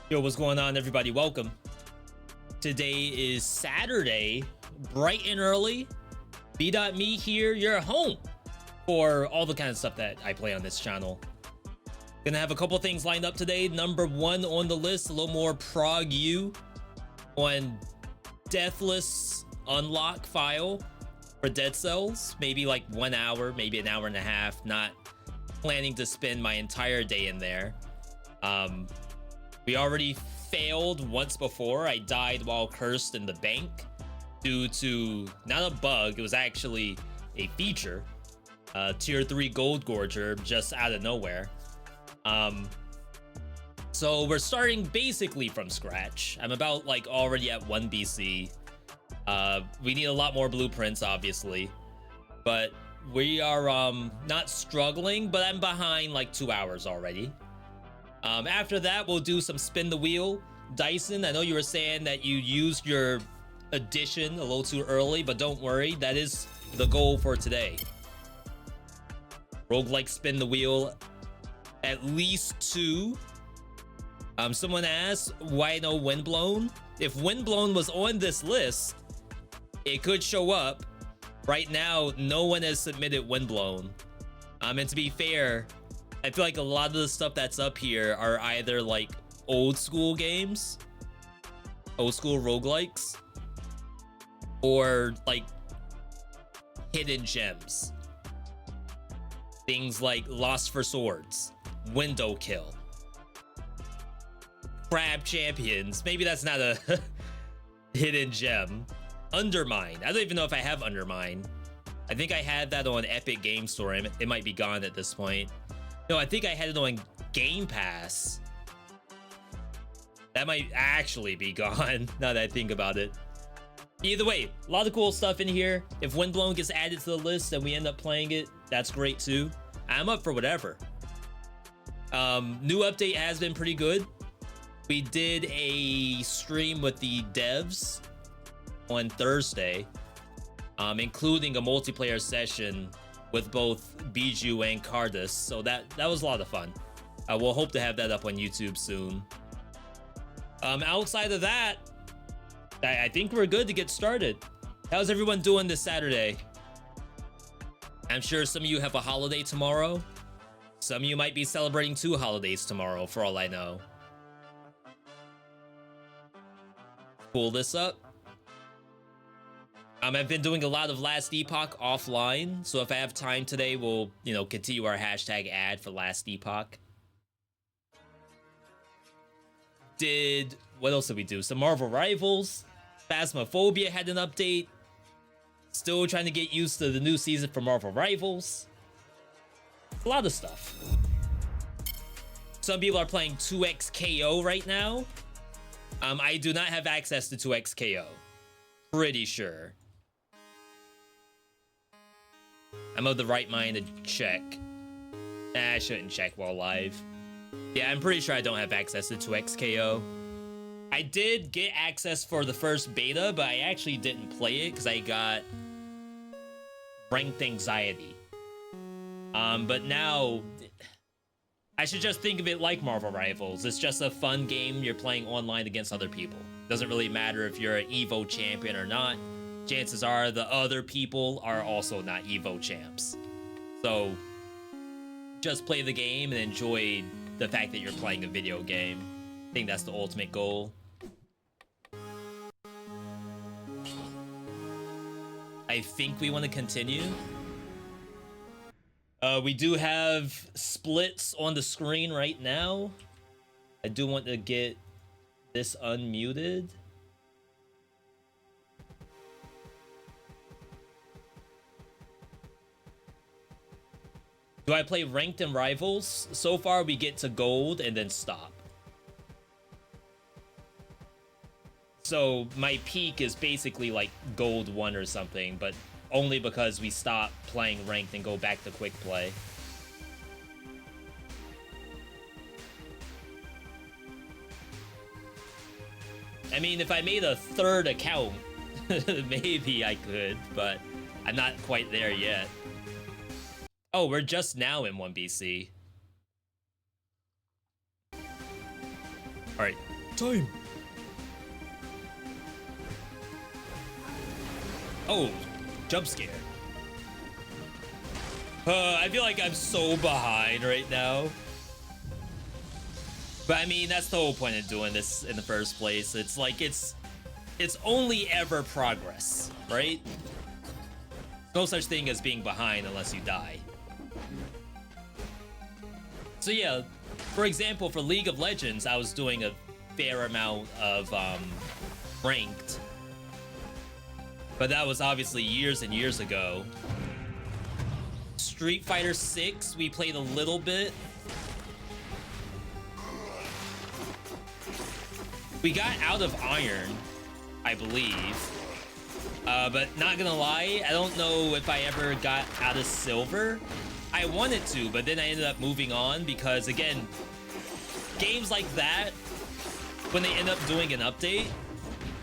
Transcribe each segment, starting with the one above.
Yo, what's going on, everybody? Welcome. Today is Saturday, bright and early. VeeDotMe here, your home for all the kind of stuff that I play on this channel. Gonna have a couple things lined up today. Number one on the list, a little more ProgU on Deathless unlock file for Dead Cells. Maybe like 1 hour, maybe an hour and a half. Not planning to spend my entire day in there. We already failed once before. I died while cursed in the bank due to not a bug, it was actually a feature. Tier 3 Gold Gorger just out of nowhere. So we're starting basically from scratch. I'm about like already at 1 BC. We need a lot more blueprints, obviously, but we are not struggling, but I'm behind like 2 hours already. After that, we'll do some spin the wheel. Dyson, I know you were saying that you used your addition a little too early, but don't worry, that is the goal for today. Roguelike spin the wheel, at least 2. Someone asked, why no Windblown? If Windblown was on this list, it could show up. Right now, no one has submitted Windblown. And to be fair, I feel like a lot of the stuff that's up here are either like old school games, old school roguelikes, or like hidden gems. Things like Lost for Swords, Window Kill, Crab Champions. Maybe that's not a hidden gem. Undermine. I don't even know if I have Undermine. I think I had that on Epic Game Store. It might be gone at this point. No, I think I had it on Game Pass. That might actually be gone now that I think about it. Either way, a lot of cool stuff in here. If Windblown gets added to the list and we end up playing it, that's great too. I'm up for whatever. New update has been pretty good. We did a stream with the devs on Thursday, including a multiplayer session with both Bijou and Cardus, so that was a lot of fun. We'll hope to have that up on YouTube soon. Outside of that, I think we're good to get started. How's everyone doing this Saturday? I'm sure some of you have a holiday tomorrow. Some of you might be celebrating 2 holidays tomorrow, for all I know. Pull this up. I've been doing a lot of Last Epoch offline, so if I have time today, we'll, continue our hashtag ad for Last Epoch. What else did we do? Some Marvel Rivals. Phasmophobia had an update. Still trying to get used to the new season for Marvel Rivals. A lot of stuff. Some people are playing 2x KO right now. I do not have access to 2x KO. Pretty sure. I'm of the right mind to check. Nah, I shouldn't check while live. Yeah, I'm pretty sure I don't have access to 2x KO. I did get access for the first beta, but I actually didn't play it because I got ranked anxiety. But now I should just think of it like Marvel Rivals. It's just a fun game you're playing online against other people. Doesn't really matter if you're an Evo champion or not. Chances are the other people are also not Evo champs. So just play the game and enjoy the fact that you're playing a video game. I think that's the ultimate goal. I think we want to continue. We do have splits on the screen right now. I do want to get this unmuted. Do I play ranked and rivals? So far we get to gold and then stop. So my peak is basically like gold 1 or something, but only because we stop playing ranked and go back to quick play. I mean, if I made a third account, maybe I could, but I'm not quite there yet. Oh, we're just now in 1BC. Alright, time! Oh, jump scare. I feel like I'm so behind right now. But I mean, that's the whole point of doing this in the first place. It's like, it's only ever progress, right? No such thing as being behind unless you die. So yeah, for example, for League of Legends, I was doing a fair amount of ranked. But that was obviously years and years ago. Street Fighter 6, we played a little bit. We got out of Iron, I believe. But not gonna lie, I don't know if I ever got out of Silver. I wanted to, but then I ended up moving on because, again, games like that, when they end up doing an update,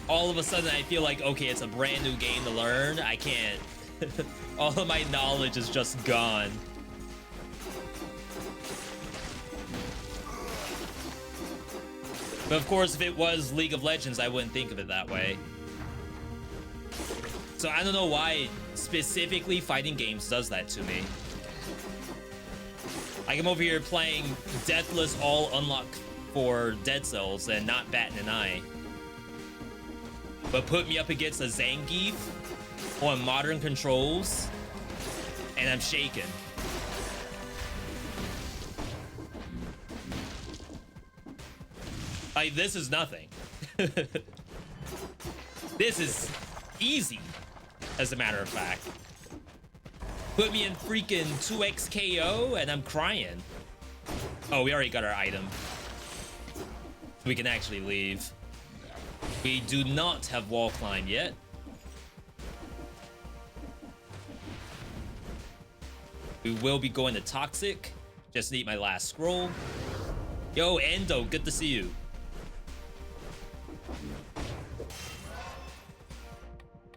all of a sudden I feel like, okay, it's a brand new game to learn. I can't. All of my knowledge is just gone. But of course, if it was League of Legends, I wouldn't think of it that way. So I don't know why specifically fighting games does that to me. Like, I'm over here playing Deathless all unlocked for Dead Cells and not batting an eye. But put me up against a Zangief on modern controls, and I'm shaking. Like, this is nothing. This is easy, as a matter of fact. Put me in freaking 2x KO, and I'm crying. Oh, we already got our item. We can actually leave. We do not have wall climb yet. We will be going to Toxic. Just need my last scroll. Yo, Endo, good to see you.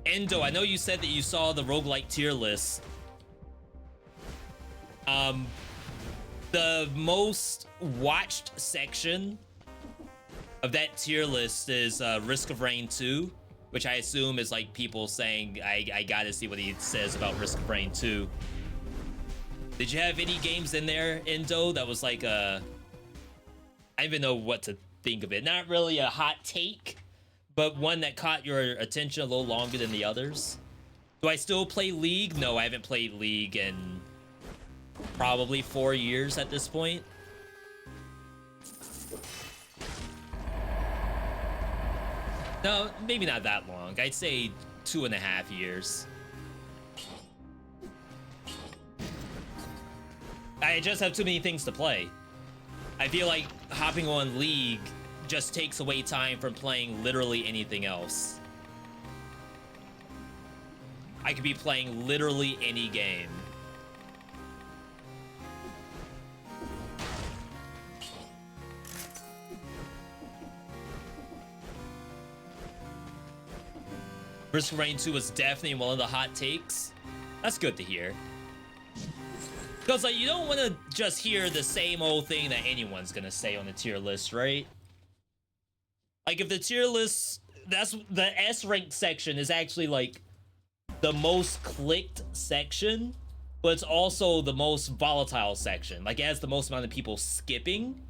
Endo, I know you said that you saw the roguelike tier list. The most watched section of that tier list is Risk of Rain 2, which I assume is like people saying, I gotta see what he says about Risk of Rain 2. Did you have any games in there, Endo, that was like a... I don't even know what to think of it. Not really a hot take, but one that caught your attention a little longer than the others. Do I still play League? No, I haven't played League in probably 4 years at this point. No, maybe not that long. I'd say 2.5 years. I just have too many things to play. I feel like hopping on League just takes away time from playing literally anything else. I could be playing literally any game. Risk of Rain 2 was definitely one of the hot takes. That's good to hear. Because, like, you don't want to just hear the same old thing that anyone's gonna say on the tier list, right? Like, if the tier list, that's the S rank section is actually, like, the most clicked section, but it's also the most volatile section. Like, it has the most amount of people skipping.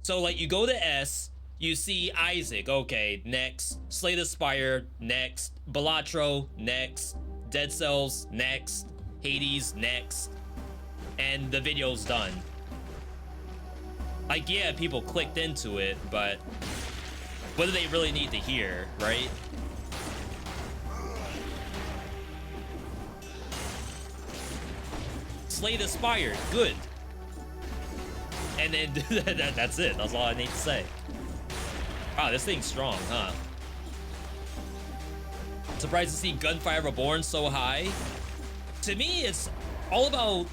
So, like, you go to S, you see Isaac, okay, next. Slay the Spire, next. Balatro, next. Dead Cells, next. Hades, next. And the video's done. Like, yeah, people clicked into it, but what do they really need to hear, right? Slay the Spire, good. And then that's it. That's all I need to say. Wow, this thing's strong, huh? Surprised to see Gunfire Reborn so high. To me, it's all about,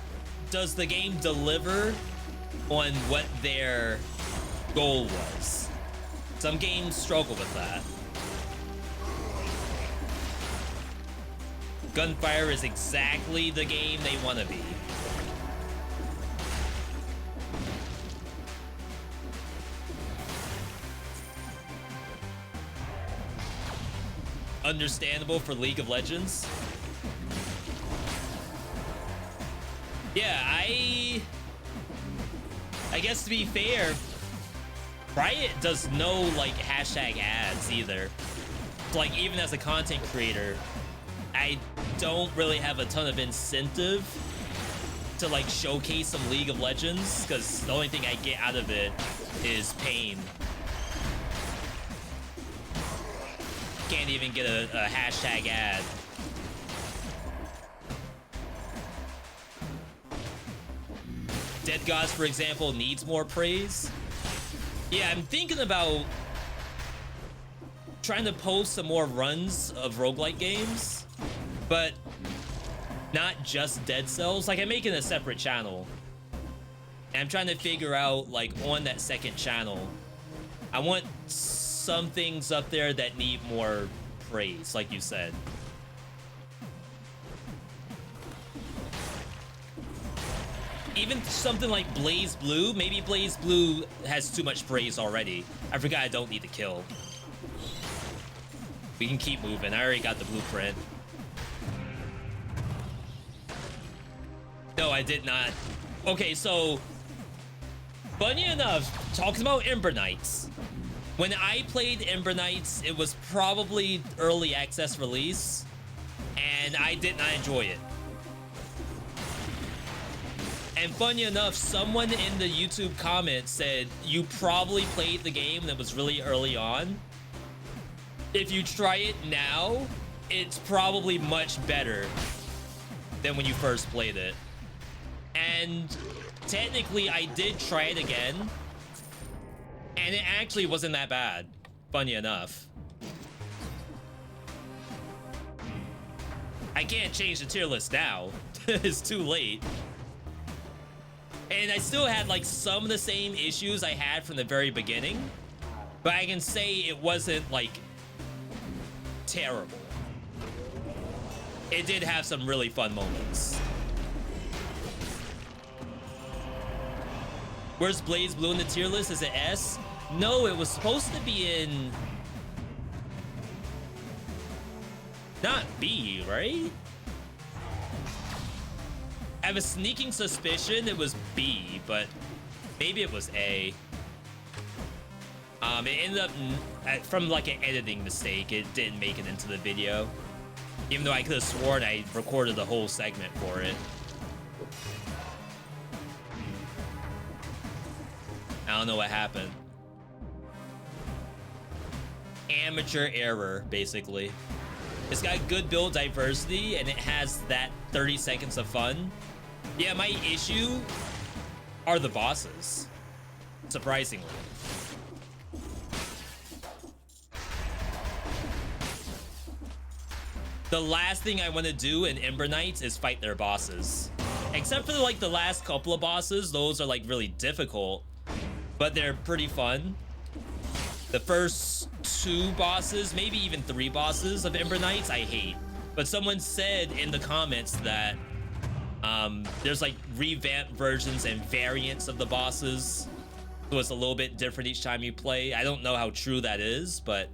does the game deliver on what their goal was? Some games struggle with that. Gunfire is exactly the game they want to be. Understandable for League of Legends. Yeah, I guess to be fair, Riot does no like hashtag ads either. Like, even as a content creator, I don't really have a ton of incentive to like showcase some League of Legends, because the only thing I get out of it is pain. Can't even get a hashtag ad. Dead Gods, for example, needs more praise. Yeah, I'm thinking about trying to post some more runs of roguelike games, but not just Dead Cells. Like, I'm making a separate channel, and I'm trying to figure out, like, on that second channel, I want some things up there that need more praise, like you said. Even something like Blaze Blue, maybe Blaze Blue has too much praise already. I forgot I don't need to kill. We can keep moving. I already got the blueprint. No, I did not. Okay, so funny enough, talking about Ember Knights. When I played Ember Knights, it was probably early access release, and I did not enjoy it. And funny enough, someone in the YouTube comments said, you probably played the game that was really early on. If you try it now, it's probably much better than when you first played it. And technically, I did try it again, and it actually wasn't that bad, funny enough. I can't change the tier list now. It's too late. And I still had like some of the same issues I had from the very beginning, but I can say it wasn't like terrible. It did have some really fun moments. Where's Blaze Blue in the tier list? Is it S? No, it was supposed to be in... not B, right? I have a sneaking suspicion it was B, but maybe it was A. It ended up, from like an editing mistake, it didn't make it into the video. Even though I could have sworn I recorded the whole segment for it. I don't know what happened. Amateur error, basically. It's got good build diversity, and it has that 30 seconds of fun. Yeah, my issue are the bosses, surprisingly. The last thing I want to do in Ember Knights is fight their bosses. Except for like the last couple of bosses, those are like really difficult, but they're pretty fun. The first 2 bosses, maybe even 3 bosses of Ember Knights, I hate. But someone said in the comments that there's like revamped versions and variants of the bosses, so it's a little bit different each time you play. I don't know how true that is, but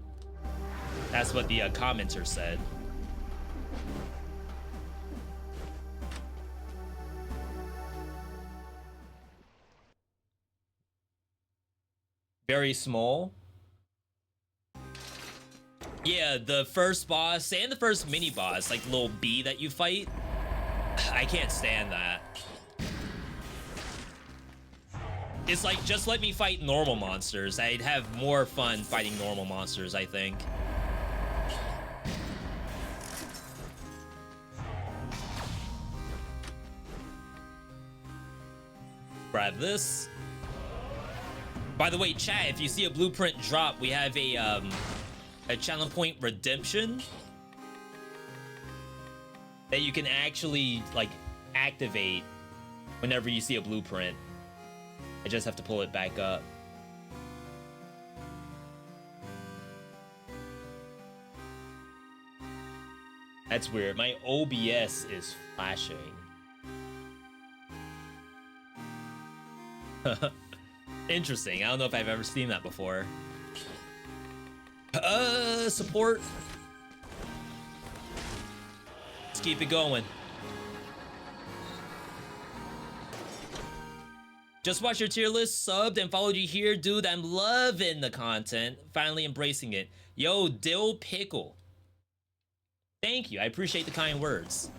that's what the commenter said. Very small. Yeah, the first boss and the first mini boss, like little bee that you fight, I can't stand that. It's like, just let me fight normal monsters. I'd have more fun fighting normal monsters, I think. Grab this. By the way, chat, if you see a blueprint drop, we have a channel point redemption that you can actually like activate whenever you see a blueprint. I just have to pull it back up. That's weird. My OBS is flashing. Interesting. I don't know if I've ever seen that before. Support. Let's keep it going. Just watch your tier list, subbed, and followed you here. Dude, I'm loving the content. Finally embracing it. Yo, Dill Pickle. Thank you. I appreciate the kind words.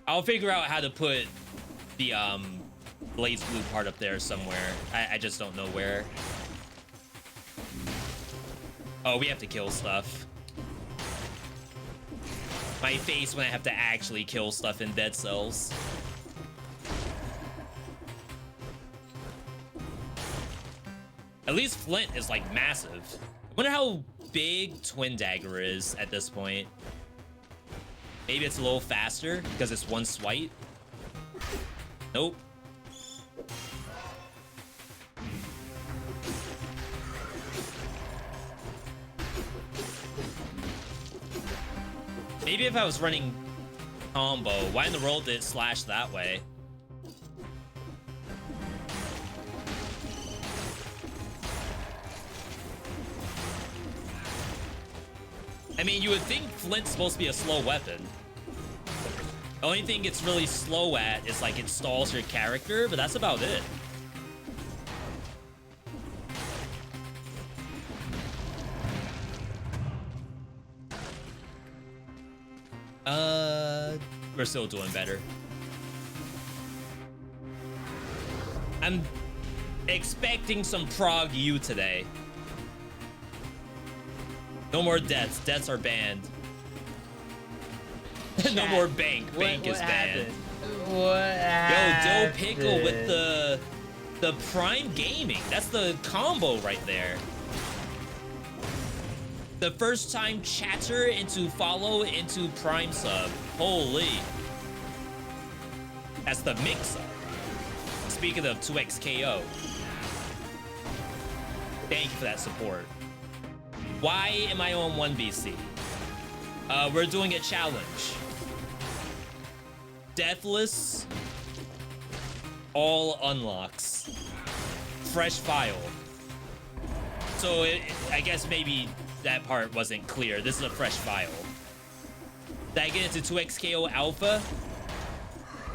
I'll figure out how to put the Blaze Blue part up there somewhere. I just don't know where. Oh, we have to kill stuff. My face when I have to actually kill stuff in Dead Cells. At least Flint is like massive. I wonder how big Twin Dagger is at this point. Maybe it's a little faster because it's one swipe. Nope. Maybe if I was running combo, why in the world did it slash that way? I mean, you would think Flint's supposed to be a slow weapon. The only thing it's really slow at is like it stalls your character, but that's about it. We're still doing better. I'm expecting some prog U today. No more deaths. Deaths are banned. No more bank. Bank is banned. What happened? Yo, Dill Pickle with the Prime Gaming. That's the combo right there. The first time chatter into follow into Prime sub. Holy. That's the mix up. Speaking of 2xKO. Thank you for that support. Why am I on 1BC? We're doing a challenge. Deathless. All unlocks. Fresh file. So I guess maybe that part wasn't clear. This is a fresh file. Did I get into 2xKO alpha?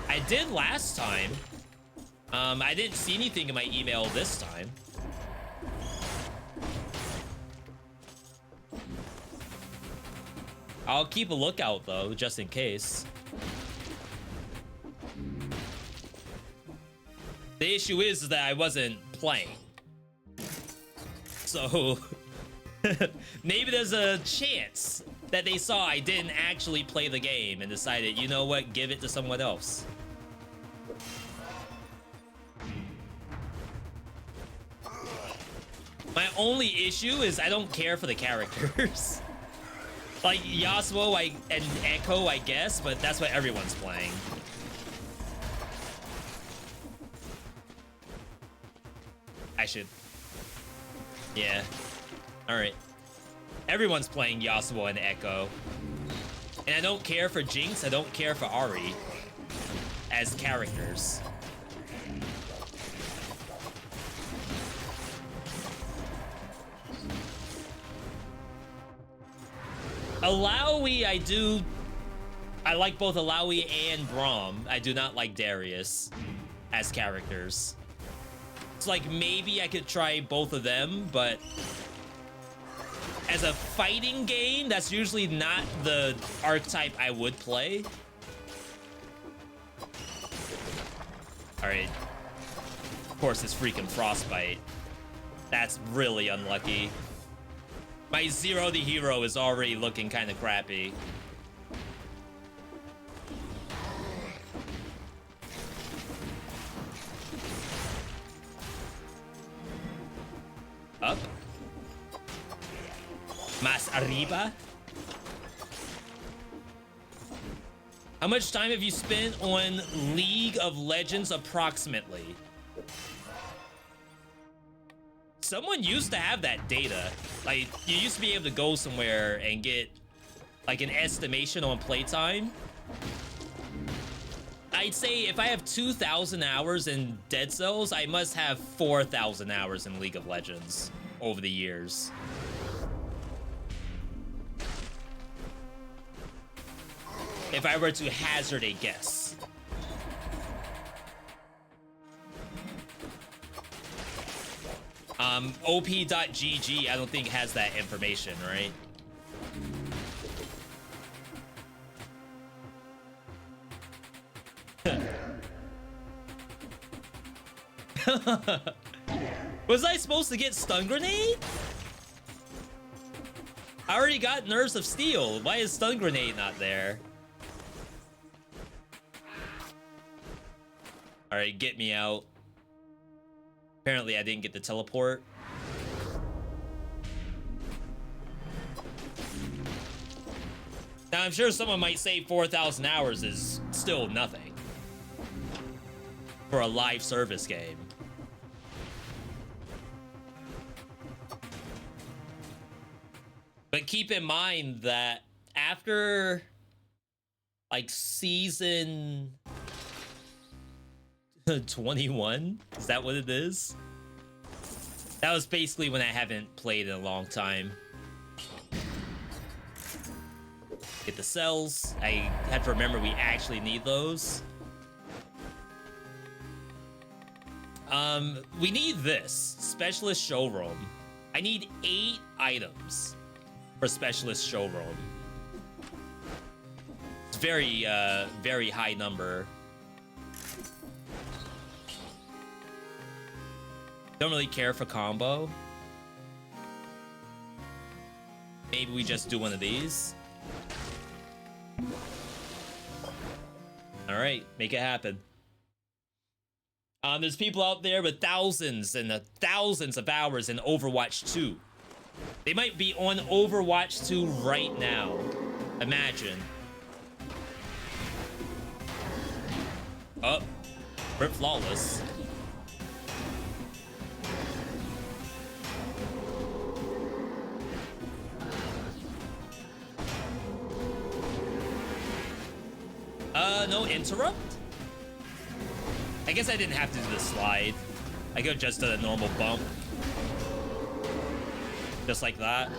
I did last time. I didn't see anything in my email this time. I'll keep a lookout though, just in case. The issue is that I wasn't playing. So maybe there's a chance that they saw I didn't actually play the game and decided, you know what, give it to someone else. My only issue is I don't care for the characters. Like Yasuo and Echo, I guess, but that's what everyone's playing. I should. Yeah. Alright. Everyone's playing Yasuo and Echo. And I don't care for Jinx, I don't care for Ahri as characters. Alawi, I like both Alawi and Braum. I do not like Darius as characters. It's like maybe I could try both of them, but as a fighting game, that's usually not the archetype I would play. Alright. Of course, it's freaking Frostbite. That's really unlucky. My Zero the Hero is already looking kind of crappy. Up. Mas arriba. How much time have you spent on League of Legends approximately? Someone used to have that data. Like, you used to be able to go somewhere and get like an estimation on playtime. I'd say if I have 2,000 hours in Dead Cells, I must have 4,000 hours in League of Legends over the years. If I were to hazard a guess. OP.GG, I don't think has that information, right? Was I supposed to get Stun Grenade? I already got Nerves of Steel. Why is Stun Grenade not there? Alright, get me out. Apparently I didn't get the teleport. Now I'm sure someone might say 4,000 hours is still nothing for a live service game. But keep in mind that after like season 21, is that what it is? That was basically when I haven't played in a long time. Get the cells. I have to remember we actually need those. We need this Specialist Showroom. I need 8 items for Specialist Showroom. It's very very high number. Don't really care for combo. Maybe we just do one of these. All right, make it happen. There's people out there with thousands and thousands of hours in Overwatch 2. They might be on Overwatch 2 right now. Imagine. Oh, Rip Flawless. No interrupt? I guess I didn't have to do the slide. I could have just done a normal bump. Just like that.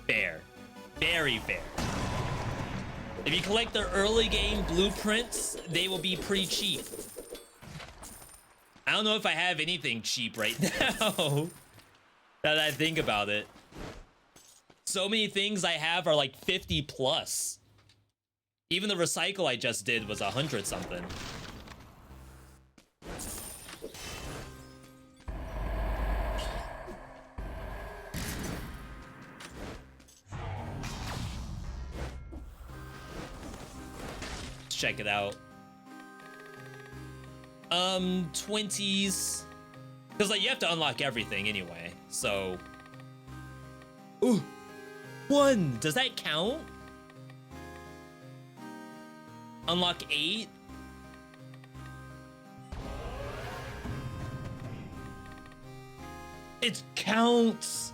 Fair. Very fair. If you collect the early game blueprints, they will be pretty cheap. I don't know if I have anything cheap right now. Now that I think about it. So many things I have are like 50 plus. Even the recycle I just did was 100 something. check it out. 20s. Because, like, you have to unlock everything anyway, so... Ooh! 1! Does that count? Unlock 8? It counts!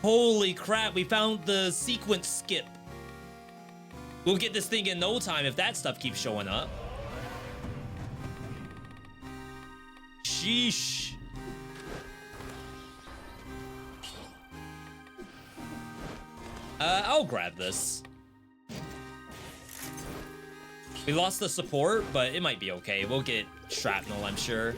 Holy crap, we found the sequence skip. We'll get this thing in no time if that stuff keeps showing up. Sheesh. I'll grab this. We lost the support, but it might be okay. We'll get shrapnel, I'm sure.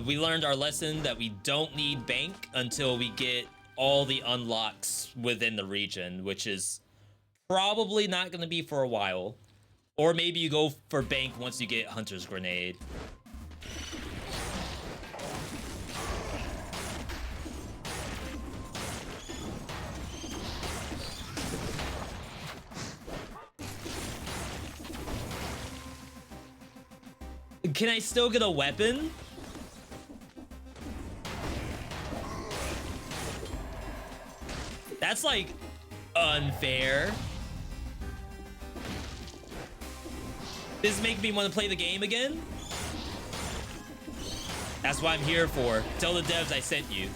We learned our lesson that we don't need bank until we get all the unlocks within the region, which is probably not going to be for a while. Or maybe you go for bank once you get Hunter's Grenade. Can I still get a weapon? That's like unfair. This is making me want to play the game again. That's what I'm here for. Tell the devs I sent you.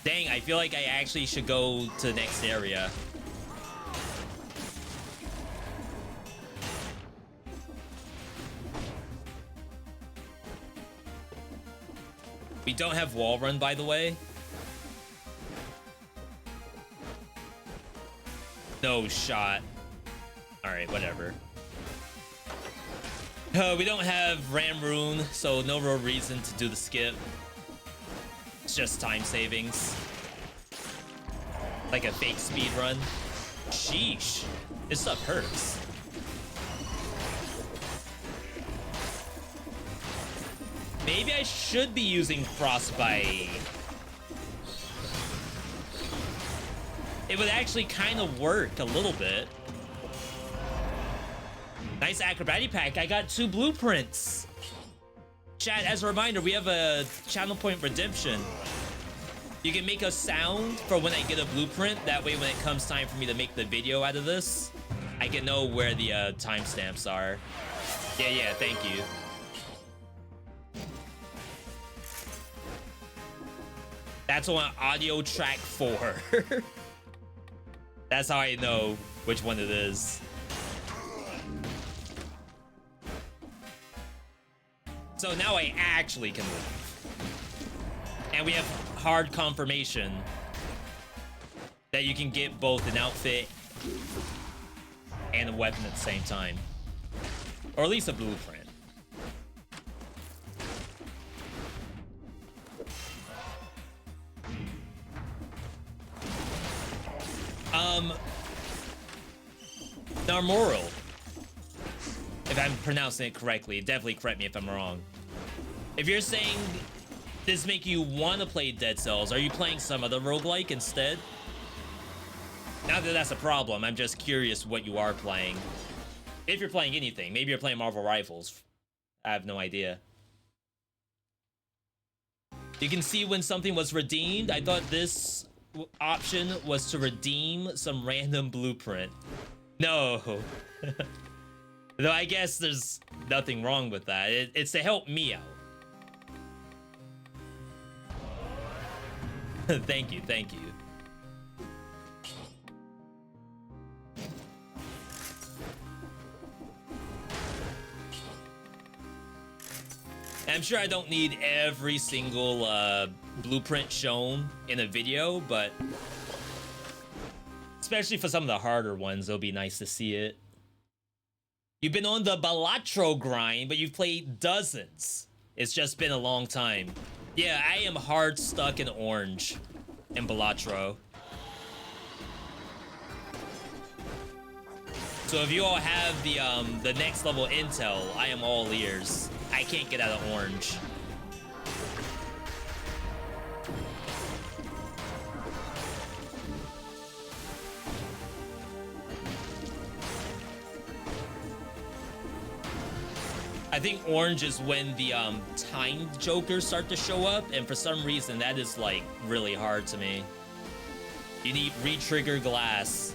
Dang, I feel like I actually should go to the next area. We don't have wall run, by the way. No shot. Alright, whatever. We don't have Ram Rune, so no real reason to do the skip. It's just time savings. Like a fake speed run. Sheesh. This stuff hurts. Maybe I should be using Frostbite. It would actually kind of work a little bit. Nice acrobatic pack. I got 2 blueprints. Chat, as a reminder, we have a channel point redemption. You can make a sound for when I get a blueprint. That way, when it comes time for me to make the video out of this, I can know where the timestamps are. Yeah, thank you. That's on audio track 4. That's how I know which one it is. So now I actually can move. And we have hard confirmation that you can get both an outfit and a weapon at the same time. Or at least a blueprint. Narmoral. If I'm pronouncing it correctly, definitely correct me if I'm wrong. If you're saying this make you want to play Dead Cells, are you playing some other roguelike instead? Not that that's a problem, I'm just curious what you are playing. If you're playing anything, maybe you're playing Marvel Rivals. I have no idea. You can see when something was redeemed. I thought this option was to redeem some random blueprint. No. Though I guess there's nothing wrong with that. It's to help me out. Thank you. I'm sure I don't need every single blueprint shown in a video, but especially for some of the harder ones, it'll be nice to see it. You've been on the Balatro grind, but you've played dozens. It's just been a long time. Yeah, I am hard stuck in orange in Balatro. So if you all have the next level intel, I am all ears. I can't get out of orange. think orange is when the timed jokers start to show up, and for some reason that is like really hard to me. You need re-trigger glass.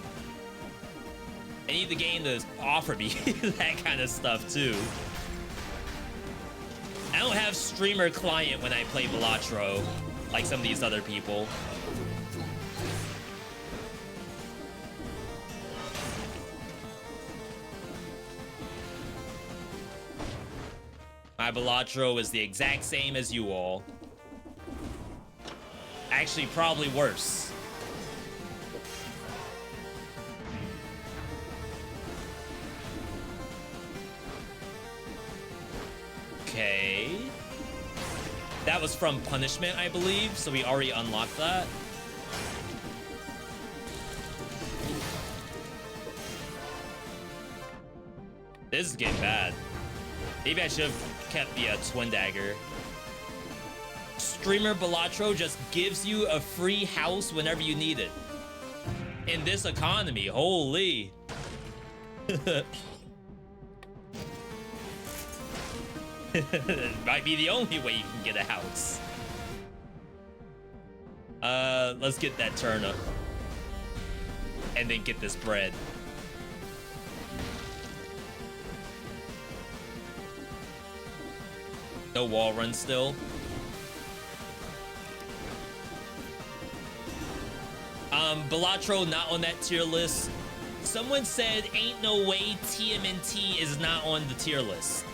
I need the game to offer me that kind of stuff too. I don't have streamer client when I play Balatro like some of these other people. My Balatro is the exact same as you all. Actually, probably worse. Okay. That was from Punishment, I believe, so we already unlocked that. This is getting bad. Maybe I should have kept the twin dagger. Streamer Balatro just gives you a free house whenever you need it. In this economy, holy. It might be the only way you can get a house. Let's get that turnip. And then get this bread. No wall run still. Balatro not on that tier list. Someone said ain't no way TMNT is not on the tier list.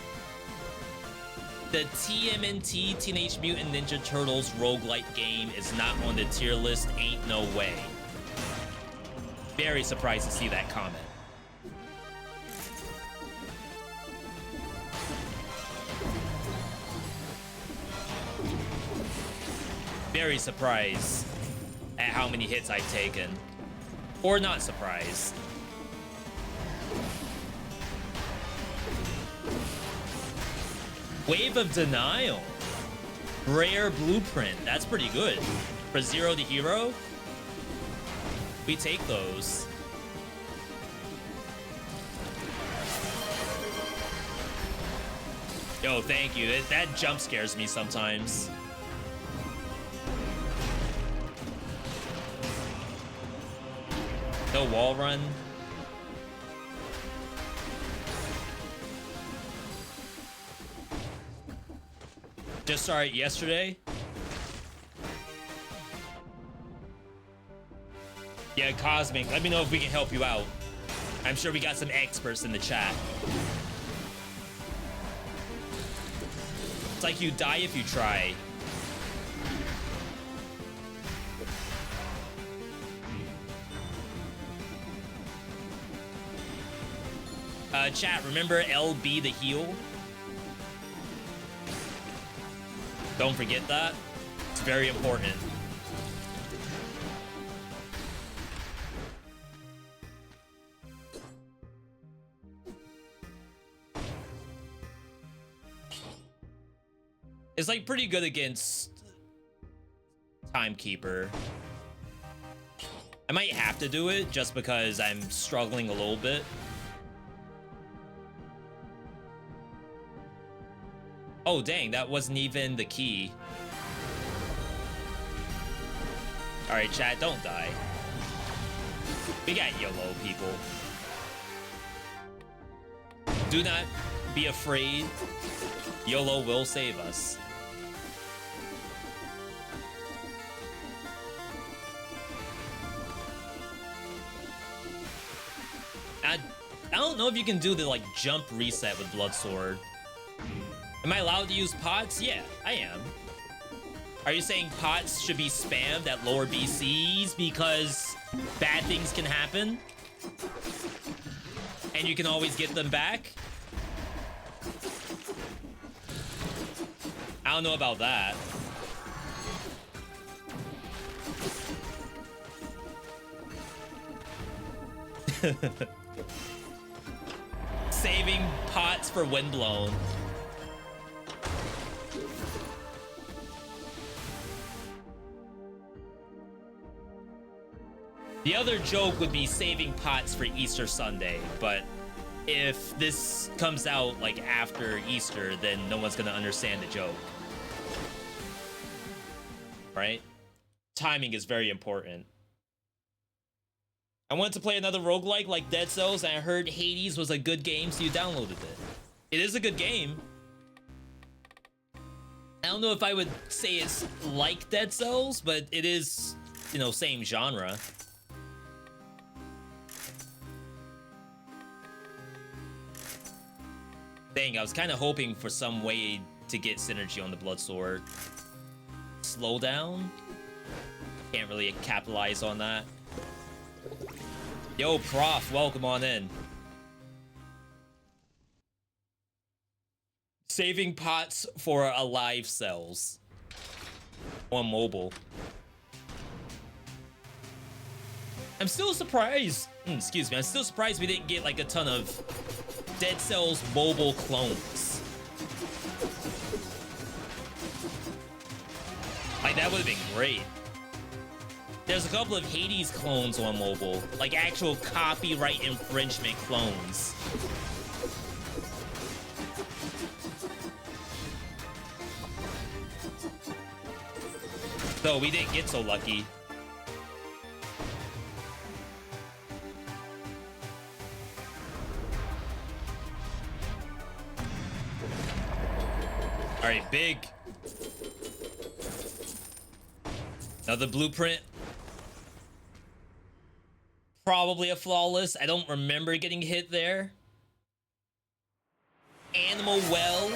The TMNT, Teenage Mutant Ninja Turtles roguelike game is not on the tier list, ain't no way. Very surprised to see that comment. Very surprised at how many hits I've taken. Or not surprised. Wave of Denial. Rare Blueprint. That's pretty good. For Zero to Hero, we take those. Yo, thank you. That jump scares me sometimes. No wall run. Just started yesterday. Yeah, Cosmic, let me know if we can help you out. I'm sure we got some experts in the chat. It's like you die if you try. Chat, remember LB the heal? Don't forget that. It's very important. It's like pretty good against Timekeeper. I might have to do it just because I'm struggling a little bit. Oh, dang, that wasn't even the key. All right, chat, don't die. We got YOLO, people. Do not be afraid. YOLO will save us. I don't know if you can do the, like, jump reset with Bloodsword. Am I allowed to use pots? Yeah, I am. Are you saying pots should be spammed at lower BCs because bad things can happen? And you can always get them back? I don't know about that. Saving pots for Windblown. The other joke would be saving pots for Easter Sunday, but if this comes out like after Easter, then no one's gonna understand the joke. Right? Timing is very important. I wanted to play another roguelike like Dead Cells, and I heard Hades was a good game, so you downloaded it. It is a good game. I don't know if I would say it's like Dead Cells, but it is, you know, same genre. Dang, I was kind of hoping for some way to get synergy on the Blood Sword. Slow down? Can't really capitalize on that. Yo, Prof, welcome on in. Saving pots for alive cells on mobile. I'm still surprised. Excuse me. I'm still surprised we didn't get like a ton of Dead Cells mobile clones. Like that would have been great. There's a couple of Hades clones on mobile, like actual copyright infringement clones. So we didn't get so lucky. All right, big. Another blueprint. Probably a flawless. I don't remember getting hit there. Animal well.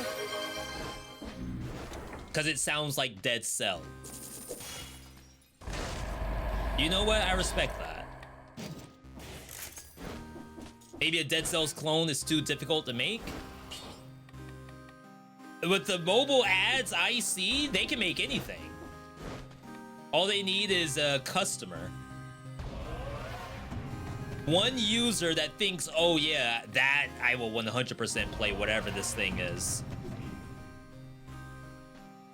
Because it sounds like Dead Cell. You know what? I respect that. Maybe a Dead Cells clone is too difficult to make. With the mobile ads I see, they can make anything. All they need is a customer. One user that thinks, oh yeah, that I will 100% play whatever this thing is.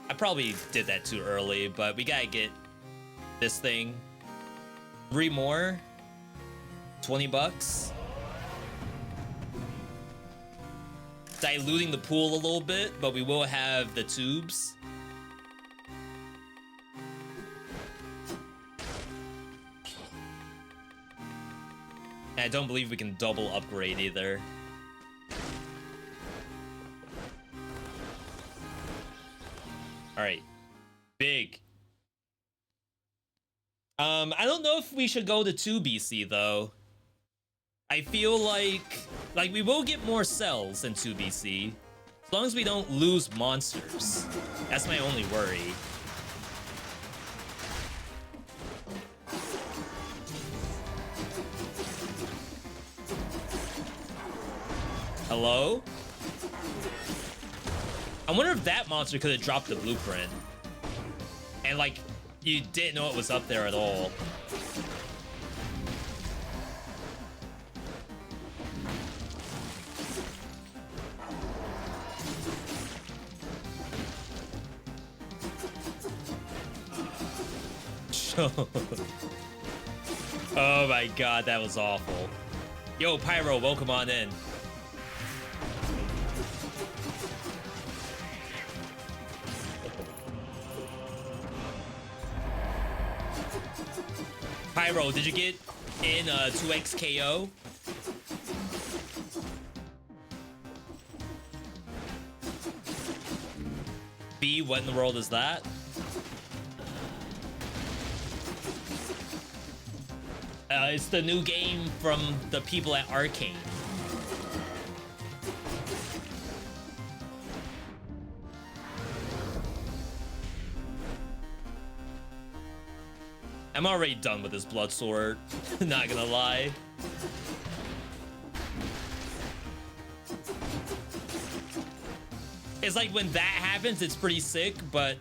I probably did that too early, but we gotta get this thing. 3 more. 20 bucks. Diluting the pool a little bit, but we will have the tubes. And I don't believe we can double upgrade either. All right, big. I don't know if we should go to 2 BC though. I feel like we will get more cells in 2 BC, as long as we don't lose monsters. That's my only worry. Hello? I wonder if that monster could have dropped the blueprint. And like, you didn't know it was up there at all. Oh my god, that was awful. Yo, Pyro, welcome on in. Pyro, did you get in 2x KO? B, what in the world is that? It's the new game from the people at Arcane. I'm already done with this blood sword, not gonna lie. It's like when that happens, it's pretty sick, but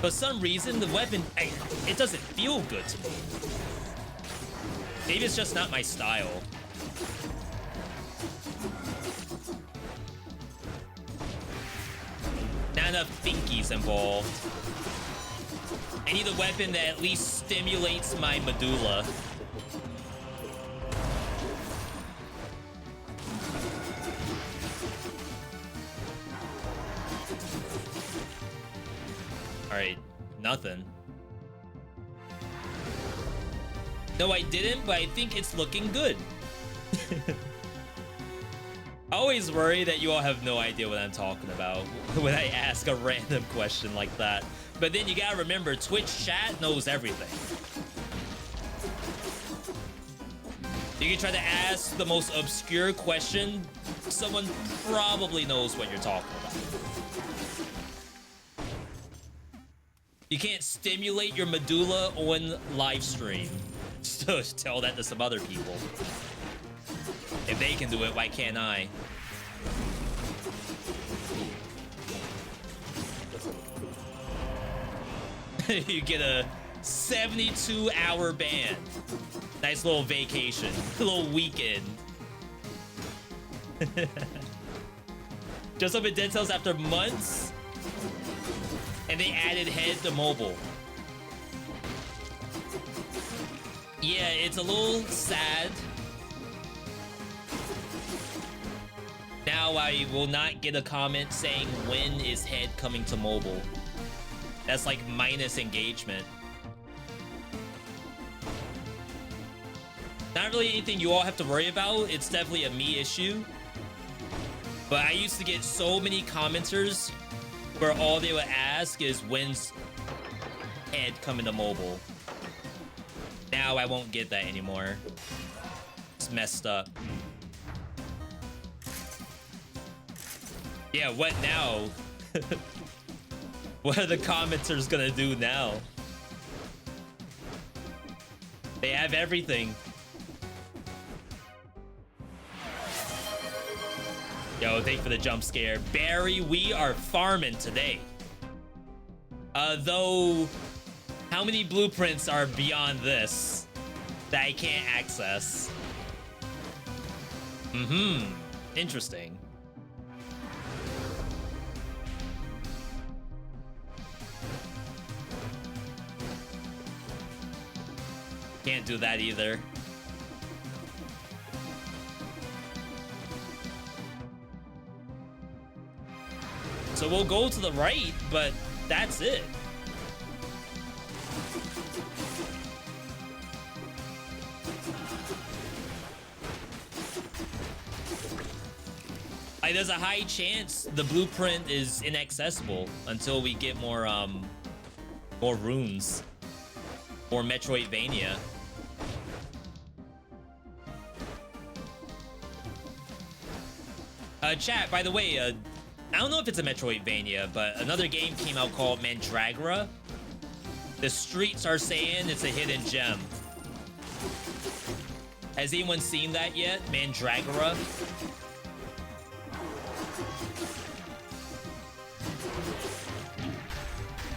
for some reason, the weapon, it doesn't feel good to me. Maybe it's just not my style. Not enough thinkies involved. I need a weapon that at least stimulates my medulla. All right, nothing. No, I didn't, but I think it's looking good. I always worry that you all have no idea what I'm talking about when I ask a random question like that. But then you gotta remember, Twitch chat knows everything. You can try to ask the most obscure question, someone probably knows what you're talking about. You can't stimulate your medulla on live stream. So tell that to some other people. If they can do it, why can't I? You get a 72-hour ban. Nice little vacation, a little weekend. Just opened Dead Cells after months, and they added head to mobile. Yeah, it's a little sad. Now I will not get a comment saying when is head coming to mobile. That's like minus engagement. Not really anything you all have to worry about. It's definitely a me issue. But I used to get so many commenters where all they would ask is when's head coming to mobile. Now I won't get that anymore. It's messed up. Yeah, what now? What are the commenters gonna do now? They have everything. Yo, thank you for the jump scare. Barry, we are farming today. Though, how many blueprints are beyond this that I can't access? Interesting. Can't do that either. So we'll go to the right, but that's it. Like, there's a high chance the blueprint is inaccessible until we get more runes. Or Metroidvania. Chat, by the way, I don't know if it's a Metroidvania, but another game came out called Mandragora. The streets are saying it's a hidden gem. Has anyone seen that yet? Mandragora?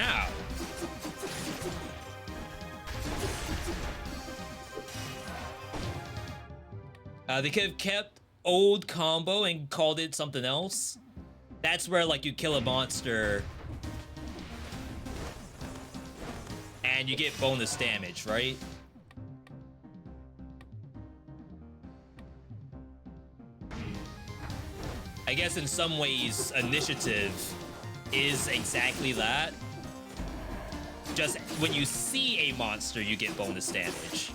Ow. They could have kept old combo and called it something else. That's where, like, you kill a monster and you get bonus damage, right? I guess in some ways, initiative is exactly that. Just when you see a monster, you get bonus damage.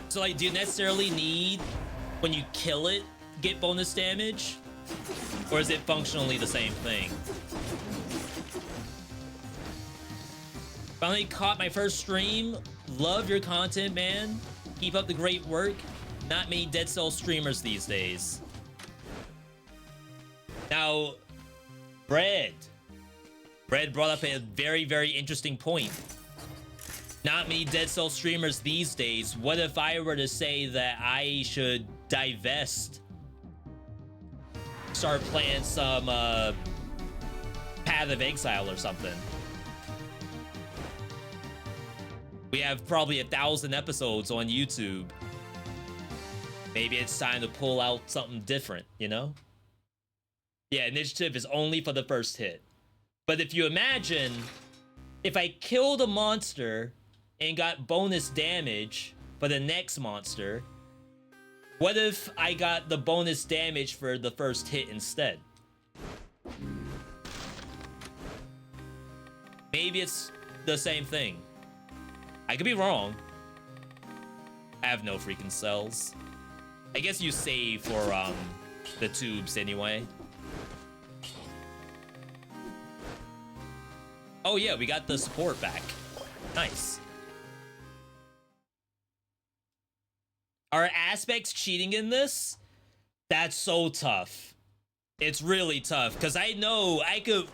So, like, do you necessarily need, when you kill it, get bonus damage? Or is it functionally the same thing? Finally caught my first stream. Love your content, man. Keep up the great work. Not many Dead Cells streamers these days. Now, Bread brought up a very, very interesting point. Not many Dead Cells streamers these days. What if I were to say that I should divest? Start playing some Path of Exile or something. We have probably 1,000 episodes on YouTube. Maybe it's time to pull out something different, you know? Yeah, initiative is only for the first hit. But if you imagine, if I killed a monster and got bonus damage for the next monster, what if I got the bonus damage for the first hit instead? Maybe it's the same thing. I could be wrong. I have no freaking cells. I guess you save for the tubes anyway. Oh yeah, we got the support back. Nice. Are aspects cheating in this? That's so tough. It's really tough because I know I could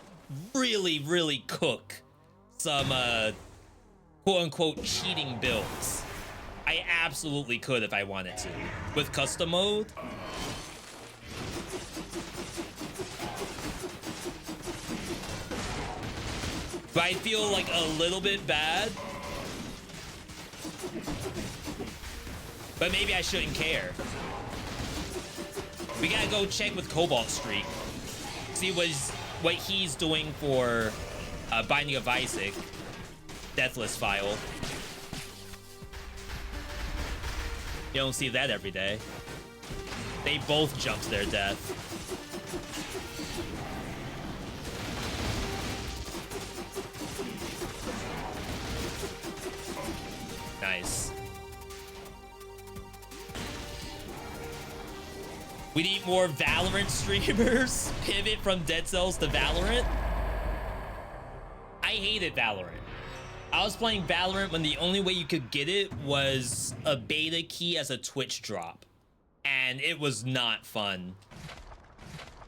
really cook some quote-unquote cheating builds. I absolutely could if I wanted to. With custom mode. Do I feel like a little bit bad? But maybe I shouldn't care. We gotta go check with Cobalt Streak. See what he's doing for Binding of Isaac. Deathless file. You don't see that every day. They both jumped to their death. Nice. We need more Valorant streamers. Pivot from Dead Cells to Valorant. I hated Valorant. I was playing Valorant when the only way you could get it was a beta key as a Twitch drop. And it was not fun.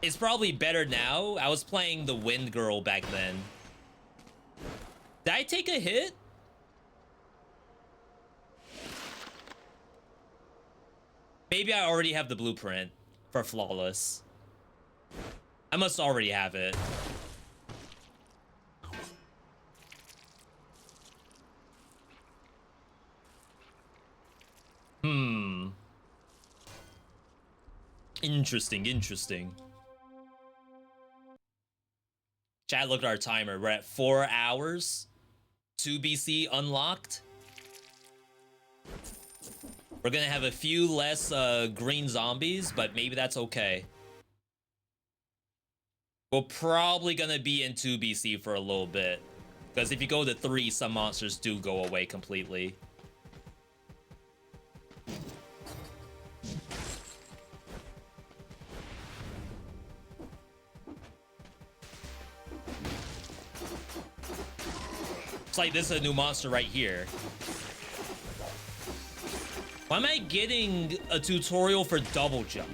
It's probably better now. I was playing the Wind Girl back then. Did I take a hit? Maybe I already have the blueprint for Flawless. I must already have it. Interesting. Chat, look at our timer. We're at 4 hours. 2 BC unlocked. We're gonna have a few less green zombies, but maybe that's okay. We're probably gonna be in 2 BC for a little bit. Because if you go to 3, some monsters do go away completely. It's like this is a new monster right here. Why am I getting a tutorial for double jump?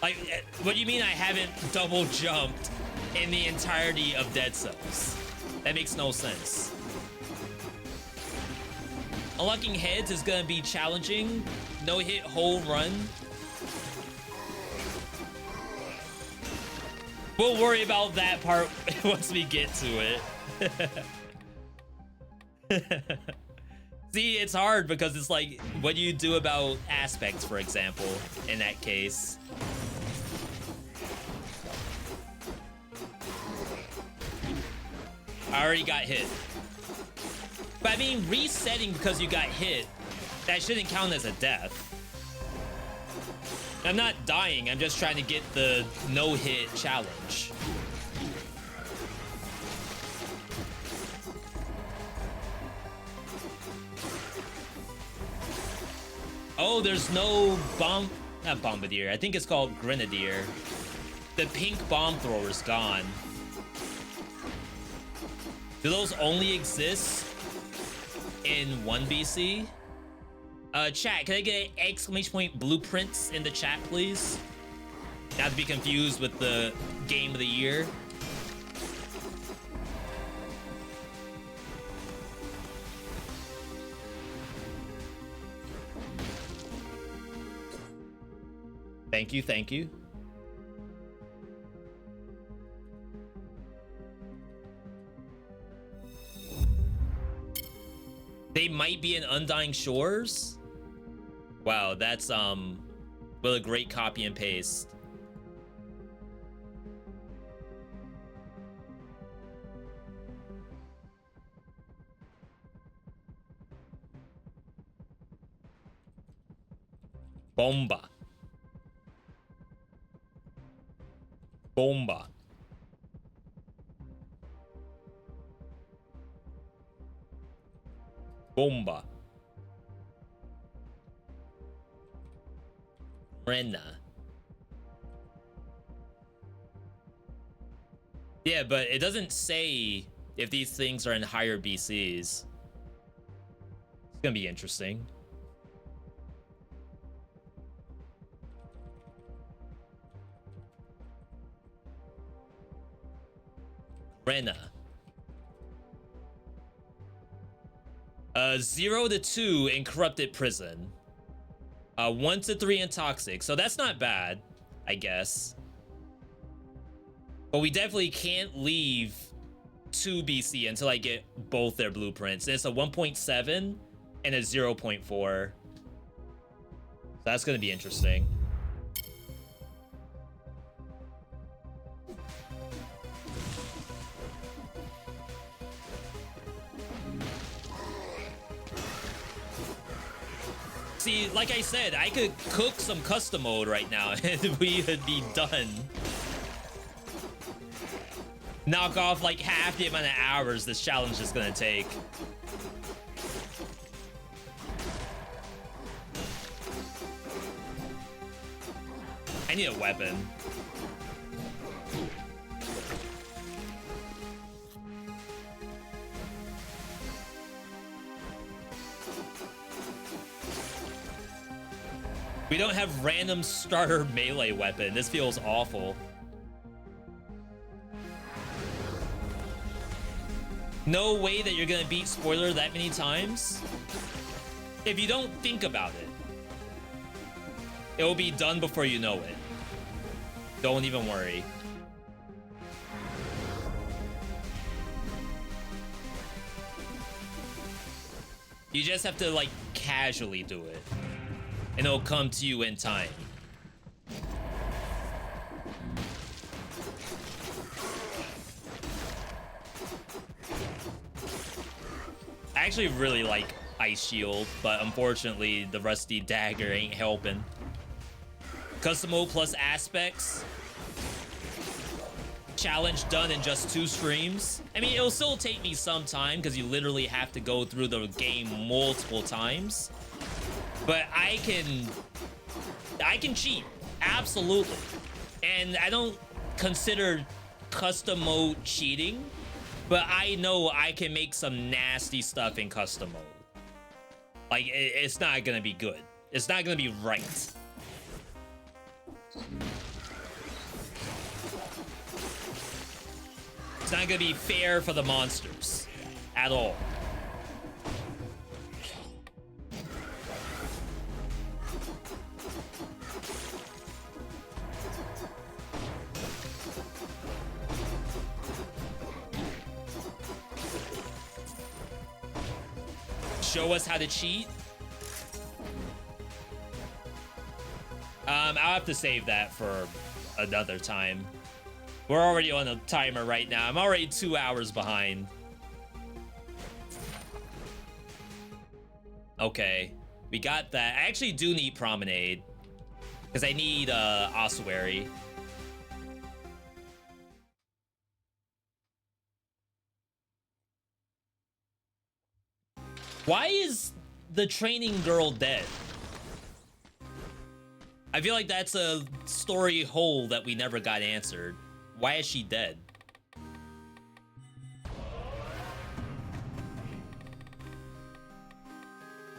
Like, what do you mean I haven't double jumped in the entirety of Dead Cells? That makes no sense. Unlocking heads is gonna be challenging. No hit hole run. We'll worry about that part once we get to it. See, it's hard because it's like, what do you do about aspects, for example, in that case? I already got hit. But I mean, resetting because you got hit, that shouldn't count as a death. I'm not dying, I'm just trying to get the no-hit challenge. Oh, there's no not bombardier. I think it's called grenadier. The pink bomb thrower is gone. Do those only exist in 1 BC? Chat, can I get exclamation point blueprints in the chat, please? Not to be confused with the game of the year. Thank you, thank you. They might be in Undying Shores? Wow, that's with a great copy and paste. Bomba. Bomba. Bomba. Rena. Yeah, but it doesn't say if these things are in higher BCs. It's gonna be interesting. Rena. 0 to 2 in corrupted prison. 1 to 3 in toxic. So that's not bad, I guess. But we definitely can't leave 2 BC until I get both their blueprints. And it's a 1.7 and a 0.4. So that's going to be interesting. See, like I said, I could cook some custom mode right now and we would be done. Knock off like half the amount of hours this challenge is gonna take. I need a weapon. We don't have random starter melee weapon. This feels awful. No way that you're gonna beat spoiler that many times. If you don't think about it, it will be done before you know it. Don't even worry. You just have to like casually do it, and it'll come to you in time. I actually really like Ice Shield, but unfortunately the Rusty Dagger ain't helping. Custom mode plus aspects. Challenge done in just 2 streams. I mean, it'll still take me some time because you literally have to go through the game multiple times. But I can cheat, absolutely. And I don't consider custom mode cheating, but I know I can make some nasty stuff in custom mode. Like, it's not gonna be good. It's not gonna be right. It's not gonna be fair for the monsters at all. Show us how to cheat. I'll have to save that for another time. We're already on a timer right now. I'm already 2 hours behind. Okay, we got that. I actually do need Promenade because I need Ossuary. Why is the training girl dead? I feel like that's a story hole that we never got answered. Why is she dead?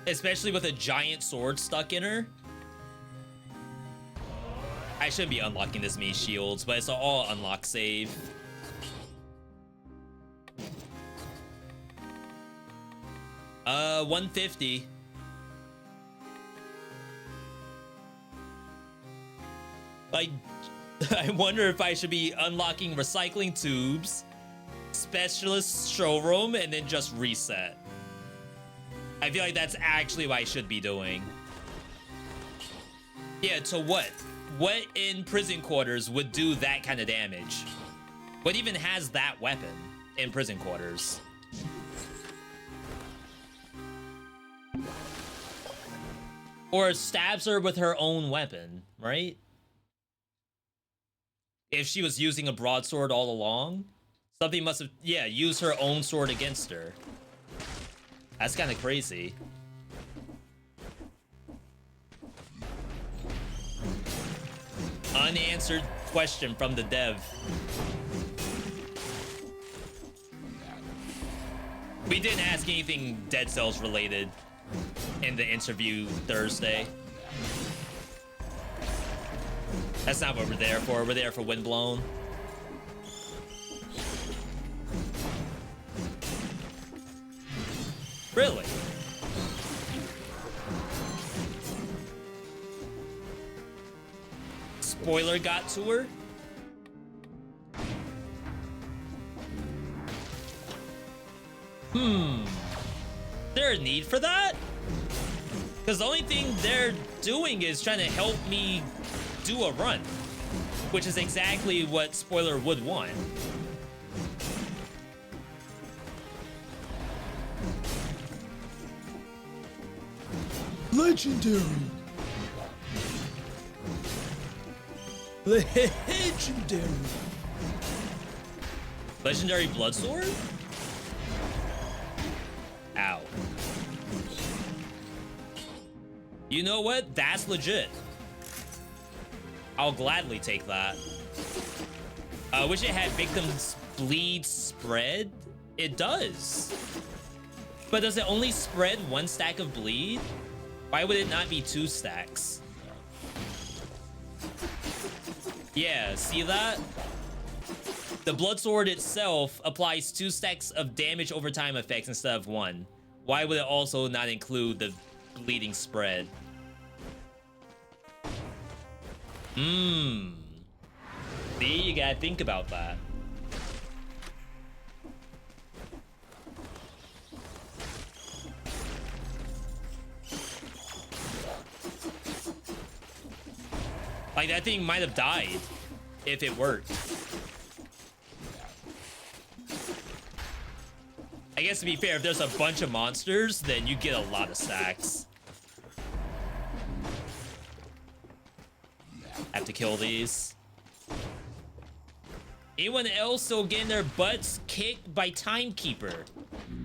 Especially with a giant sword stuck in her. I shouldn't be unlocking this many shields, but it's an all unlock save. Uh, 150. Like, I wonder if I should be unlocking recycling tubes, specialist showroom, and then just reset. I feel like that's actually what I should be doing. Yeah, to what? What in prison quarters would do that kind of damage? What even has that weapon in prison quarters? Or stabs her with her own weapon, right? If she was using a broadsword all along, something must have, yeah, used her own sword against her. That's kind of crazy. Unanswered question from the dev. We didn't ask anything Dead Cells related in the interview Thursday. That's not what we're there for. We're there for Windblown. Really? Spoiler got to her? Is there a need for that? Because the only thing they're doing is trying to help me do a run, which is exactly what Spoiler would want. Legendary. Legendary. Legendary Bloodsword? Ow. You know what? That's legit. I'll gladly take that. I wish it had victims bleed spread. It does. But does it only spread 1 stack of bleed? Why would it not be 2 stacks? Yeah, see that? The Bloodsword itself applies 2 stacks of damage over time effects instead of 1. Why would it also not include the bleeding spread? See, you gotta think about that. Like, that thing might have died if it worked. I guess to be fair, if there's a bunch of monsters, then you get a lot of stacks. Have to kill these. Anyone else still getting their butts kicked by Timekeeper?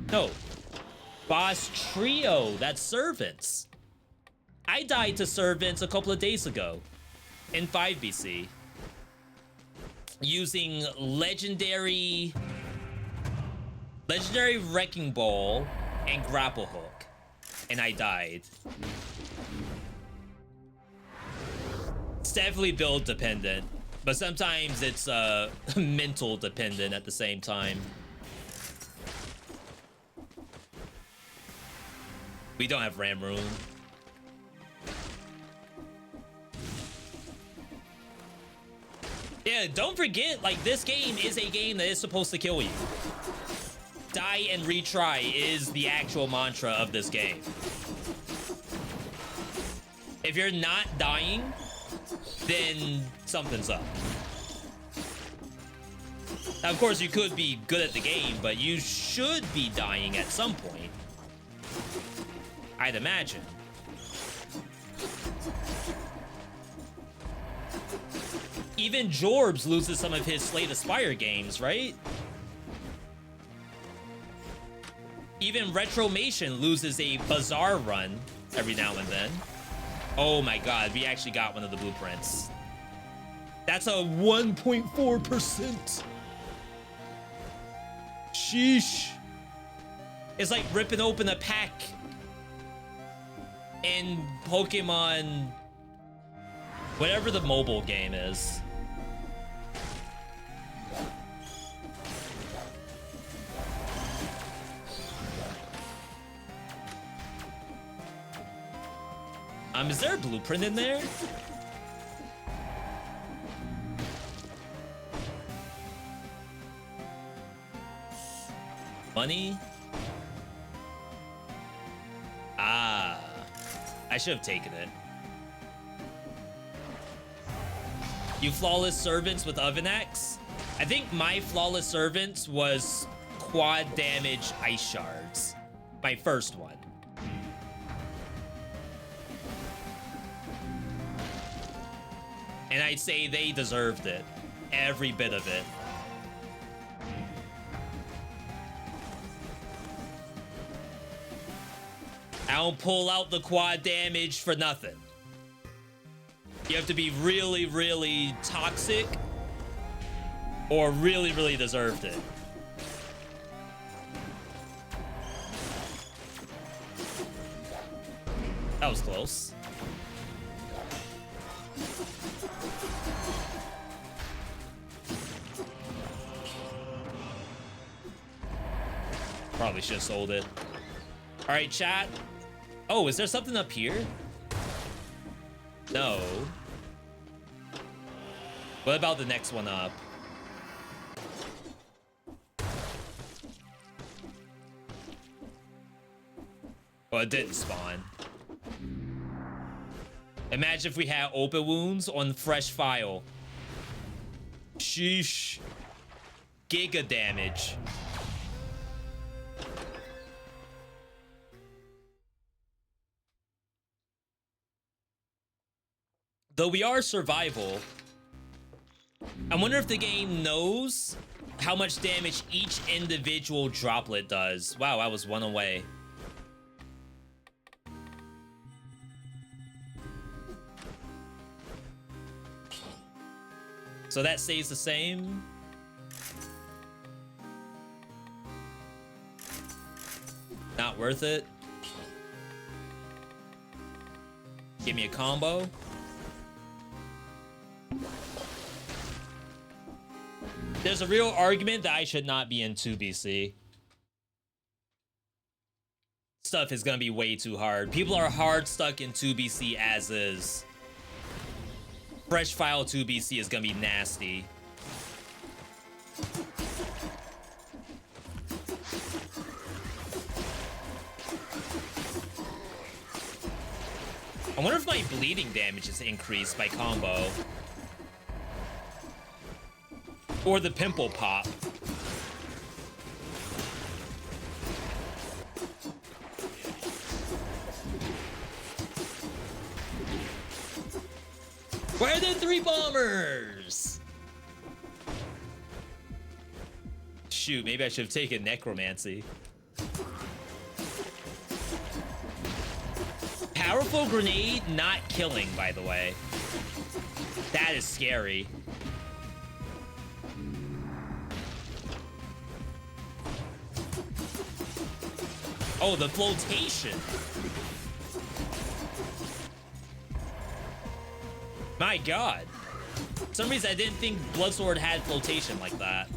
No. Boss Trio, that's Servants. I died to Servants a couple of days ago in 5BC using Legendary Wrecking Ball and Grapple Hook, and I died. It's definitely build dependent, but sometimes it's mental dependent at the same time. We don't have Ram Room. Yeah, don't forget, like, this game is a game that is supposed to kill you. Die and retry is the actual mantra of this game. If you're not dying, then something's up. Now, of course, you could be good at the game, but you should be dying at some point, I'd imagine. Even Jorbs loses some of his Slay the Spire games, right? Even Retromation loses a Bazaar run every now and then. Oh my god, we actually got one of the blueprints. That's a 1.4%. Sheesh. It's like ripping open a pack in Pokemon, whatever the mobile game is. Is there a blueprint in there? Money? Ah, I should have taken it. You Flawless Servants with Oven Axe? I think my Flawless Servants was quad damage ice shards. My first one. And I'd say they deserved it. Every bit of it. I don't pull out the quad damage for nothing. You have to be really, really toxic or really, really deserved it. That was close. Probably should have sold it. All right, chat. Oh, is there something up here? No. What about the next one up? Well, it didn't spawn. Imagine if we had open wounds on fresh file. Sheesh. Giga damage. Though we are survival, I wonder if the game knows how much damage each individual droplet does. Wow, I was one away. So that stays the same. Not worth it. Give me a combo. There's a real argument that I should not be in 2BC. Stuff is gonna be way too hard. People are hard stuck in 2BC as is. Fresh file 2BC is gonna be nasty. I wonder if my bleeding damage is increased by combo. Or the pimple pop. Where are the 3 bombers? Shoot, maybe I should have taken necromancy. Powerful grenade not killing, by the way. That is scary. Oh, the flotation. My god. For some reason I didn't think Bloodsword had flotation like that.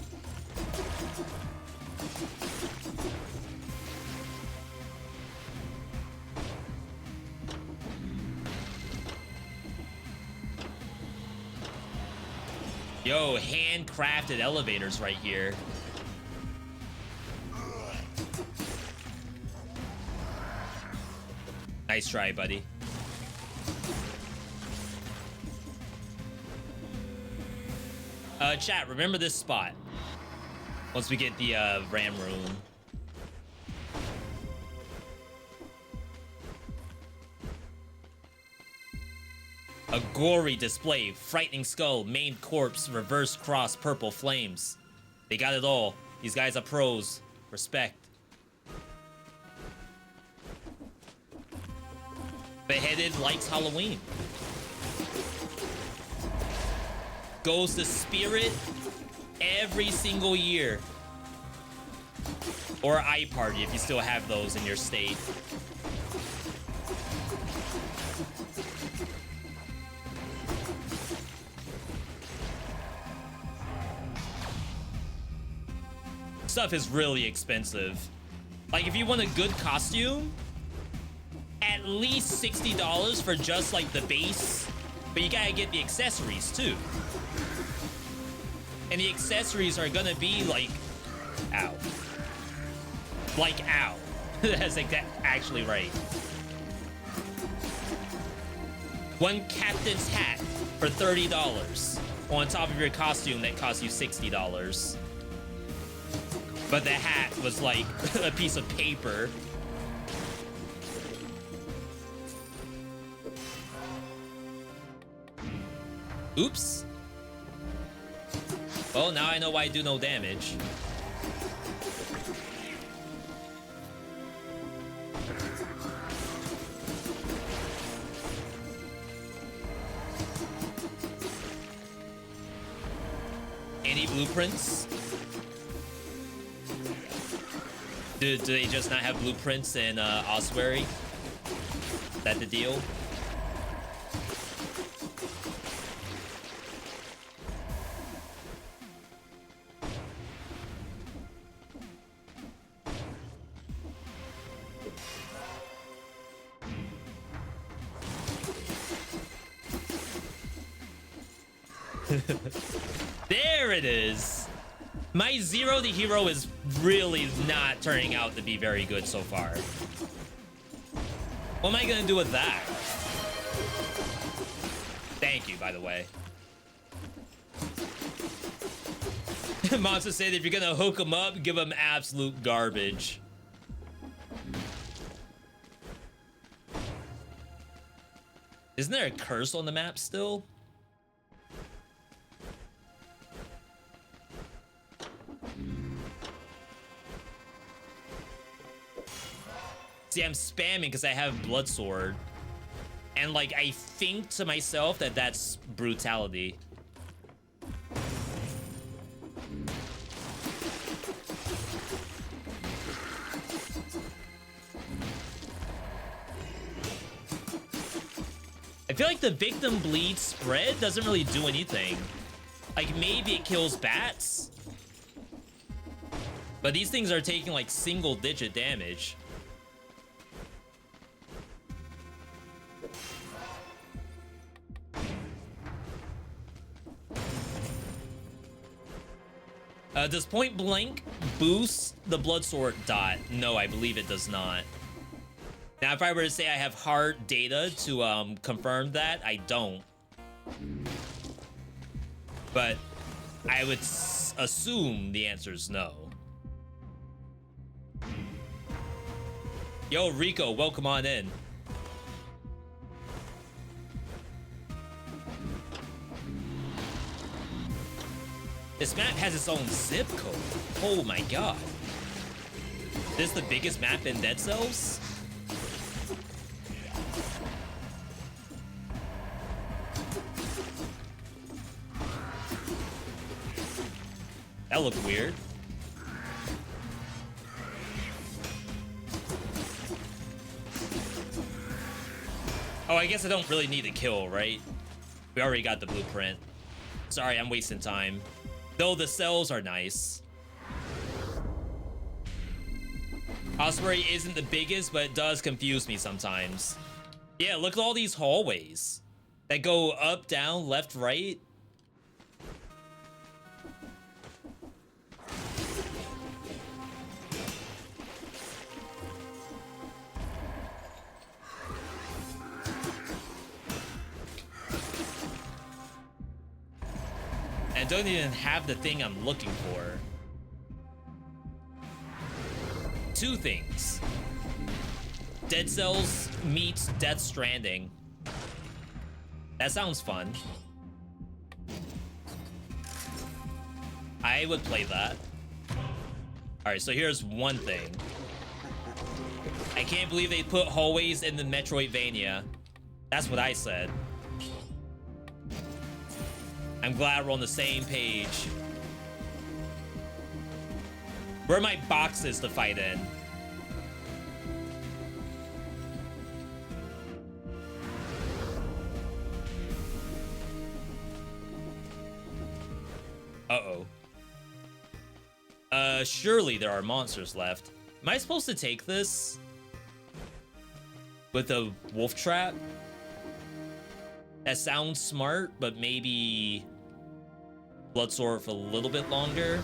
Yo, handcrafted elevators right here. Nice try, buddy. Chat, remember this spot. Once we get the RAM room. A gory display, frightening skull, maimed corpse, reverse cross, purple flames. They got it all. These guys are pros. Respect. Beheaded likes Halloween. Goes to Spirit every single year. Or iParty if you still have those in your state. Stuff is really expensive. Like, if you want a good costume, at least $60 for just like the base, but you gotta get the accessories too. And the accessories are gonna be like, ow. Like, ow. That's actually right. One captain's hat for $30 on top of your costume that costs you $60. But the hat was like a piece of paper. Oops. Well, now I know why I do no damage. hate blueprints? Do they just not have blueprints in Ossuary? Is that the deal? There it is. My Zero the Hero is really not turning out to be very good so far. What am I gonna do with that? Thank you, by the way. Monster said if you're gonna hook him up, give him absolute garbage. Isn't there a curse on the map still? See, I'm spamming because I have Blood Sword. And, like, I think to myself that that's brutality. I feel like the victim bleed spread doesn't really do anything. Like, maybe it kills bats. But these things are taking, like, single-digit damage. Does Point Blank boost the Blood Sword dot? No, I believe it does not. Now, if I were to say I have hard data to confirm that, I don't. But I would assume the answer is no. Yo, Rico, welcome on in. This map has its own zip code. Oh my god. This is the biggest map in Dead Cells? That looked weird. Oh, I guess I don't really need a kill, right? We already got the blueprint. Sorry, I'm wasting time. Though the cells are nice. Osprey isn't the biggest, but it does confuse me sometimes. Yeah, look at all these hallways that go up, down, left, right. And don't even have the thing I'm looking for. Two things. Dead Cells meets Death Stranding. That sounds fun. I would play that. Alright, so here's one thing. I can't believe they put hallways in the Metroidvania. That's what I said. I'm glad we're on the same page. Where are my boxes to fight in? Uh-oh. Surely there are monsters left. Am I supposed to take this? With a wolf trap? That sounds smart, but maybe Blood Sword for a little bit longer.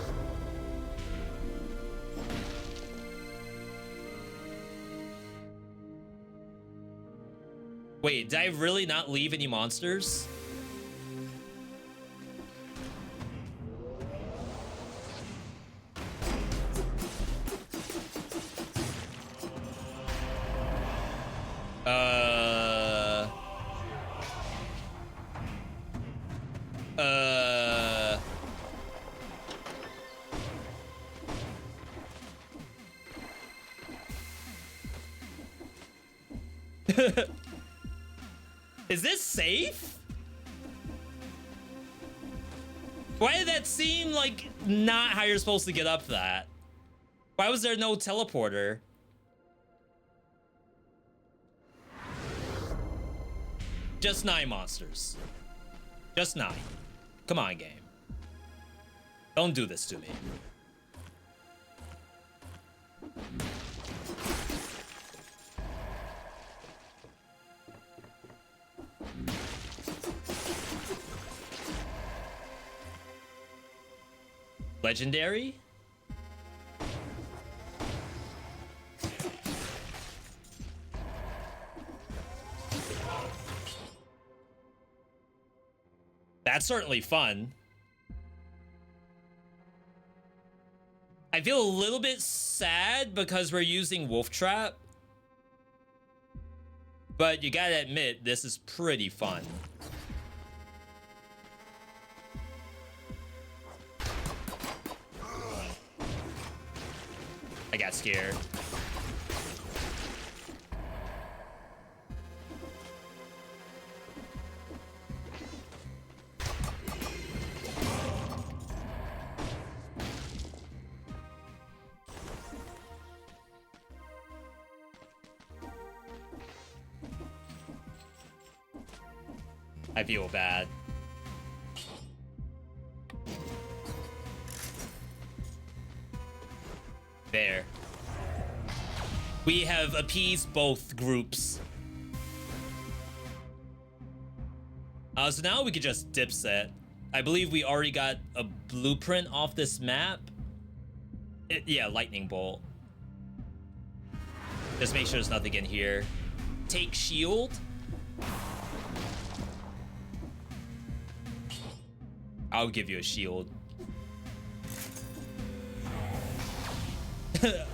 Wait, did I really not leave any monsters? Is this safe? Why did that seem like not how you're supposed to get up that? Why was there no teleporter? Just 9 monsters. Just 9. Come on, game. Don't do this to me. Legendary? That's certainly fun. I feel a little bit sad because we're using Wolf Trap. But you gotta admit, this is pretty fun. I got scared. I feel bad. There. We have appeased both groups. So now we could just dipset. I believe we already got a blueprint off this map. Yeah, lightning bolt. Just make sure there's nothing in here. Take shield. I'll give you a shield.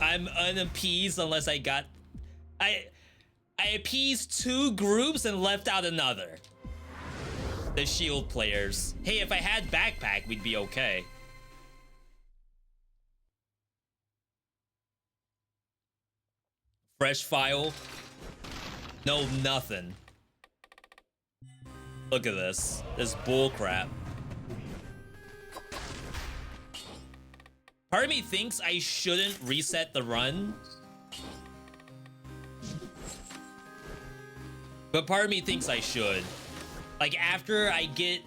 I'm unappeased unless I got... I appeased 2 groups and left out another. The shield players. Hey, if I had backpack, we'd be okay. Fresh file. No, nothing. Look at this. This bull crap. Part of me thinks I shouldn't reset the run. But part of me thinks I should. Like, after I get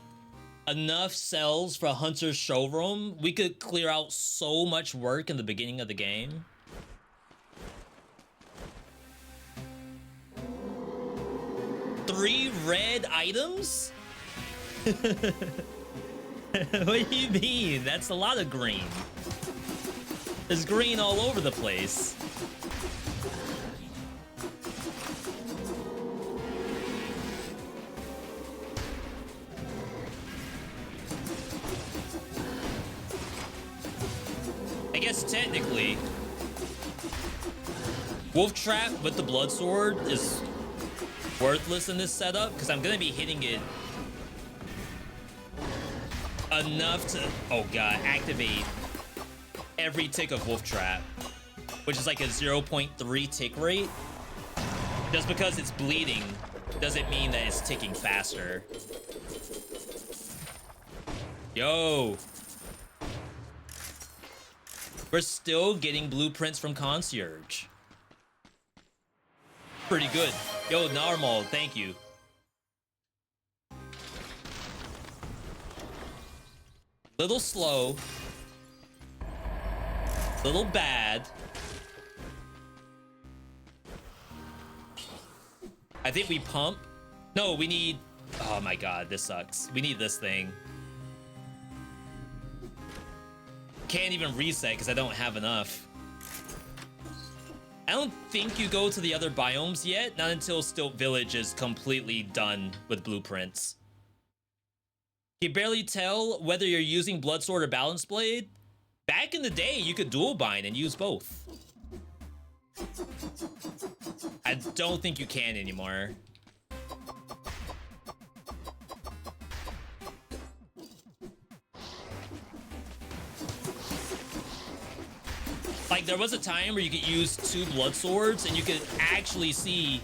enough cells for Hunter's Showroom, we could clear out so much work in the beginning of the game. Three red items? What do you mean? That's a lot of green. There's green all over the place. I guess technically, Wolf Trap with the Blood Sword is worthless in this setup because I'm gonna be hitting it enough to, oh god, activate every tick of Wolf Trap, which is like a 0.3 tick rate. Just because it's bleeding doesn't mean that it's ticking faster. Yo. We're still getting blueprints from Concierge. Pretty good. Yo, Narmal, thank you. Little slow. Little bad. I think we pump. No, we need... Oh my god, this sucks. We need this thing. Can't even reset because I don't have enough. I don't think you go to the other biomes yet, not until Stilt Village is completely done with blueprints. You barely tell whether you're using Blood Sword or Balance Blade. Back in the day, you could dual bind and use both. I don't think you can anymore. Like, there was a time where you could use 2 Blood Swords and you could actually see...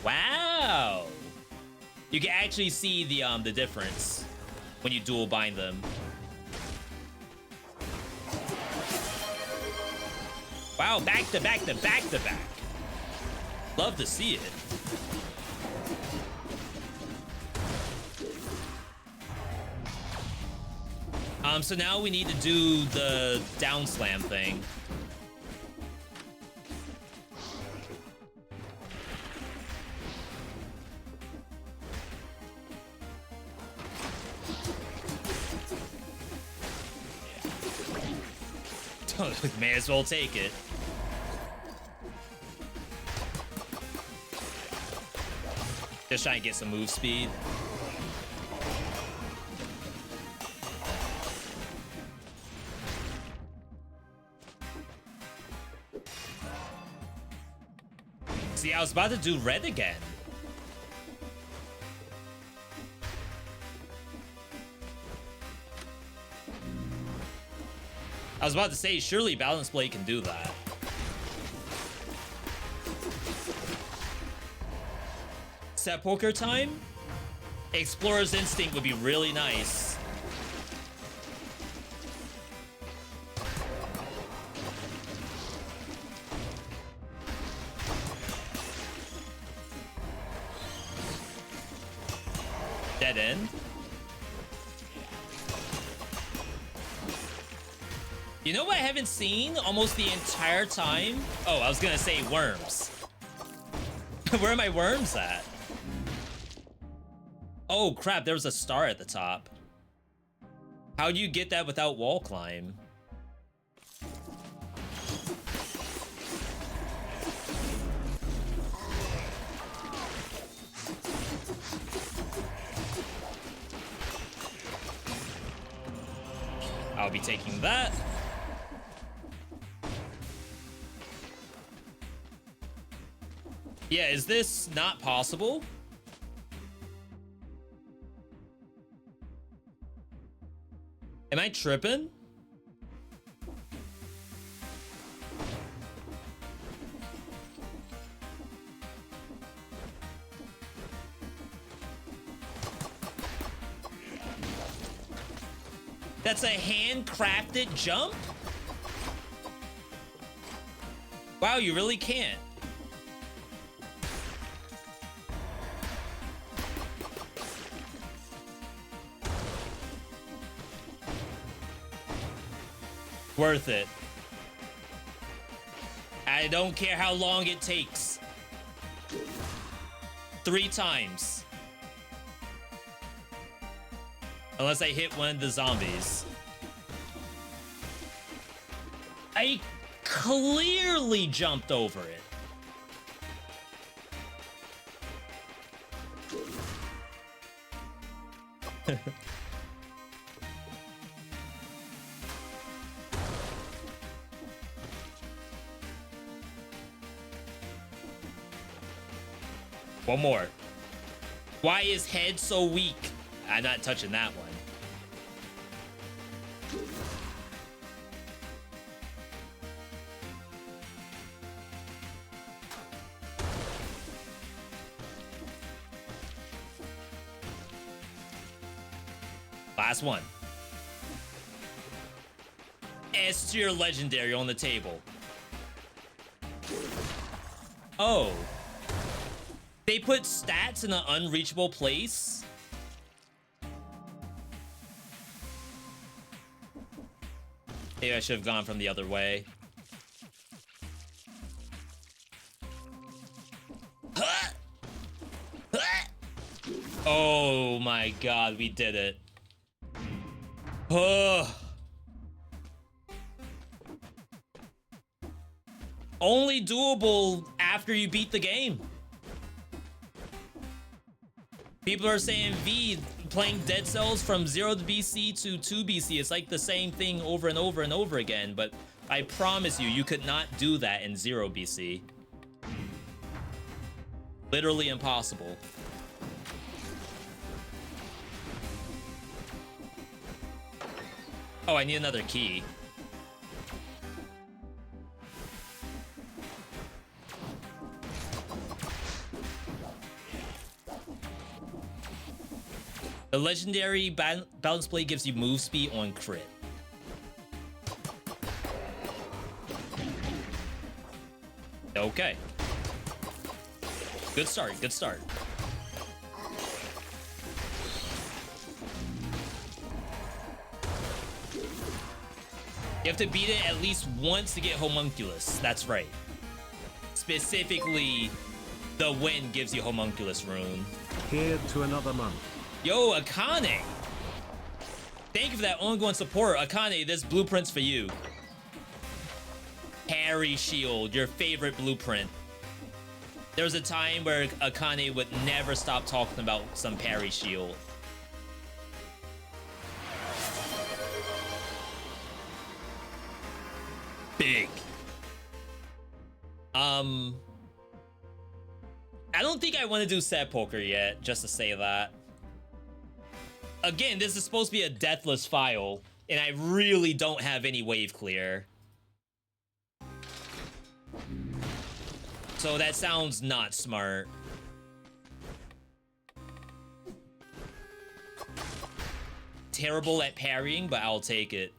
Wow! You can actually see the difference when you dual bind them. Wow, back to back to back to back. Love to see it. So now we need to do the down slam thing. May as well take it. Just trying to get some move speed. See, I was about to do red again. I was about to say, surely Balance Blade can do that. Sepulcher time? Explorer's Instinct would be really nice. Dead end. You know what I haven't seen almost the entire time? Oh, I was gonna say worms. Where are my worms at? Oh crap, there was a star at the top. How do you get that without wall climb? I'll be taking that. Yeah, is this not possible? Am I tripping? That's a handcrafted jump? Wow, you really can't. Worth it. I don't care how long it takes. 3 times. Unless I hit one of the zombies. I clearly jumped over it. One more. Why is head so weak? I'm not touching that one. Last one. S tier legendary on the table. Oh. They put stats in an unreachable place? Maybe I should have gone from the other way. Oh my god, we did it. Only doable after you beat the game. People are saying, V, playing Dead Cells from 0 BC to 2 BC, it's like the same thing over and over and over again, but I promise you, you could not do that in 0 BC. Literally impossible. Oh, I need another key. The legendary balance blade gives you move speed on crit. Okay. Good start, good start. You have to beat it at least once to get Homunculus. That's right. Specifically, the win gives you Homunculus rune. Here to another month. Yo, Akane! Thank you for that ongoing support. Akane, this blueprint's for you. Parry Shield, your favorite blueprint. There was a time where Akane would never stop talking about some Parry Shield. Big. I don't think I want to do set poker yet, just to say that. Again, this is supposed to be a deathless file, and I really don't have any wave clear. So that sounds not smart. Terrible at parrying, but I'll take it.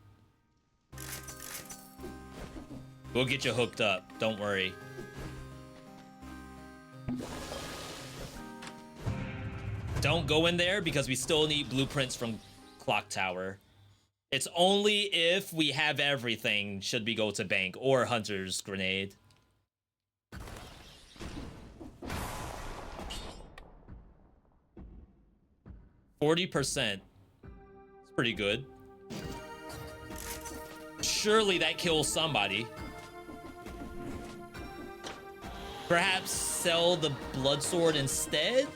We'll get you hooked up, don't worry. Don't go in there because we still need blueprints from Clock Tower. It's only if we have everything should we go to bank or Hunter's Grenade. %. It's pretty good. Surely that kills somebody. Perhaps sell the blood sword instead?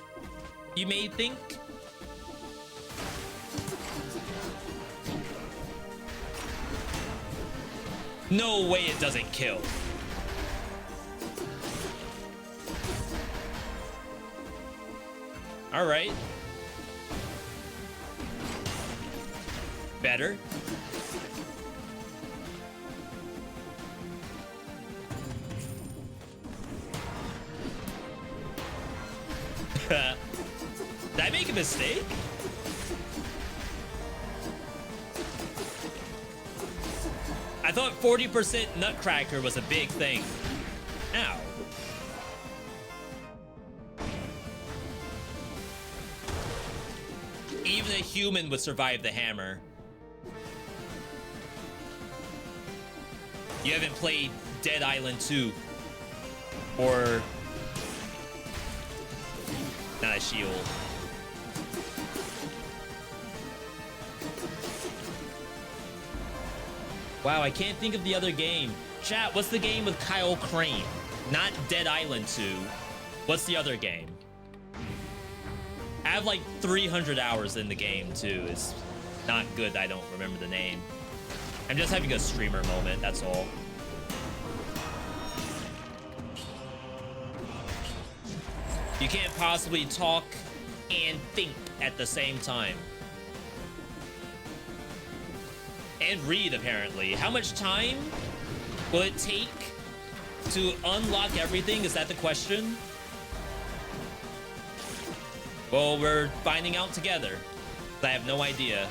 You may think? No way it doesn't kill. All right. Better. Did I make a mistake? I thought 40% Nutcracker was a big thing. Ow. Even a human would survive the hammer. You haven't played Dead Island 2 or not a shield. Wow, I can't think of the other game. Chat, what's the game with Kyle Crane? Not Dead Island 2. What's the other game? I have like 300 hours in the game too. It's not good I don't remember the name. I'm just having a streamer moment, that's all. You can't possibly talk and think at the same time. And read, apparently. How much time will it take to unlock everything? Is that the question? Well, we're finding out together. I have no idea.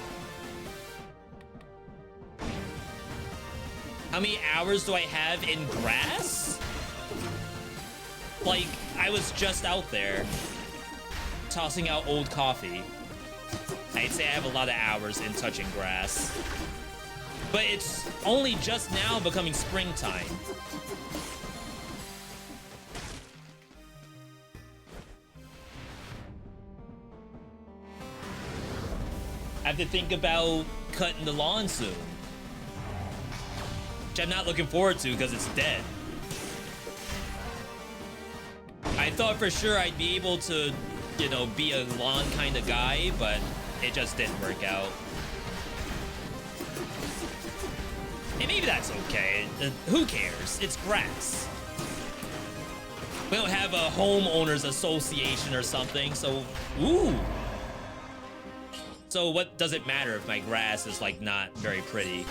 How many hours do I have in grass? Like, I was just out there tossing out old coffee. I'd say I have a lot of hours in touching grass. But it's only just now becoming springtime. I have to think about cutting the lawn soon. Which I'm not looking forward to because it's dead. I thought for sure I'd be able to, you know, be a lawn kind of guy, but it just didn't work out. And maybe that's okay. Who cares? It's grass. We don't have a homeowners association or something, so ooh. So what does it matter if my grass is like not very pretty?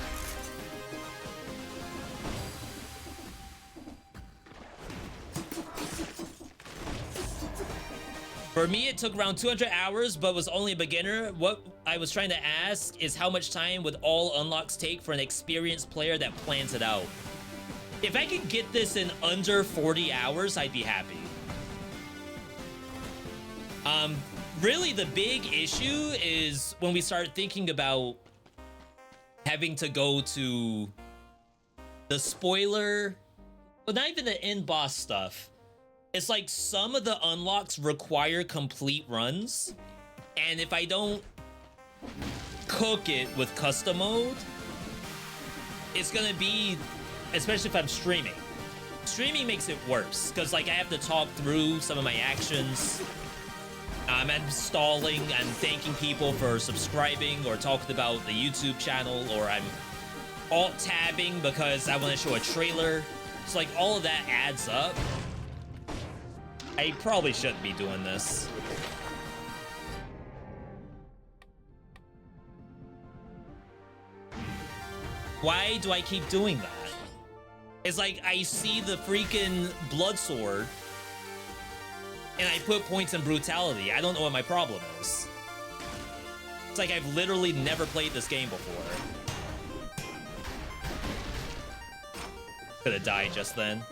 For me, it took around 200 hours, but was only a beginner. What I was trying to ask is how much time would all unlocks take for an experienced player that plans it out? If I could get this in under 40 hours, I'd be happy. Really, the big issue is when we start thinking about having to go to the spoiler, but not even the end boss stuff. It's like some of the unlocks require complete runs, and if I don't cook it with custom mode, it's gonna be, especially if I'm streaming. Streaming makes it worse, because like I have to talk through some of my actions. I'm installing, I'm thanking people for subscribing or talking about the YouTube channel, or I'm alt-tabbing because I want to show a trailer. So like all of that adds up. I probably shouldn't be doing this. Why do I keep doing that? It's like I see the freaking blood sword and I put points in brutality. I don't know what my problem is. It's like I've literally never played this game before. Could have died just then.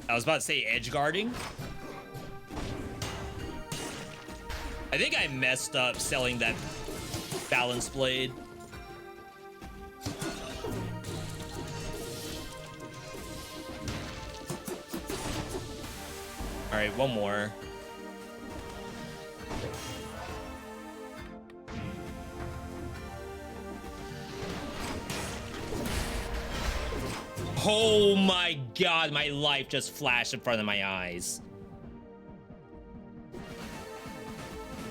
I was about to say edge guarding. I think I messed up selling that balance blade. All right, one more. Oh my god, my life just flashed in front of my eyes.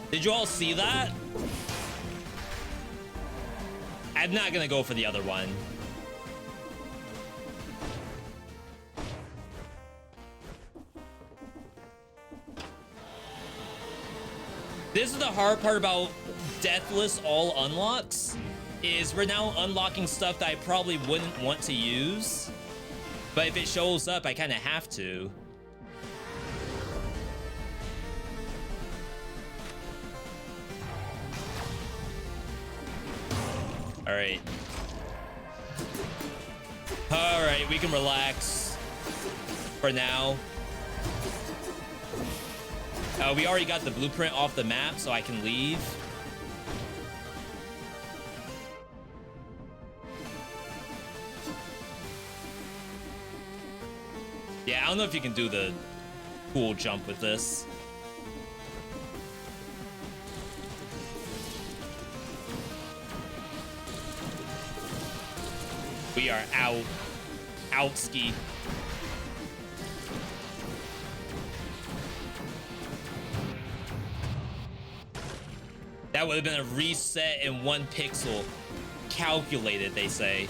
Did you all see that? I'm not gonna go for the other one. This is the hard part about Deathless all unlocks, is we're now unlocking stuff that I probably wouldn't want to use. But if it shows up, I kind of have to. All right. All right, we can relax for now. We already got the blueprint off the map, so I can leave. Yeah, I don't know if you can do the cool jump with this. We are out. Outski. That would have been a reset in 1 pixel. Calculated, they say.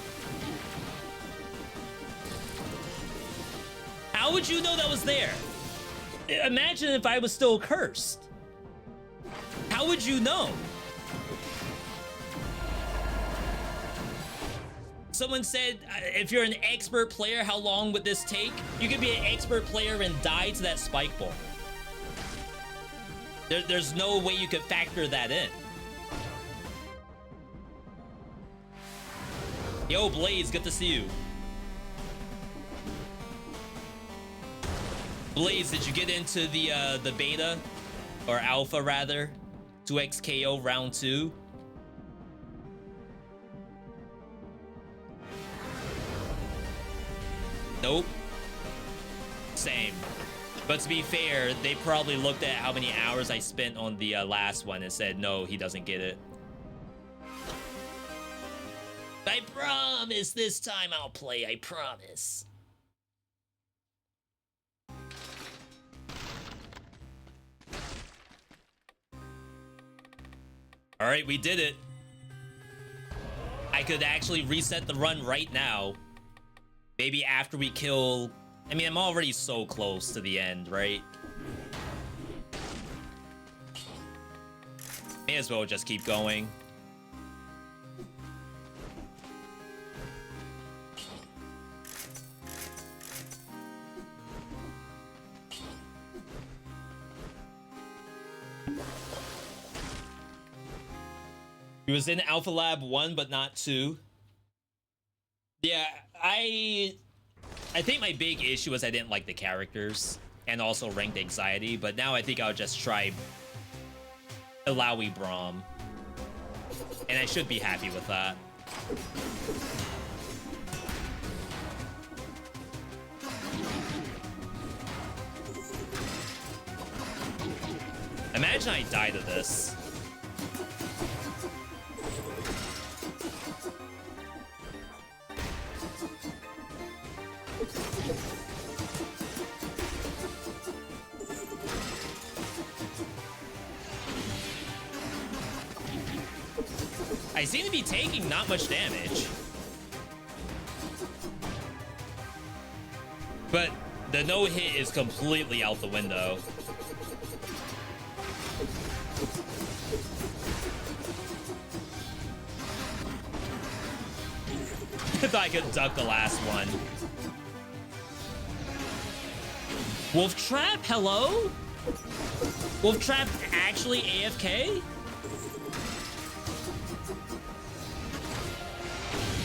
How would you know that was there? Imagine if I was still cursed. How would you know? Someone said, if you're an expert player, how long would this take? You could be an expert player and die to that spike ball. There's no way you could factor that in. Yo, Blaze, good to see you. Blaze, did you get into the beta, or alpha rather, 2XKO round 2? Nope. Same. But to be fair, they probably looked at how many hours I spent on the last one and said, no, he doesn't get it. I promise this time I'll play, I promise. All right, we did it. I could actually reset the run right now. Maybe after we kill... I mean, I'm already so close to the end, right? May as well. well, just keep going. was in Alpha Lab 1, but not 2. Yeah, I think my big issue was I didn't like the characters and also ranked anxiety, but now I think I'll just try Alawi Braum. And I should be happy with that. Imagine I die to this. I seem to be taking not much damage. But the no-hit is completely out the window. I thought I could duck the last one. Wolf Trap, hello? Wolf Trap actually AFK?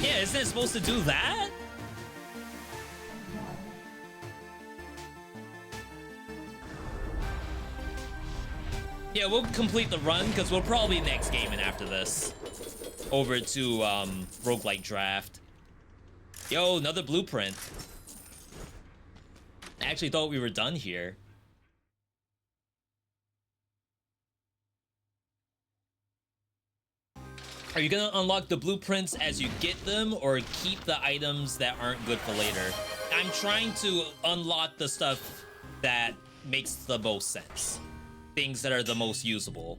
Yeah, isn't it supposed to do that? Yeah, we'll complete the run because we'll probably next game in after this. Over to roguelike draft. Yo, another blueprint. I actually thought we were done here. Are you gonna unlock the blueprints as you get them or keep the items that aren't good for later? I'm trying to unlock the stuff that makes the most sense. Things that are the most usable.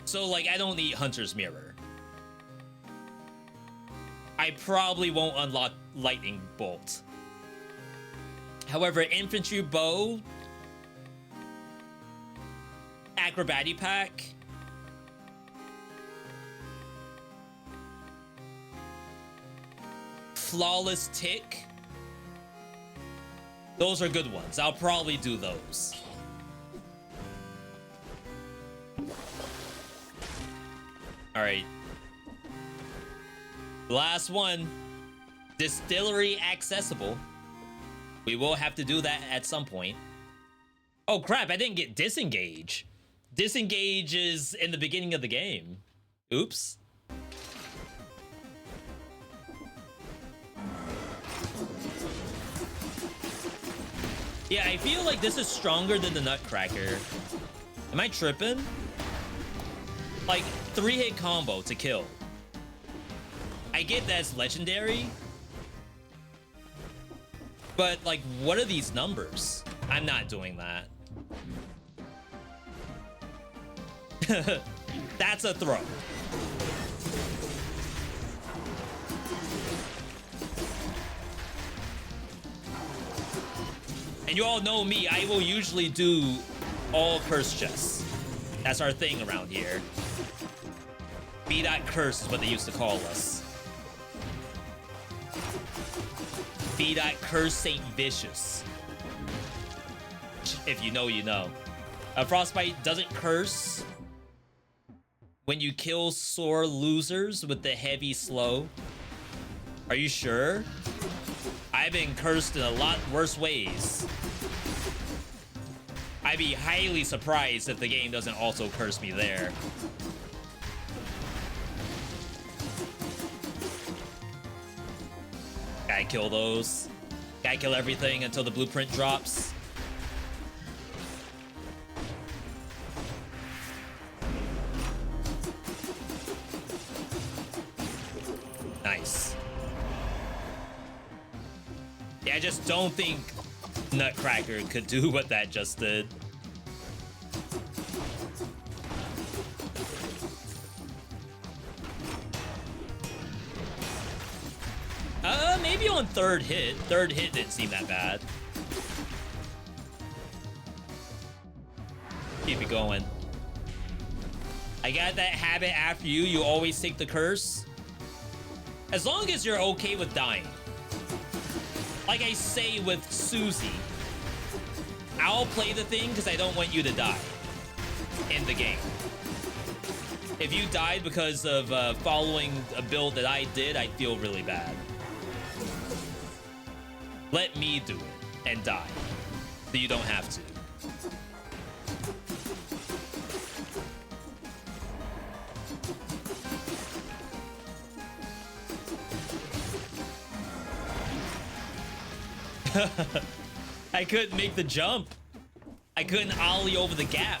So like, I don't need Hunter's Mirror. I probably won't unlock Lightning Bolt. However, Infantry Bow, Acrobatic Pack, Flawless Tick, those are good ones. I'll probably do those. All right. Last one. Distillery accessible. We will have to do that at some point. Oh crap, I didn't get Disengage. Disengage is in the beginning of the game. Oops. Yeah, I feel like this is stronger than the Nutcracker. Am I tripping? Like, 3-hit combo to kill. I get that's legendary. But, like, what are these numbers? I'm not doing that. That's a throw. And you all know me, I will usually do all curse chests. That's our thing around here. V.Curse is what they used to call us. V.Curse Saint Vicious. If you know, you know. Frostbite doesn't curse when you kill sore losers with the heavy slow. Are you sure? I've been cursed in a lot worse ways. I'd be highly surprised if the game doesn't also curse me there. Gotta kill those. Gotta kill everything until the blueprint drops. Nice. Yeah, I just don't think Nutcracker could do what that just did. Maybe on third hit. Third hit didn't seem that bad. Keep it going. I got that habit after you. You always take the curse. As long as you're okay with dying. Like I say with Susie, I'll play the thing because I don't want you to die. in the game. If you died because of following a build that I did, I'd feel really bad. Let me do it and die, so you don't have to. I couldn't make the jump. I couldn't ollie over the gap.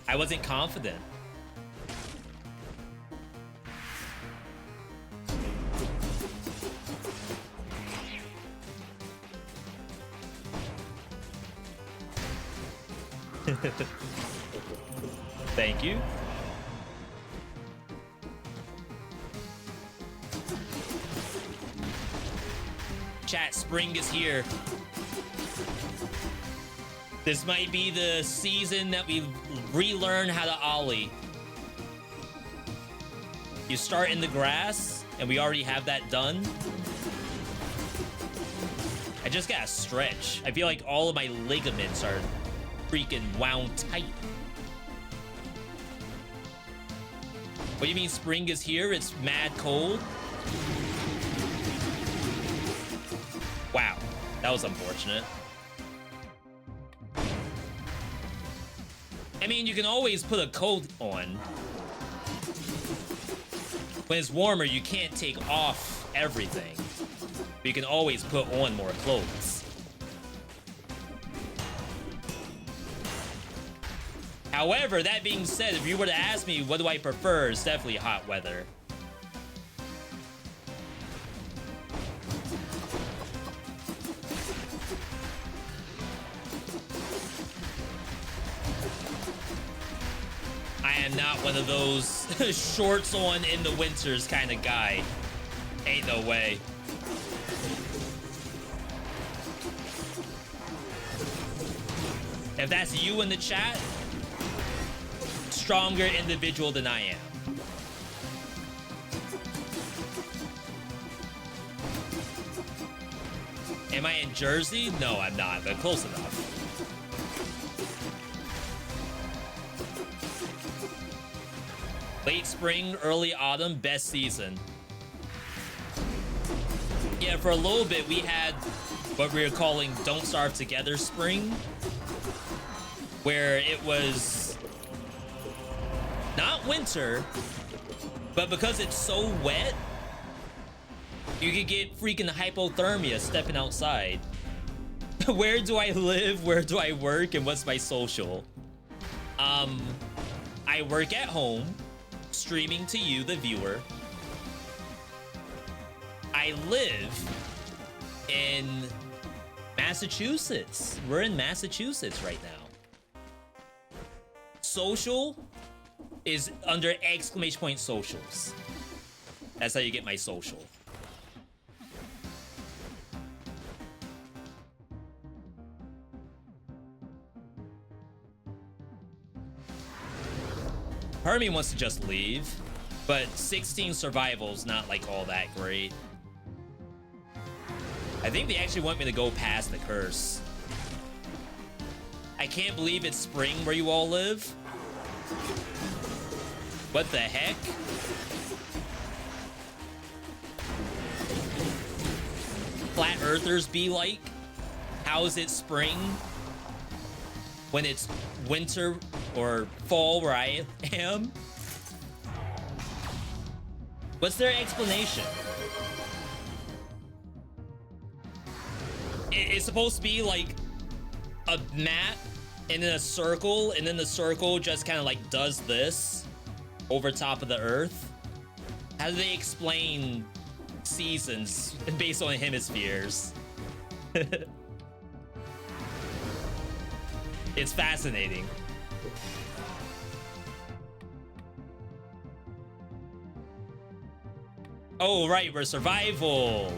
I wasn't confident. Thank you. Chat, spring is here. This might be the season that we relearn how to ollie. You start in the grass, and we already have that done. I just gotta stretch. I feel like all of my ligaments are freaking wound tight. What do you mean spring is here? It's mad cold? Wow, that was unfortunate. I mean, you can always put a coat on. When it's warmer, you can't take off everything. But you can always put on more clothes. However, that being said, if you were to ask me what do I prefer, it's definitely hot weather. I am not one of those shorts on in the winters kind of guy. Ain't no way. If that's you in the chat, stronger individual than I am. Am I in Jersey? No, I'm not, but close enough. Late spring, early autumn, best season. Yeah, for a little bit, we had what we were calling Don't Starve Together spring, where it was not winter, but because it's so wet, you could get freaking hypothermia stepping outside. Where do I live? Where do I work? And what's my social? I work at home, streaming to you, the viewer. I live in Massachusetts. We're in Massachusetts right now. Social is under exclamation point socials. That's how you get my social. Hermie wants to just leave, but 16 survival's not like all that great. I think they actually want me to go past the curse. I can't believe it's spring where you all live. What the heck? Flat earthers be like? How is it spring when it's winter or fall where I am? What's their explanation? It's supposed to be like a map and then a circle, and then the circle just kind of like does this over top of the earth. How do they explain seasons based on hemispheres? It's fascinating. Oh, right, we're survival.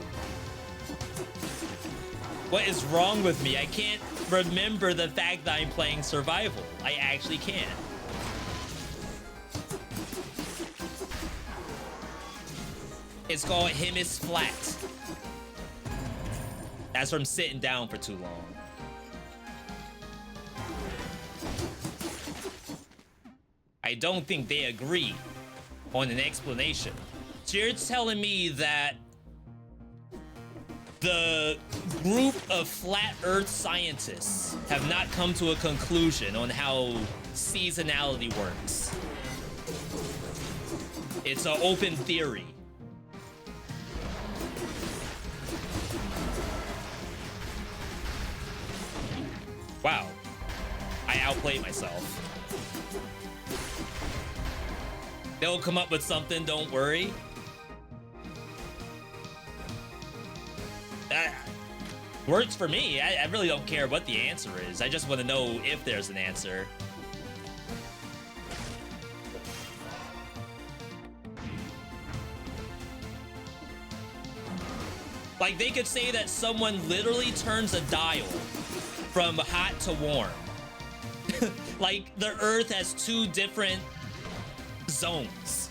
What is wrong with me? I can't remember the fact that I'm playing survival. I actually can't. It's called Hemis Flat. That's from sitting down for too long. I don't think they agree on an explanation. So you're telling me that the group of flat Earth scientists have not come to a conclusion on how seasonality works. It's an open theory. Wow. I outplayed myself. They'll come up with something, don't worry. That works for me. I really don't care what the answer is. I just want to know if there's an answer. Like, they could say that someone literally turns a dial from hot to warm. Like, the Earth has two different zones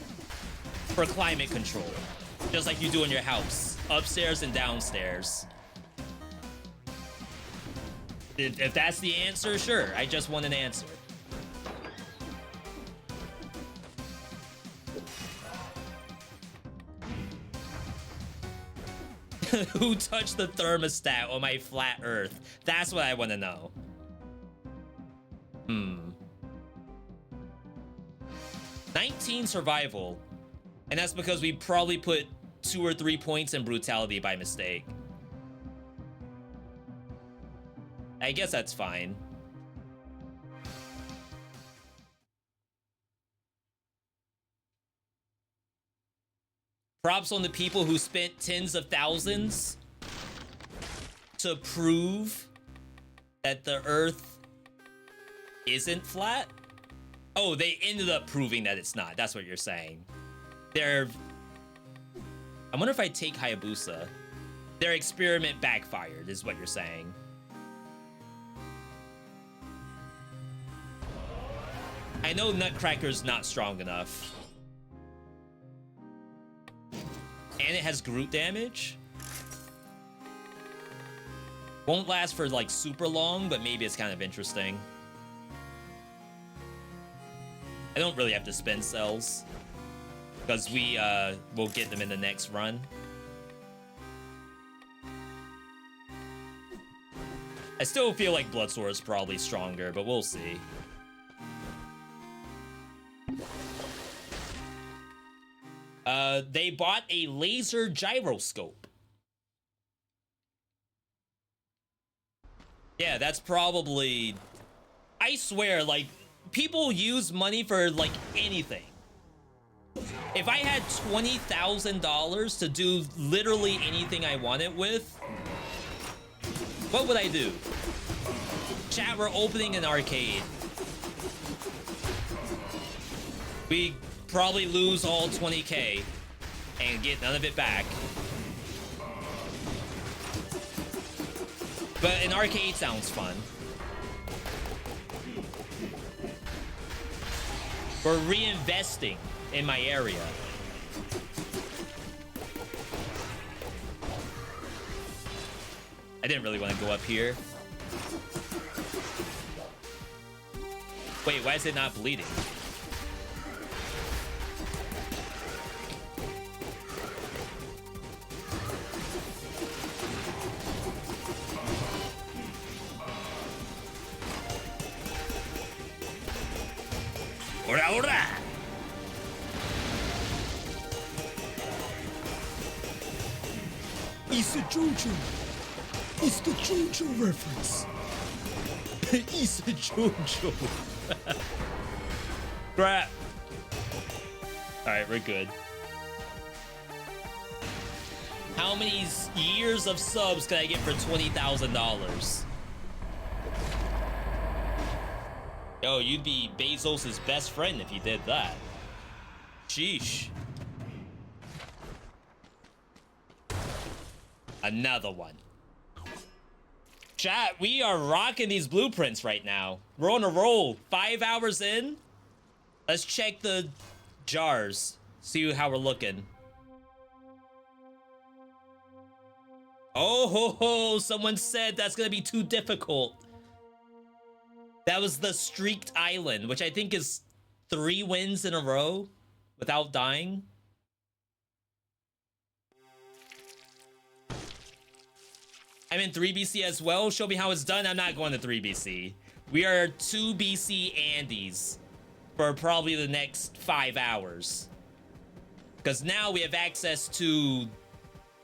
for climate control, just like you do in your house, upstairs and downstairs. If that's the answer, sure. I just want an answer. Who touched the thermostat on my flat Earth? That's what I want to know. 19 survival. And that's because we probably put 2 or 3 points in brutality by mistake. I guess that's fine. Props on the people who spent tens of thousands to prove that the Earth isn't flat. Oh, they ended up proving that it's not. That's what you're saying. I wonder if I take Hayabusa. Their experiment backfired, is what you're saying. I know Nutcracker's not strong enough. And it has Groot damage. Won't last for like super long, but maybe it's kind of interesting. I don't really have to spend cells because we will get them in the next run. I still feel like Bloodsword is probably stronger, but we'll see. They bought a laser gyroscope. Yeah, that's probably... I swear, like, people use money for, like, anything. If I had $20,000 to do literally anything I wanted with, what would I do? Chat, we're opening an arcade. We probably lose all 20K and get none of it back. But an arcade sounds fun. We're reinvesting in my area. I didn't really want to go up here. Wait, why is it not bleeding? Ora, ora! It's a JoJo. It's the JoJo reference. It's a JoJo. Crap. Alright, we're good. How many years of subs can I get for $20,000? Yo, you'd be Bezos' best friend if you did that. Sheesh. Another one. Chat, we are rocking these blueprints right now. We're on a roll. 5 hours in. Let's check the jars. See how we're looking. Oh, ho, ho. Someone said that's gonna be too difficult. That was the Streaked Island, which I think is 3 wins in a row without dying. I'm in 3BC as well. Show me how it's done. I'm not going to 3BC. We are 2BC Andes for probably the next 5 hours. Because now we have access to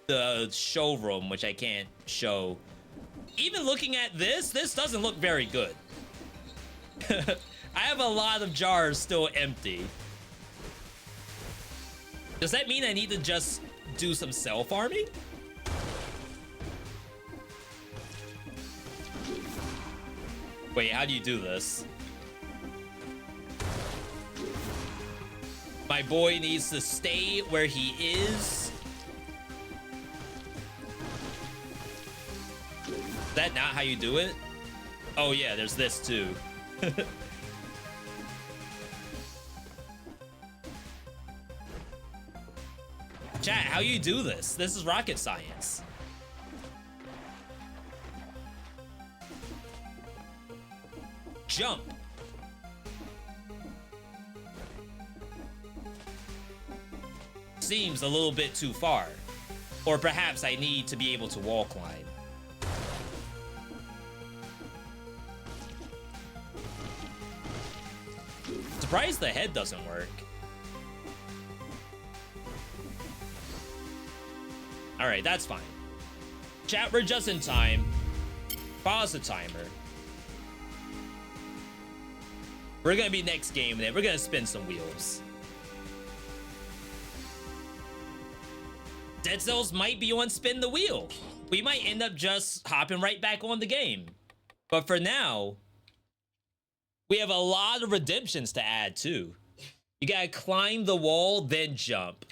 the showroom, which I can't show. Even looking at this doesn't look very good. I have a lot of jars still empty. Does that mean I need to just do some cell farming? Wait, how do you do this? My boy needs to stay where he is. Is that not how you do it? Oh yeah, there's this too. Chat, how you do this? This is rocket science. Jump. Seems a little bit too far. Or perhaps I need to be able to wall climb. Surprised the head doesn't work. Alright, that's fine. Chat, we're just in time. Pause the timer. We're gonna be next game, and then we're gonna spin some wheels. Dead Cells might be on spin the wheel. We might end up just hopping right back on the game. But for now, we have a lot of redemptions to add too. You gotta climb the wall, then jump.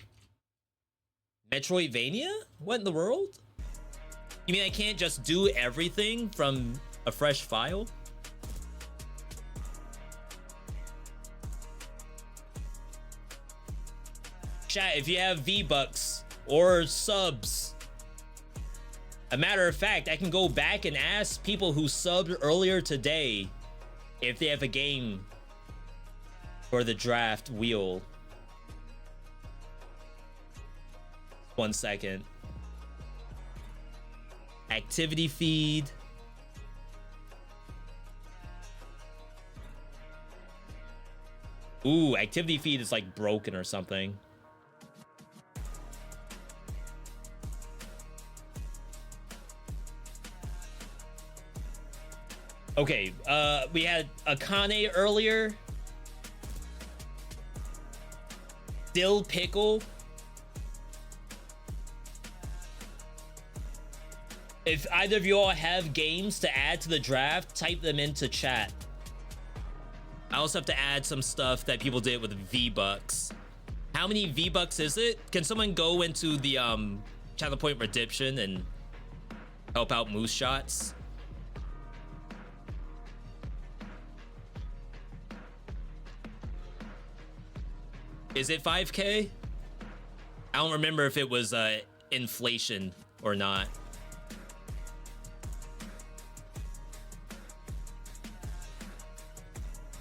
Metroidvania? What in the world? You mean I can't just do everything from a fresh file? Chat, if you have V-Bucks or subs, a matter of fact, I can go back and ask people who subbed earlier today if they have a game for the draft wheel. 1 second. Activity feed. Ooh, activity feed is like broken or something. Okay, we had Akane earlier. Dill Pickle. If either of you all have games to add to the draft, type them into chat. I also have to add some stuff that people did with V-Bucks. How many V-Bucks is it? Can someone go into the Channel Point Redemption and help out Moose Shots? Is it 5K? I don't remember if it was inflation or not.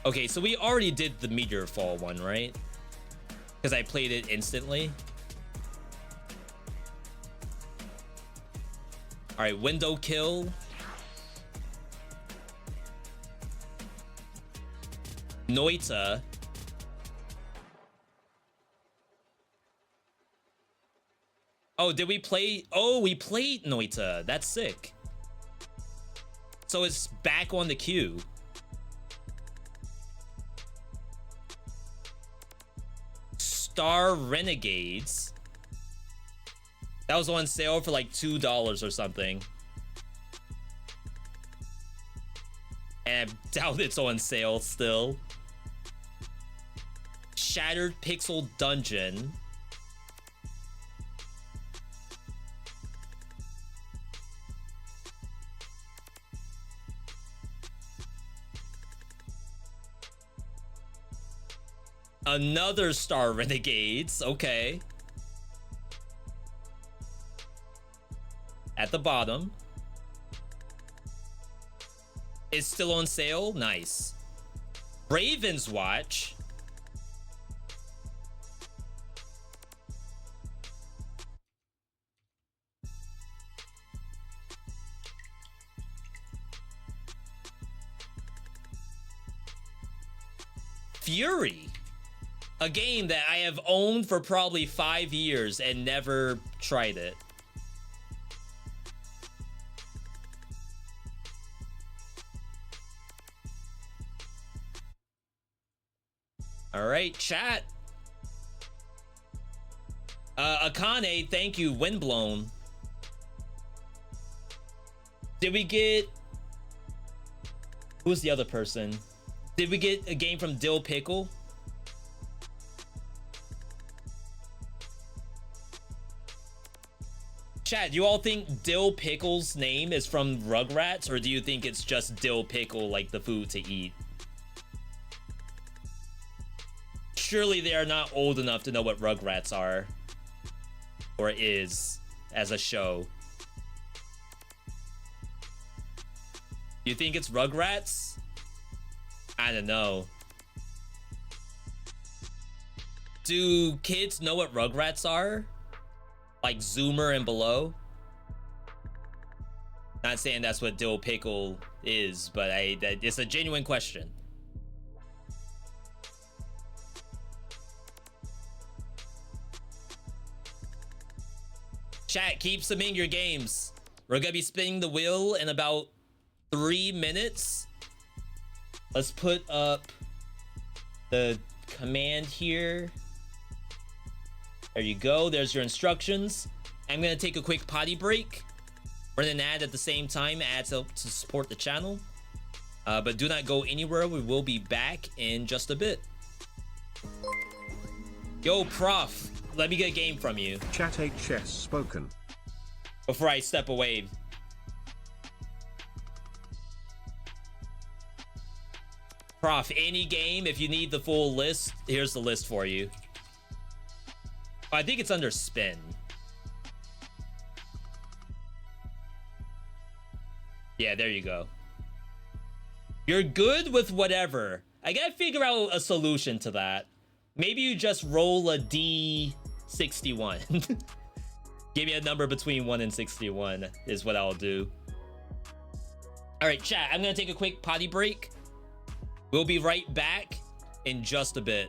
Okay, so we already did the Meteor Fall one, right? Because I played it instantly. All right, window kill. Noita. Oh, did we play? Oh, we played Noita. That's sick. So it's back on the queue. Star Renegades. That was on sale for like $2 or something. And I doubt it's on sale still. Shattered Pixel Dungeon. Another Star Renegades. Okay. At the bottom. It's still on sale. Nice. Raven's Watch. Fury, a game that I have owned for probably 5 years and never tried it. All right, chat. Akane, thank you. Windblown. Did we get... Who's the other person? Did we get a game from Dill Pickle? Chat, do you all think Dill Pickle's name is from Rugrats, or do you think it's just Dill Pickle, like the food to eat? Surely they are not old enough to know what Rugrats are. Or is, as a show. You think it's Rugrats? I don't know. Do kids know what Rugrats are? Like Zoomer and below? Not saying that's what Dill Pickle is, but it's a genuine question. Chat, keep submitting your games. We're gonna be spinning the wheel in about 3 minutes. Let's put up the command here. There you go. There's your instructions. I'm gonna take a quick potty break. Run an ad at the same time. Ads help to support the channel. But do not go anywhere. We will be back in just a bit. Yo, Prof. Let me get a game from you. Chat HS spoken. Before I step away. Prof, any game, if you need the full list, here's the list for you. I think it's under spin. Yeah, there you go. You're good with whatever. I gotta figure out a solution to that. Maybe you just roll a D61. Give me a number between 1 and 61 is what I'll do. All right, chat, I'm gonna take a quick potty break. We'll be right back in just a bit.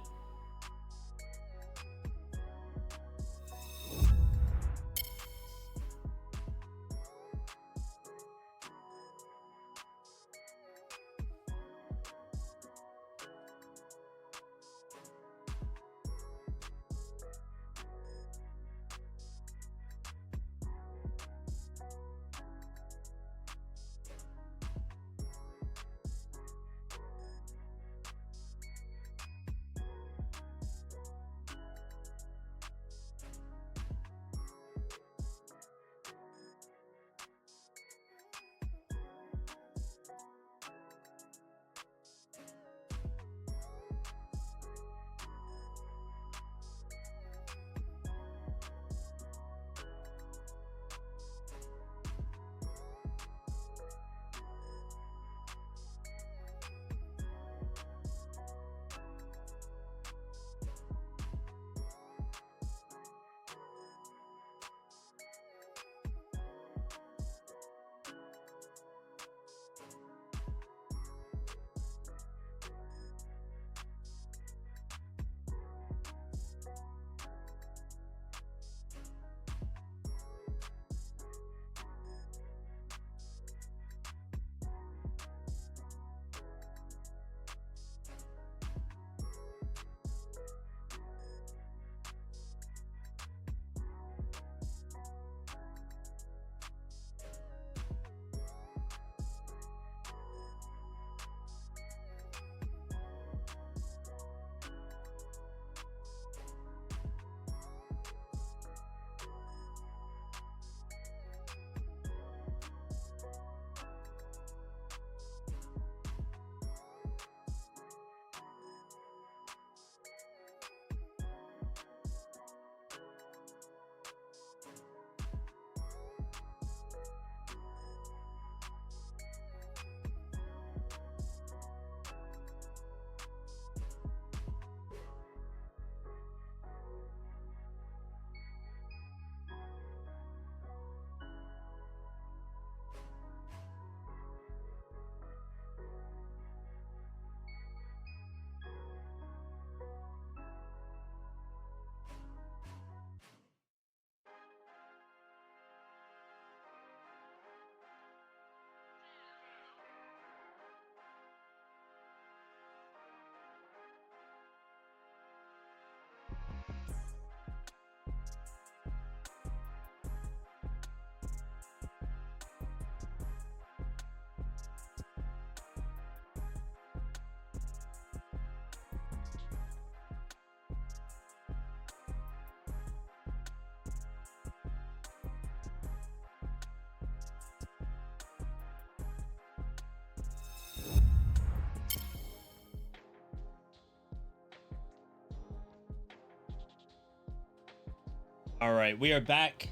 All right, we are back.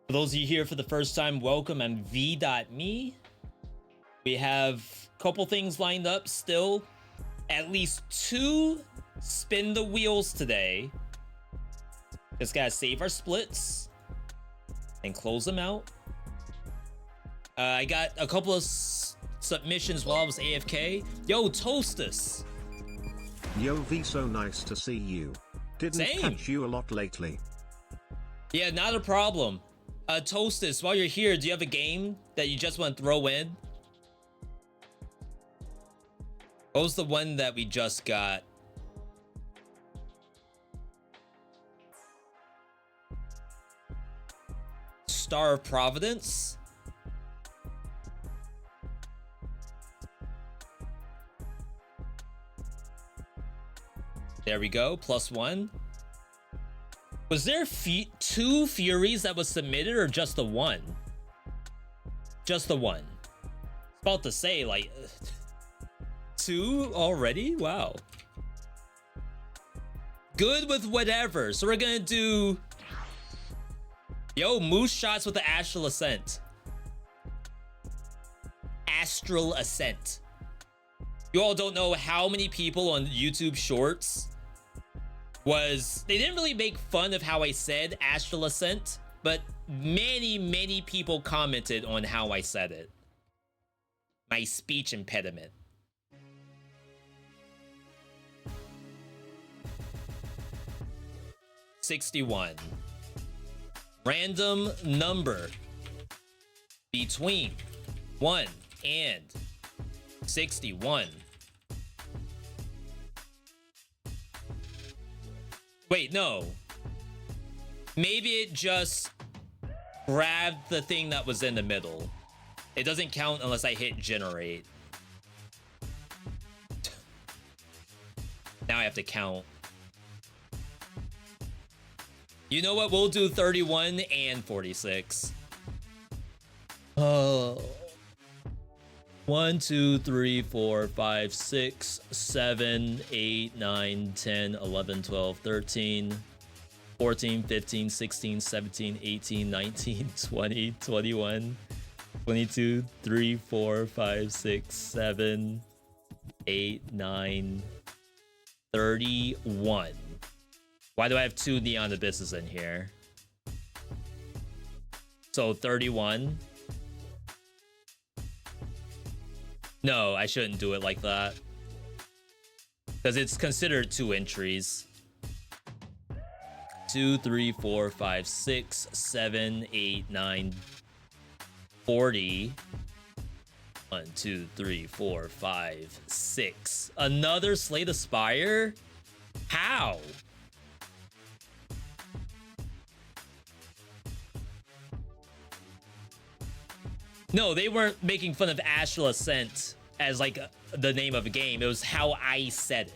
For those of you here for the first time, welcome. I'm VeeDotMe. We have a couple things lined up still. At least 2 spin the wheels today. Just gotta save our splits and close them out. I got a couple of submissions while I was AFK. Yo, Toastus. Yo V, so nice to see you. Didn't Same. catch you a lot lately. Yeah, not a problem. Toastus, while you're here, do you have a game that you just want to throw in? What was the one that we just got? Star of Providence? There we go, +1. Was there 2 Furies that was submitted or just the one? Just the one. About to say, like, 2 already? Wow. Good with whatever. So we're gonna do... Yo, moose shots with the Astral Ascent. Astral Ascent. You all don't know how many people on YouTube Shorts they didn't really make fun of how I said Astral Ascent, but many people commented on how I said it. My speech impediment. $61. Random number between 1 and 61. Wait, no. Maybe it just grabbed the thing that was in the middle. It doesn't count unless I hit generate. Now I have to count. You know what? We'll do 31 and 46. 1, 2, 3, 4, 5, 6, 7, 8, 9, 10, 11, 12, 13, 14, 15, 16, 17, 18, 19, 20, 21, 22, 3, 4, 5, 6, 7, 8, 9, 31. Why do I have 2 Neon Abysses in here? So 31. No, I shouldn't do it like that. Because it's considered 2 entries. 2, 3, 4, 5, 6, 7, 8, 9, 40. 1, 2, 3, 4, 5, 6. Another Slay the Spire? How? No, they weren't making fun of Astral Ascent as like the name of a game. It was how I said it.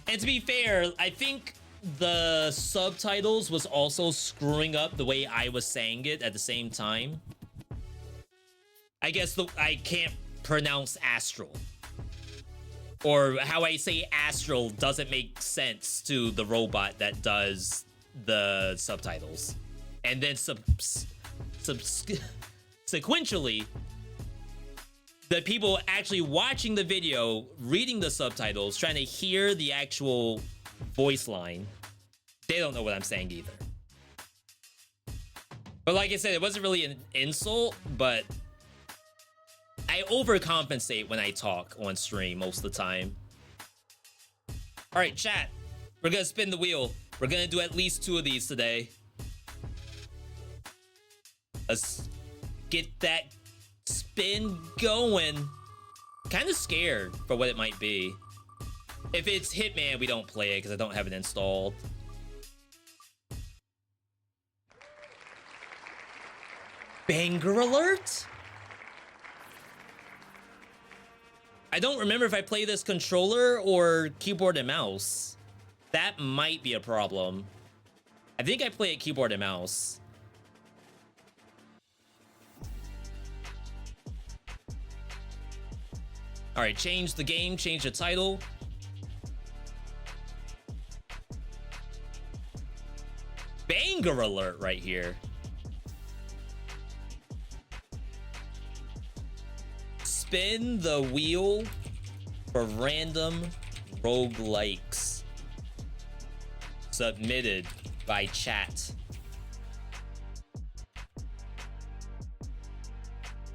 And to be fair, I think the subtitles was also screwing up the way I was saying it at the same time. I guess I can't pronounce Astral. Or how I say Astral doesn't make sense to the robot that does the subtitles. And then sequentially, the people actually watching the video, reading the subtitles, trying to hear the actual voice line, they don't know what I'm saying either. But like I said, it wasn't really an insult, but I overcompensate when I talk on stream most of the time. All right, chat, we're gonna spin the wheel. We're gonna do at least 2 of these today. Let's get that spin going. Kind of scared for what it might be. If it's Hitman, we don't play it because I don't have it installed. Banger alert? I don't remember if I play this controller or keyboard and mouse. That might be a problem. I think I play it keyboard and mouse. All right, change the game, change the title. banger alert right here. Spin the wheel for random roguelikes. Submitted by chat.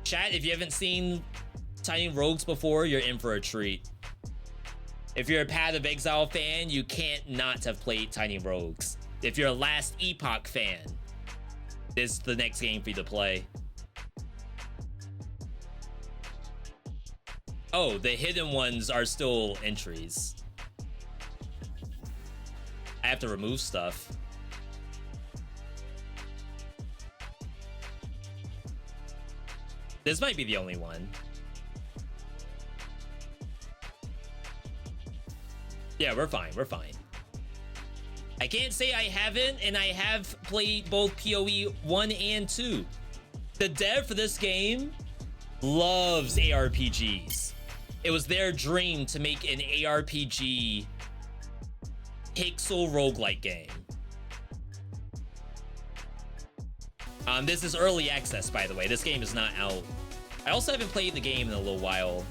Chat, if you haven't seen Tiny Rogues before, you're in for a treat. If you're a Path of Exile fan, you can't not have played Tiny Rogues. If you're a Last Epoch fan, this is the next game for you to play. Oh, the hidden ones are still entries. I have to remove stuff. This might be the only one. Yeah, we're fine, we're fine. I can't say I haven't, and I have played both PoE 1 and 2. The dev for this game loves ARPGs. It was their dream to make an ARPG pixel roguelike game. This is early access, by the way. This game is not out. I also haven't played the game in a little while.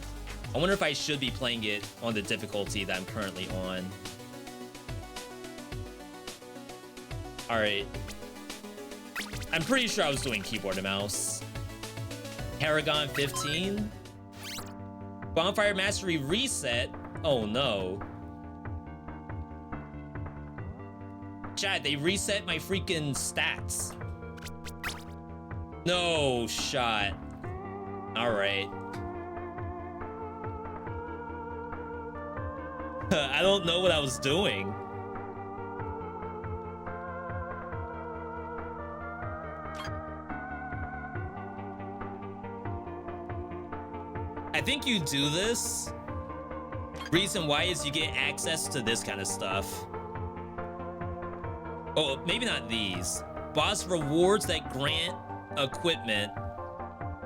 I wonder if I should be playing it on the difficulty that I'm currently on. All right. I'm pretty sure I was doing keyboard and mouse. Paragon 15. Bonfire Mastery reset. Oh no. Chat, they reset my freaking stats. No shot. All right. I don't know what I was doing. I think you do this. Reason why is you get access to this kind of stuff. Oh, maybe not these. Boss rewards that grant equipment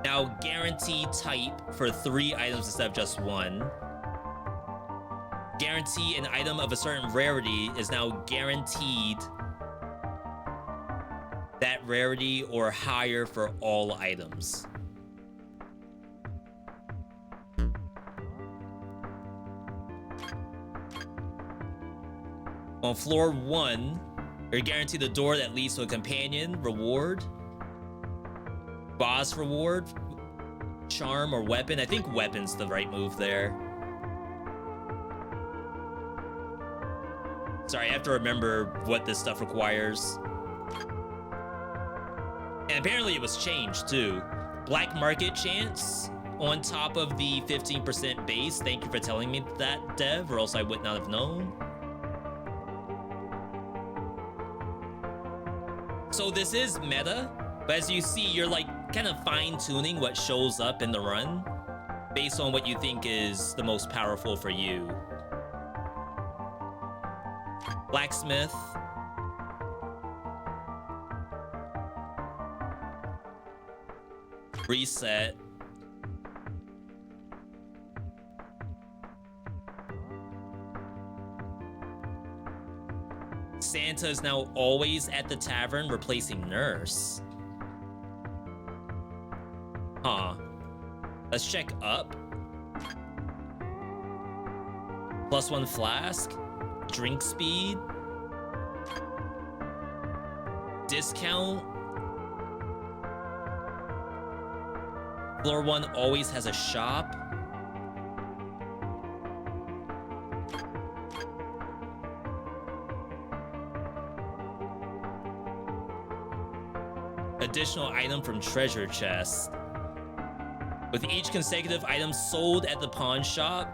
now guarantee type for 3 items instead of just 1. Guarantee an item of a certain rarity is now guaranteed that rarity or higher for all items. On floor 1, you're guaranteed the door that leads to a companion reward. Boss reward, charm or weapon. I think weapon's the right move there. Sorry, I have to remember what this stuff requires. And apparently it was changed too. Black market chance on top of the 15% base. Thank you for telling me that, Dev, or else I would not have known. So this is meta, but as you see, you're like kind of fine-tuning what shows up in the run based on what you think is the most powerful for you. Blacksmith. Reset. Santa is now always at the tavern, replacing Nurse. Huh. Let's check up. +1 flask. Drink speed. Discount. Floor 1 always has a shop. Additional item from treasure chest. With each consecutive item sold at the pawn shop,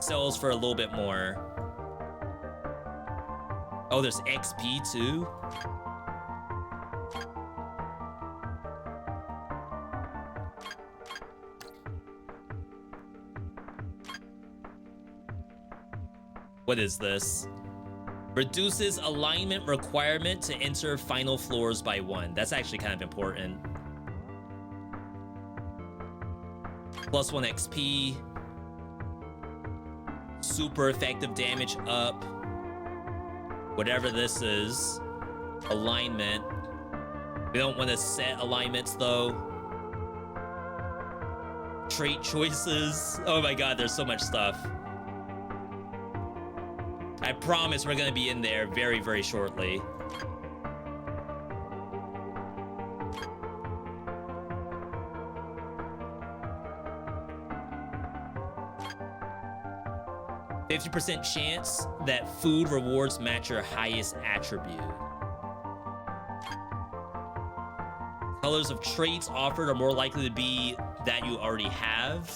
sells for a little bit more. Oh, there's XP too? What is this? Reduces alignment requirement to enter final floors by 1. That's actually kind of important. +1 XP. Super effective damage up. Whatever this is. Alignment. We don't want to set alignments though. Trait choices. Oh my god, there's so much stuff. I promise we're gonna be in there very, very shortly. %50 chance that food rewards match your highest attribute. Colors of traits offered are more likely to be that you already have.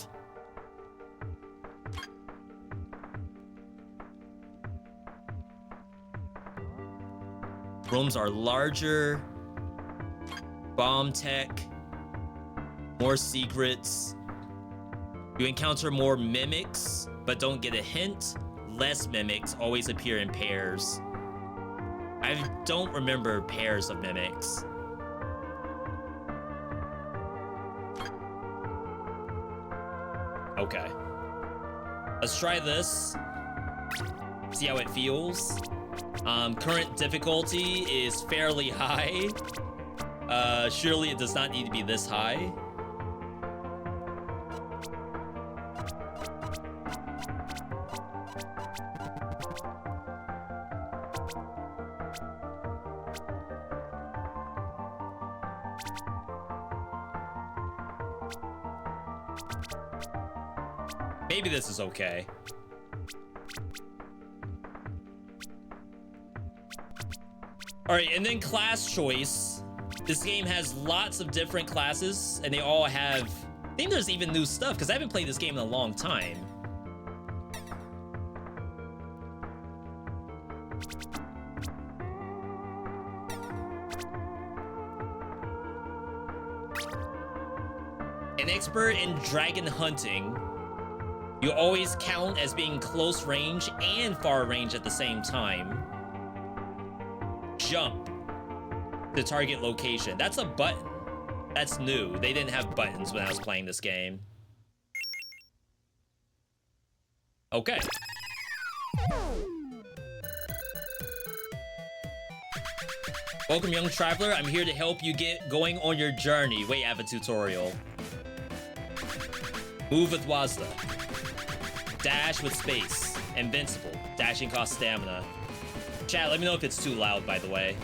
Rooms are larger. Bomb tech. More secrets. You encounter more mimics, but don't get a hint. Less mimics always appear in pairs. I don't remember pairs of mimics. Okay. Let's try this. See how it feels. Current difficulty is fairly high. Surely it does not need to be this high. Maybe this is okay. All right, and then class choice. This game has lots of different classes, and they all have... I think there's even new stuff, because I haven't played this game in a long time. An expert in dragon hunting. You always count as being close range and far range at the same time. Jump to target location. That's a button. That's new. They didn't have buttons when I was playing this game. Okay. Welcome, young traveler. I'm here to help you get going on your journey. Wait, I have a tutorial. Move with Wazda. Dash with space. Invincible. Dashing costs stamina. Chat, let me know if it's too loud, by the way.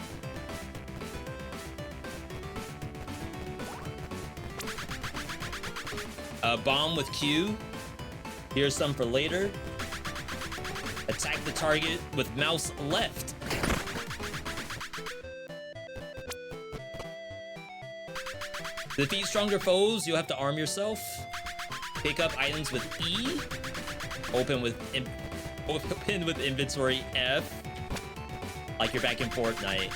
Bomb with Q. Here's some for later. Attack the target with mouse left. To defeat stronger foes, you'll have to arm yourself. Pick up items with E. Open with inventory F. Like you're back in Fortnite.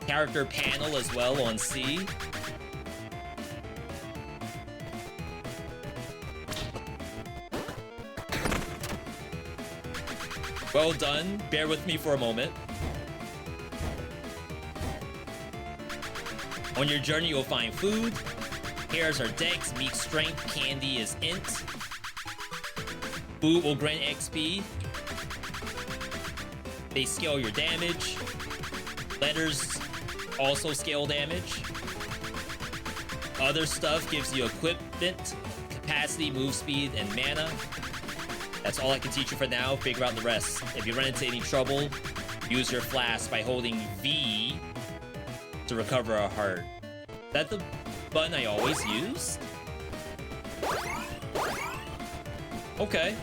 Character panel as well on C. Well done. Bear with me for a moment. On your journey, you'll find food. Hairs are dex, meat strength, candy is int. Food will grant XP. They scale your damage. Letters also scale damage. Other stuff gives you equipment, capacity, move speed, and mana. That's all I can teach you for now. Figure out the rest. If you run into any trouble, use your flask by holding V to recover a heart. Is that the button I always use? Okay.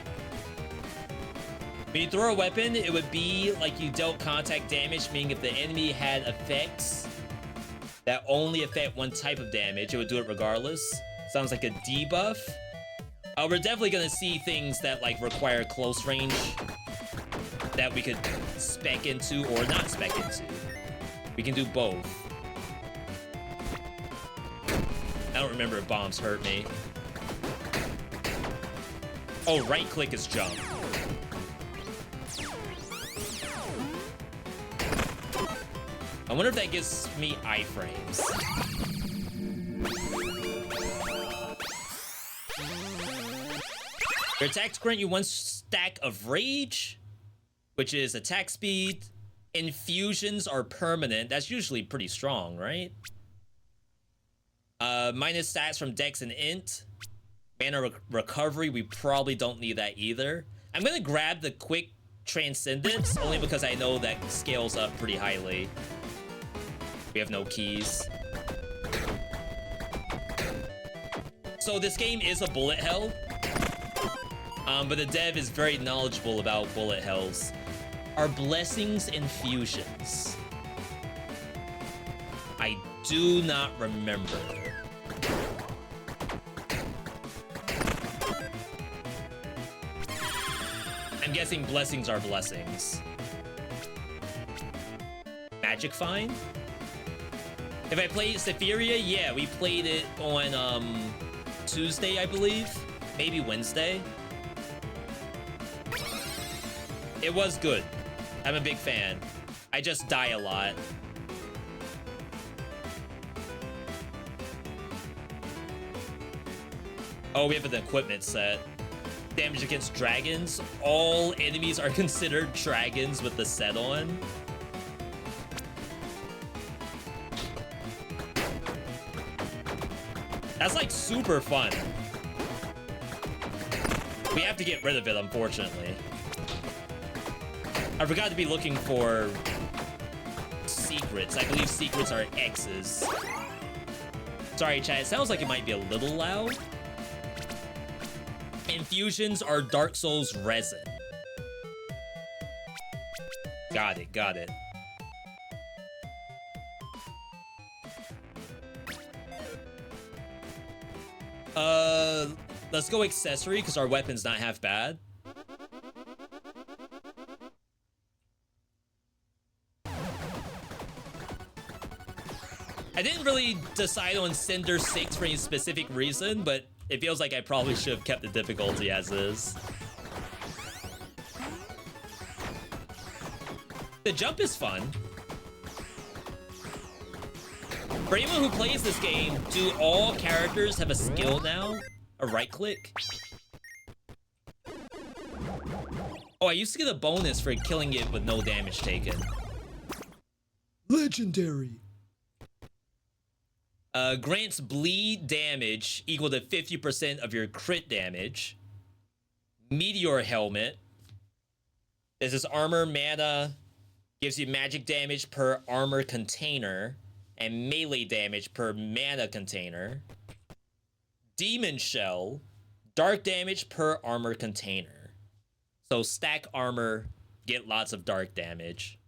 When you throw a weapon, it would be like you dealt contact damage, meaning if the enemy had effects that only affect one type of damage, it would do it regardless. Sounds like a debuff. We're definitely gonna see things that like require close range that we could spec into or not spec into. We can do both. I don't remember if bombs hurt me. Oh, right click is jump. I wonder if that gives me iframes. Your attacks grant you 1 stack of rage, which is attack speed. Infusions are permanent. That's usually pretty strong, right? Minus stats from Dex and Int. Mana recovery, we probably don't need that either. I'm gonna grab the quick Transcendence, only because I know that scales up pretty highly. We have no keys. So this game is a bullet hell. But the dev is very knowledgeable about bullet hells. Are blessings infusions? I do not remember. I'm guessing blessings are blessings. Magic Find? If I played Sephiria, yeah, we played it on Tuesday, I believe. Maybe Wednesday. It was good. I'm a big fan. I just die a lot. Oh, we have an equipment set. Damage against dragons. All enemies are considered dragons with the set on. That's like super fun. We have to get rid of it, unfortunately. I forgot to be looking for secrets. I believe secrets are X's. Sorry, chat. It sounds like it might be a little loud. Infusions are Dark Souls resin. Got it, got it. Let's go accessory, because our weapon's not half bad. I didn't really decide on Cinder 6 for any specific reason, but it feels like I probably should have kept the difficulty as is. The jump is fun. For anyone who plays this game, do all characters have a skill now? A right click? Oh, I used to get a bonus for killing it with no damage taken. Legendary. Grants bleed damage equal to 50% of your crit damage. Meteor Helmet. This is armor mana. Gives you magic damage per armor container. And melee damage per mana container. Demon Shell. Dark damage per armor container. So stack armor, get lots of dark damage.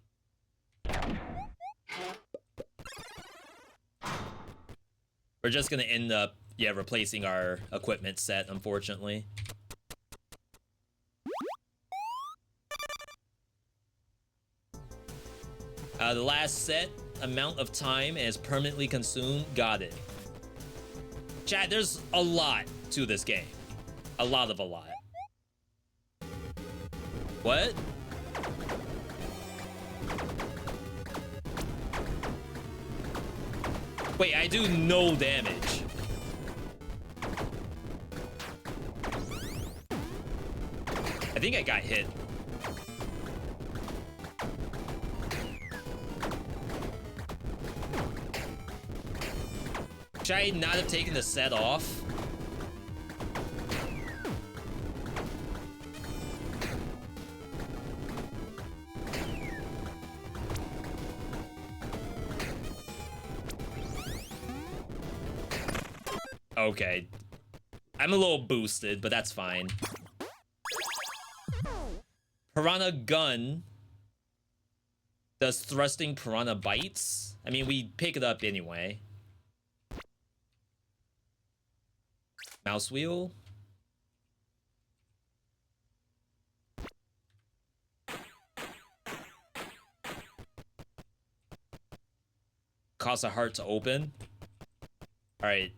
We're just gonna end up, yeah, replacing our equipment set, unfortunately. The last set amount of time is permanently consumed. Got it. Chat, there's a lot to this game. A lot. What? Wait, I do no damage. I think I got hit. Should I not have taken the set off? Okay. I'm a little boosted, but that's fine. Piranha Gun does thrusting piranha bites. I mean, we pick it up anyway. Mouse wheel. Costs a heart to open. All right.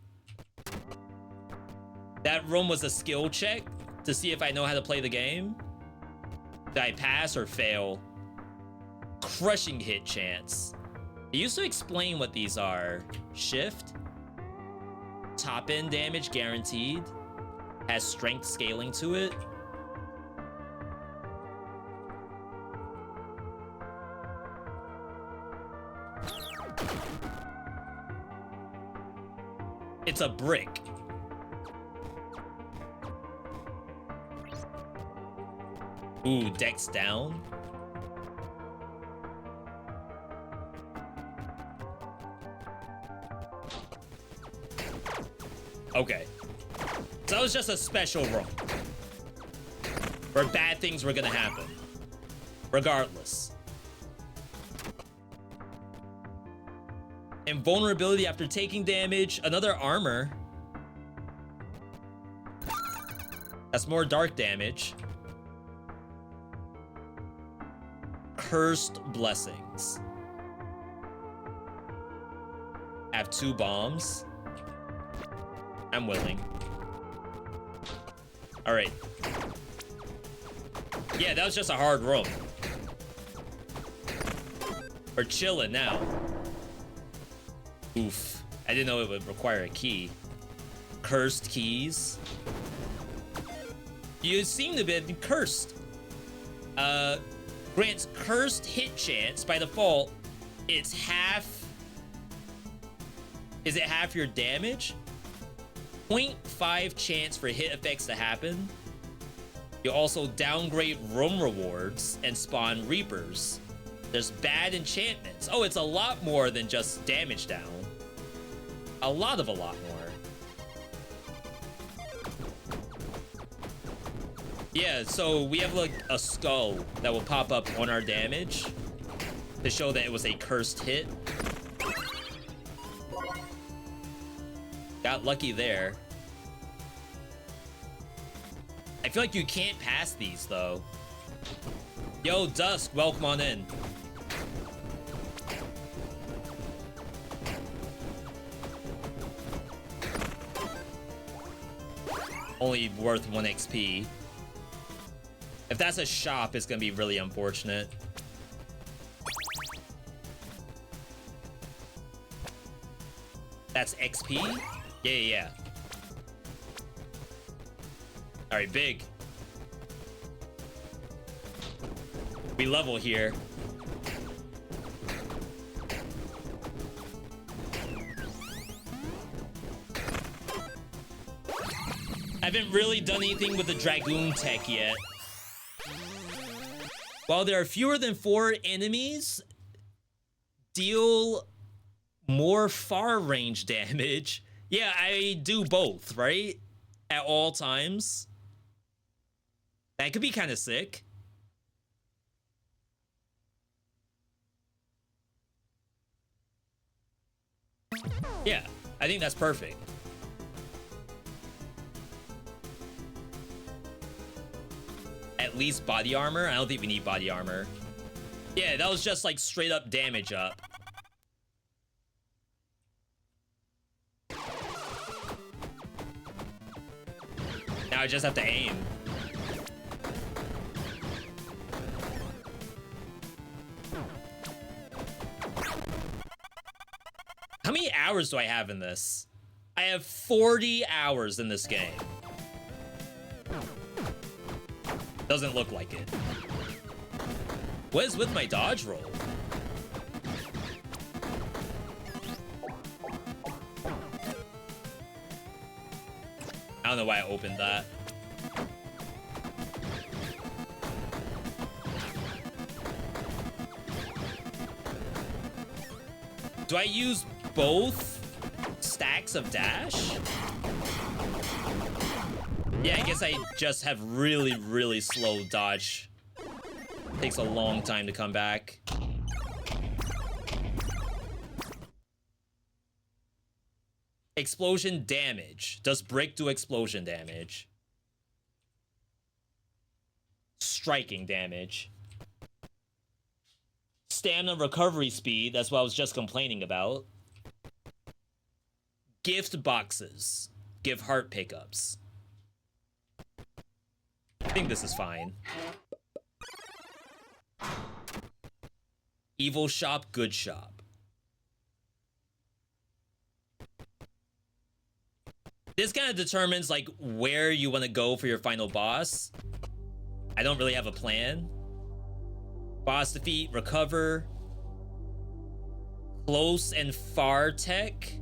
That room was a skill check to see if I know how to play the game. Did I pass or fail? Crushing hit chance. It used to explain what these are. Shift. Top end damage guaranteed. Has strength scaling to it. It's a brick. Ooh, dex down. Okay. So that was just a special roll. Where bad things were gonna happen. Regardless. Invulnerability after taking damage. Another armor. That's more dark damage. Cursed blessings. Have 2 bombs. I'm willing. All right. Yeah, that was just a hard roll. We're chilling now. Oof. I didn't know it would require a key. Cursed keys. You seem to be cursed. Grants cursed hit chance by default. It's half. Is it half your damage? 0.5 chance for hit effects to happen. You also downgrade room rewards and spawn reapers. There's bad enchantments. Oh, it's a lot more than just damage down. A lot more. Yeah, so we have like a skull that will pop up on our damage to show that it was a cursed hit. Got lucky there. I feel like you can't pass these though. Yo, Dusk, welcome on in. Only worth 1 XP. If that's a shop, it's gonna be really unfortunate. That's XP? Yeah. All right, big. We level here. I haven't really done anything with the Dragoon tech yet. While there are fewer than 4 enemies, deal more far range damage. Yeah, I do both, right? At all times. That could be kind of sick. Yeah, I think that's perfect. At least body armor? I don't think we need body armor. Yeah, that was just like straight up damage up. Now I just have to aim. How many hours do I have in this? I have 40 hours in this game. Doesn't look like it. What is with my dodge roll? I don't know why I opened that. Do I use both stacks of dash? Yeah, I guess I just have really slow dodge. Takes a long time to come back. Explosion damage. Does brick do explosion damage? Striking damage. Stamina recovery speed. That's what I was just complaining about. Gift boxes. Give heart pickups. I think this is fine. Evil shop, good shop. This kind of determines like where you want to go for your final boss. I don't really have a plan. Boss defeat, recover. Close and far tech.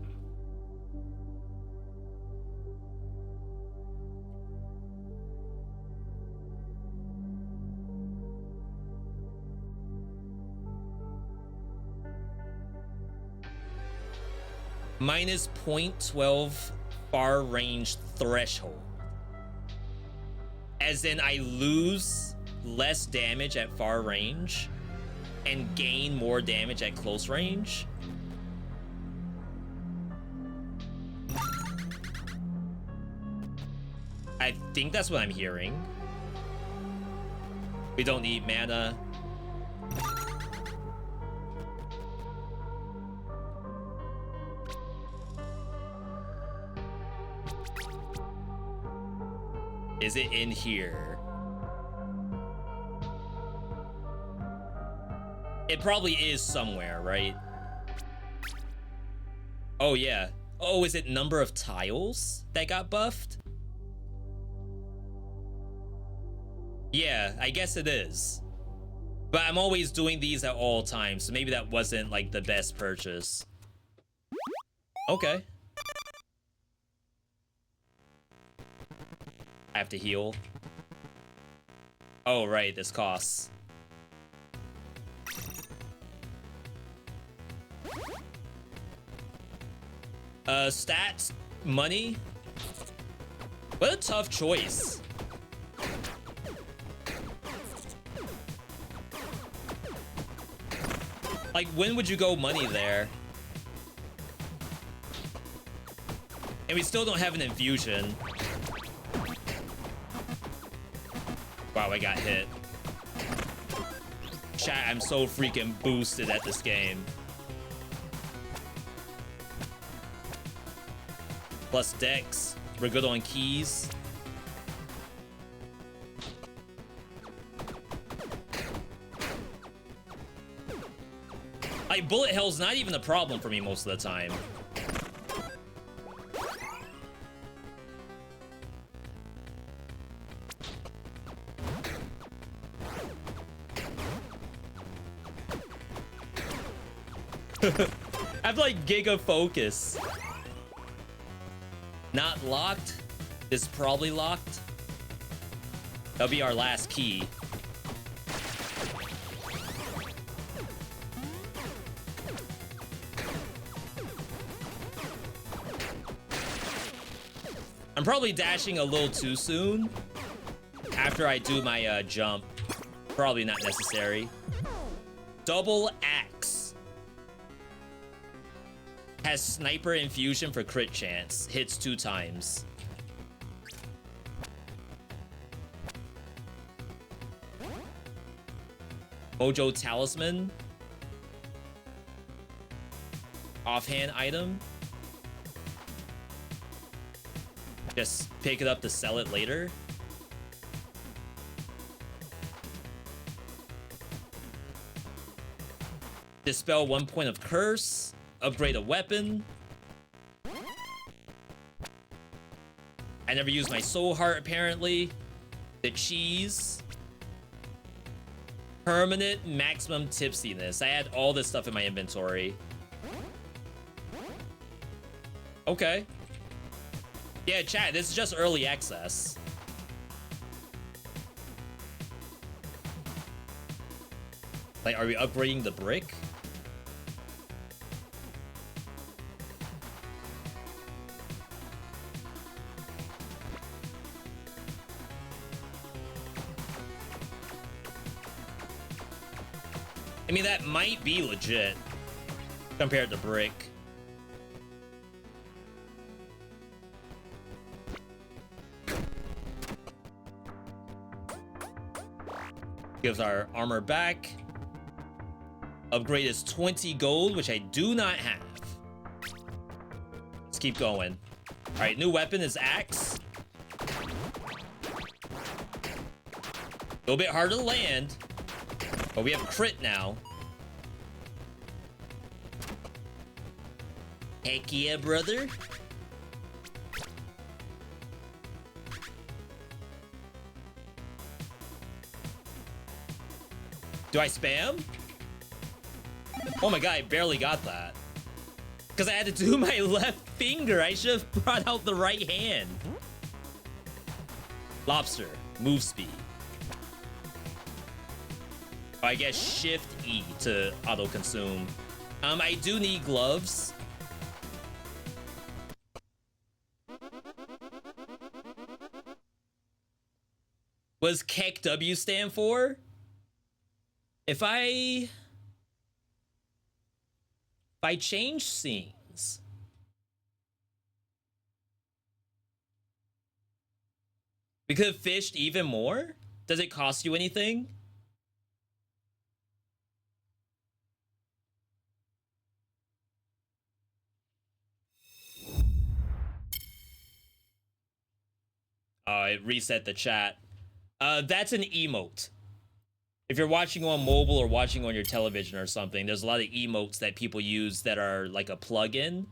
Minus 0.12 far range threshold. As in I lose less damage at far range and gain more damage at close range. I think that's what I'm hearing. We don't need mana. Is it in here? It probably is somewhere, right? Oh, yeah. Oh, is it number of tiles that got buffed? Yeah, I guess it is. But I'm always doing these at all times, so maybe that wasn't like the best purchase. Okay. I have to heal. Oh, right, this costs. Stats, money. What a tough choice. Like, when would you go money there? And we still don't have an infusion. Wow, I got hit. Chat, I'm so freaking boosted at this game. Plus dex. We're good on keys. Like, bullet hell's not even a problem for me most of the time. I have like giga focus. Not locked. This is probably locked. That'll be our last key. I'm probably dashing a little too soon after I do my jump. Probably not necessary. Double axe. Has sniper infusion for crit chance. Hits 2 times. Mojo talisman. Offhand item. Just pick it up to sell it later. Dispel 1 point of curse. Upgrade a weapon. I never used my soul heart apparently. The cheese. Permanent maximum tipsiness. I had all this stuff in my inventory. Okay. Yeah, chat, this is just early access. Like, are we upgrading the brick? I mean, that might be legit compared to brick. Gives our armor back. Upgrade is 20 gold, which I do not have. Let's keep going. All right, new weapon is axe. A little bit harder to land, but we have crit now. Heck yeah, brother. Do I spam? Oh my god, I barely got that. Because I had to do my left finger. I should have brought out the right hand. Lobster, move speed. Oh, I guess Shift E to auto consume. I do need gloves. What does KEKW stand for? If I change scenes, we could have fished even more? Does it cost you anything? Oh, it reset the chat. That's an emote. If you're watching on mobile or watching on your television or something, there's a lot of emotes that people use that are like a plugin.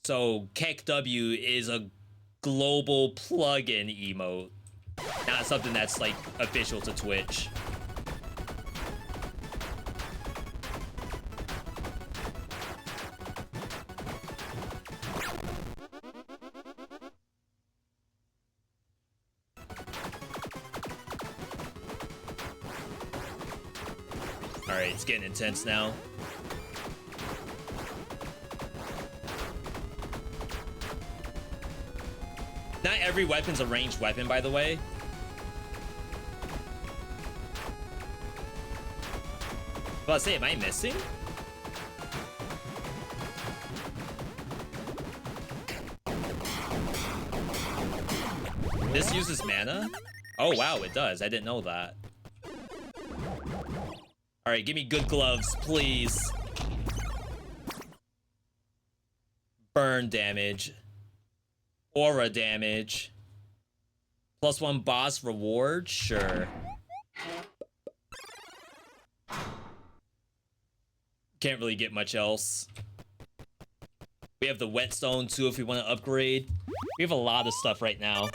So KEKW is a global plugin emote, not something that's like official to Twitch. All right, it's getting intense now. Not every weapon's a ranged weapon, by the way. Well, I say, am I missing? This uses mana? Oh, wow, it does. I didn't know that. All right, give me good gloves, please. Burn damage. Aura damage. +1 boss reward? Sure. Can't really get much else. We have the whetstone too if we want to upgrade. We have a lot of stuff right now.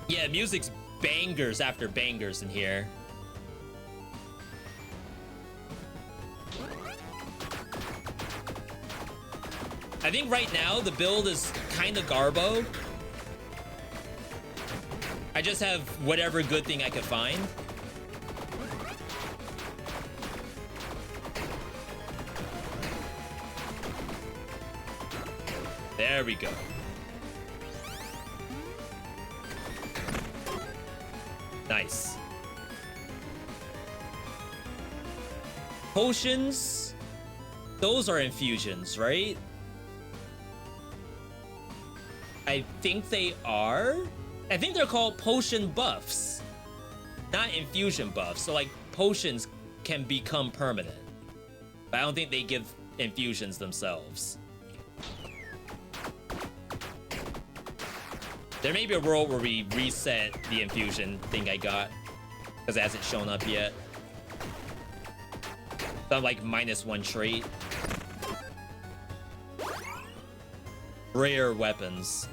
Yeah, music's bangers after bangers in here. I think right now the build is kind of garbo. I just have whatever good thing I could find. There we go. Nice. Potions, those are infusions, right? I think they are. I think they're called potion buffs, not infusion buffs. So like potions can become permanent, but I don't think they give infusions themselves. There may be a world where we reset the infusion thing I got, because it hasn't shown up yet. So I'm like -1 trait. Rare weapons.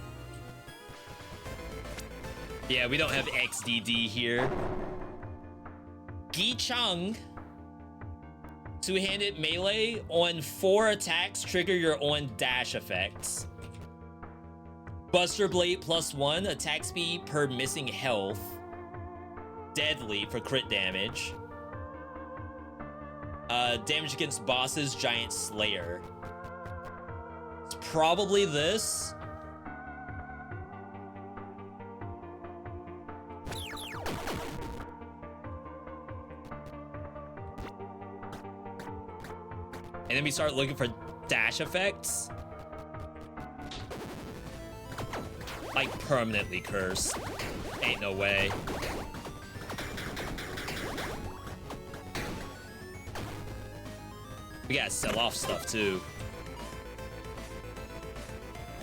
Yeah, we don't have XDD here. Gichang. Two-handed melee. On 4 attacks, trigger your own dash effects. Buster Blade +1, attack speed per missing health. Deadly for crit damage. Damage against bosses, Giant Slayer. It's probably this. And then we start looking for dash effects. Like permanently cursed. Ain't no way. We gotta sell off stuff too.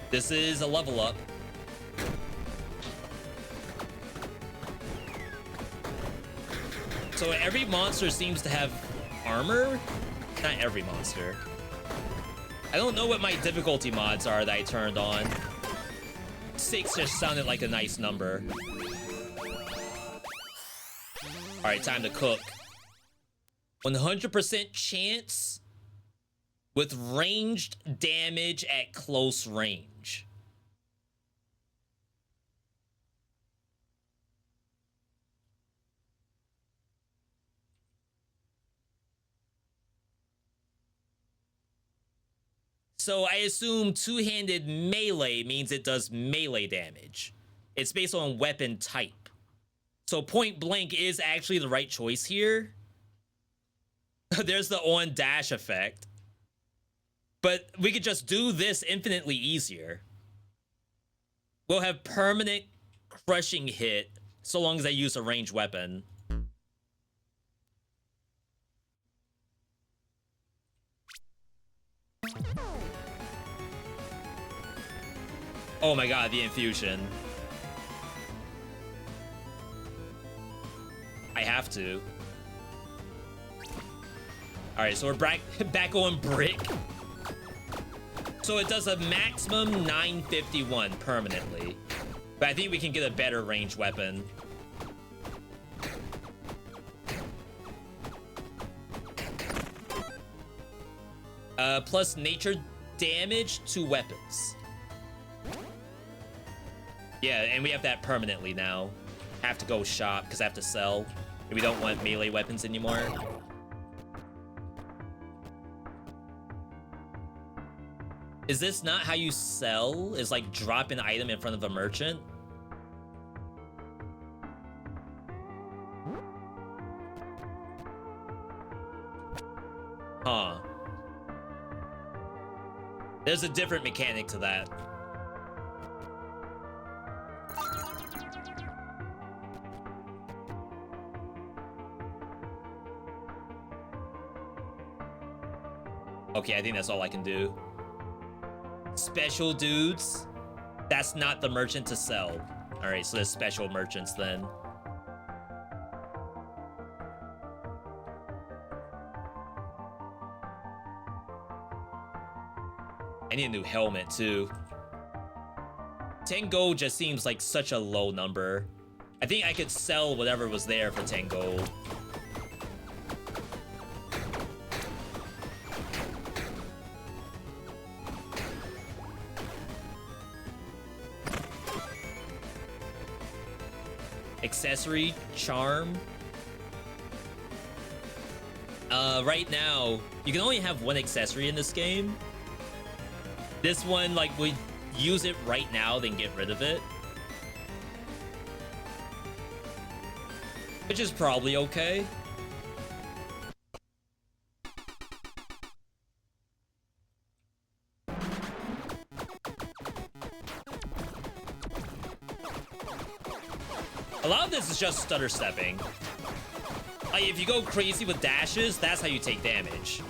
This is a level up. So every monster seems to have armor. Not every monster. I don't know what my difficulty mods are that I turned on. 6 just sounded like a nice number. All right, time to cook. 100% chance with ranged damage at close range. So I assume two-handed melee means it does melee damage. It's based on weapon type. So point blank is actually the right choice here. There's the on dash effect. But we could just do this infinitely easier. We'll have permanent crushing hit so long as I use a ranged weapon. Oh my god, the infusion. I have to. Alright, so we're back on brick. So it does a maximum 951 permanently. But I think we can get a better ranged weapon. Plus nature damage to weapons. Yeah, and we have that permanently now. Have to go shop because I have to sell. And we don't want melee weapons anymore. Is this not how you sell? Is like drop an item in front of a merchant? Huh. There's a different mechanic to that. Okay, I think that's all I can do. Special dudes? That's not the merchant to sell. Alright, so there's special merchants then. I need a new helmet too. 10 gold just seems like such a low number. I think I could sell whatever was there for 10 gold. Accessory, charm. Right now, you can only have one accessory in this game. This one, like, we use it right now, then get rid of it. Which is probably okay. A lot of this is just stutter stepping. Like, if you go crazy with dashes, that's how you take damage.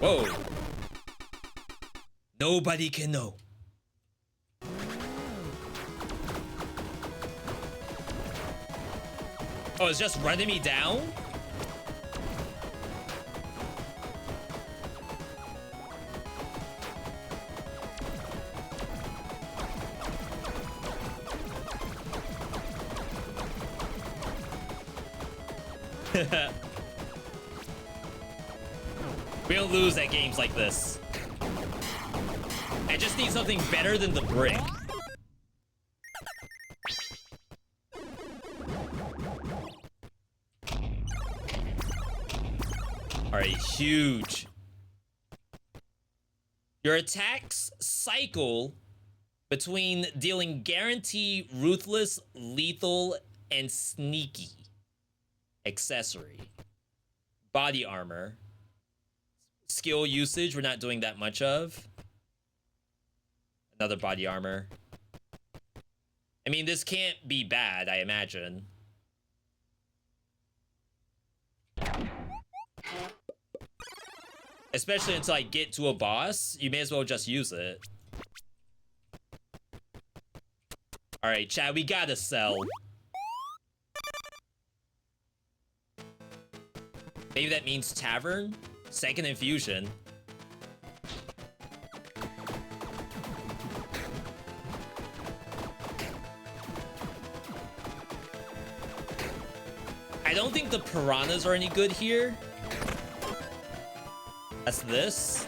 Whoa. Nobody can know. Oh, it's just running me down? We don't lose at games like this. I just need something better than the brick. Alright, huge. Your attacks cycle between dealing guarantee, ruthless, lethal, and sneaky. Accessory. Body armor. Skill usage, we're not doing that much of. Another body armor. I mean, this can't be bad, I imagine. Especially until I get to a boss, you may as well just use it. Alright, chat, we gotta sell. Maybe that means tavern? Second infusion. I don't think the piranhas are any good here. That's this.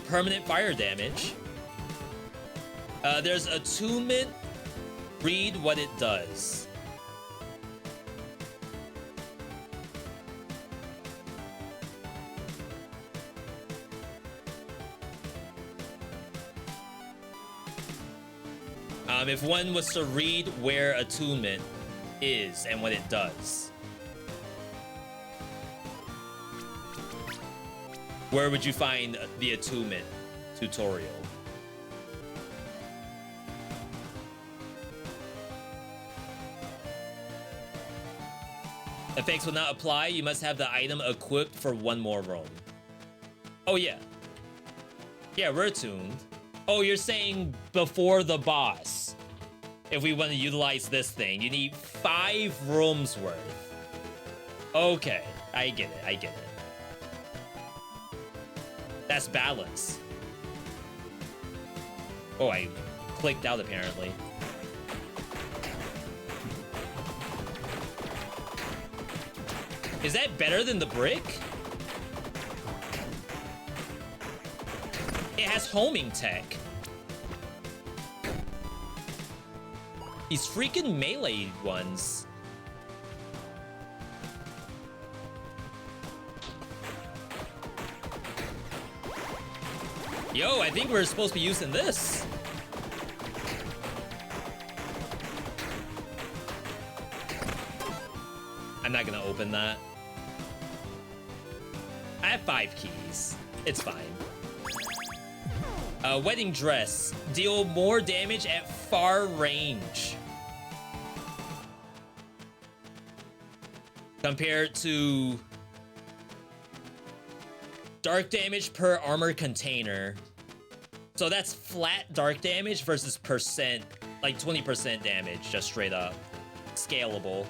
Permanent fire damage. There's attunement. Read what it does. If one was to read where attunement is and what it does, where would you find the attunement tutorial? Effects will not apply. You must have the item equipped for one more roam. Oh, yeah. Yeah, we're attuned. Oh, you're saying before the boss. If we want to utilize this thing, you need 5 rooms worth. Okay, I get it. I get it. That's balance. Oh, I clicked out apparently. Is that better than the brick? It has homing tech. These freaking melee ones. Yo, I think we're supposed to be using this. I'm not gonna open that. I have 5 keys. It's fine. Wedding dress. Deal more damage at far range. Compared to dark damage per armor container. So that's flat dark damage versus percent, like 20% damage, just straight up. Scalable.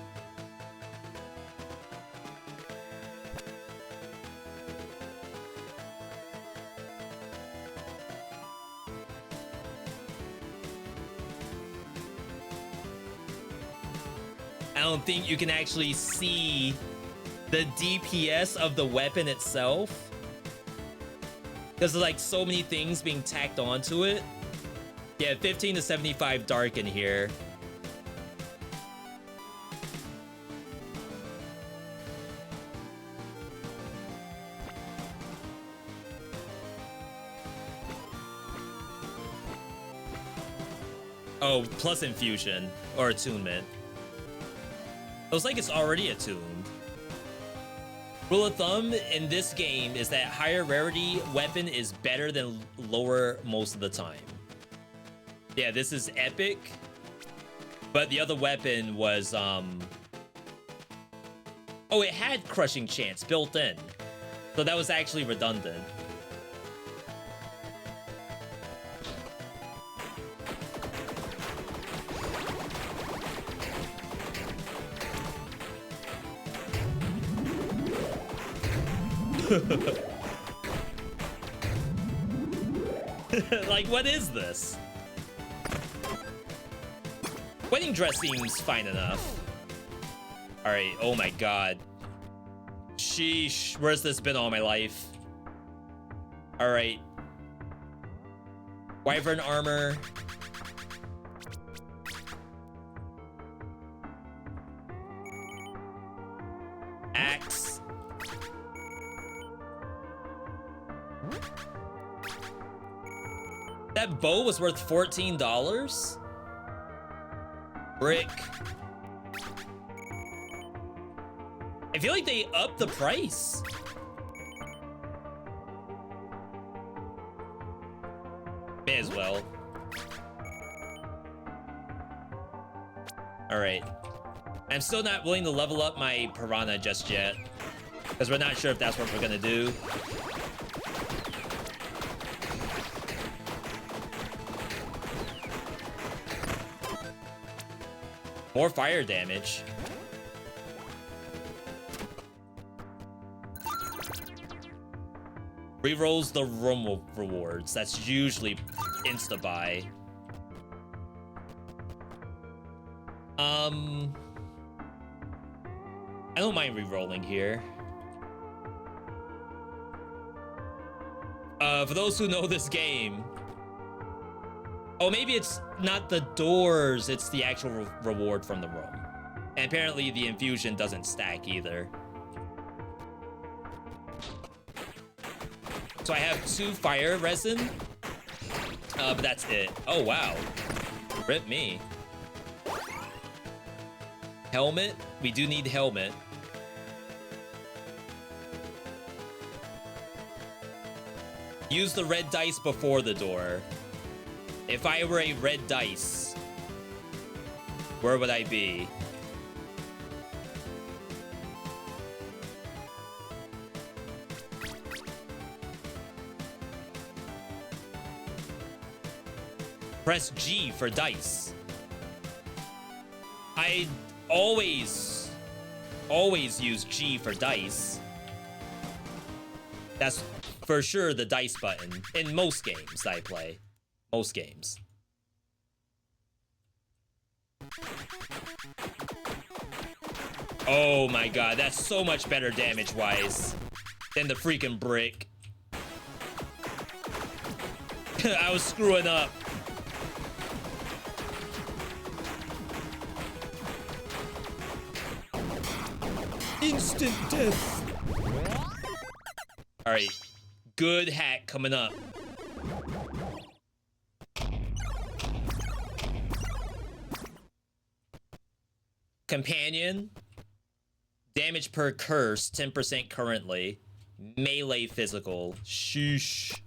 I don't think you can actually see the DPS of the weapon itself, because there's like so many things being tacked onto it. Yeah, 15 to 75 dark in here. Oh, plus infusion or attunement. It looks like it's already attuned. Rule of thumb in this game is that higher rarity weapon is better than lower most of the time. Yeah, this is epic, but the other weapon was oh, it had crushing chance built in, so that was actually redundant. Like, what is this? Wedding dress seems fine enough. All right, oh my god. Sheesh, where's this been all my life? All right. Wyvern armor. Axe. That bow was worth $14? Brick. I feel like they upped the price. May as well. All right. I'm still not willing to level up my piranha just yet, because we're not sure if that's what we're gonna do. More fire damage. Rerolls the room rewards. That's usually insta-buy. I don't mind rerolling here. For those who know this game, oh, maybe it's not the doors, it's the actual reward from the room. And apparently the infusion doesn't stack either. So I have 2 fire resin, but that's it. Oh, wow. Rip me. Helmet? We do need helmet. Use the red dice before the door. If I were a red dice, where would I be? Press G for dice. I always use G for dice. That's for sure the dice button in most games I play. Most games. Oh my god, that's so much better damage-wise than the freaking brick. I was screwing up. Instant death. All right, good hack coming up. Companion. Damage per curse, 10% currently. Melee physical. Sheesh.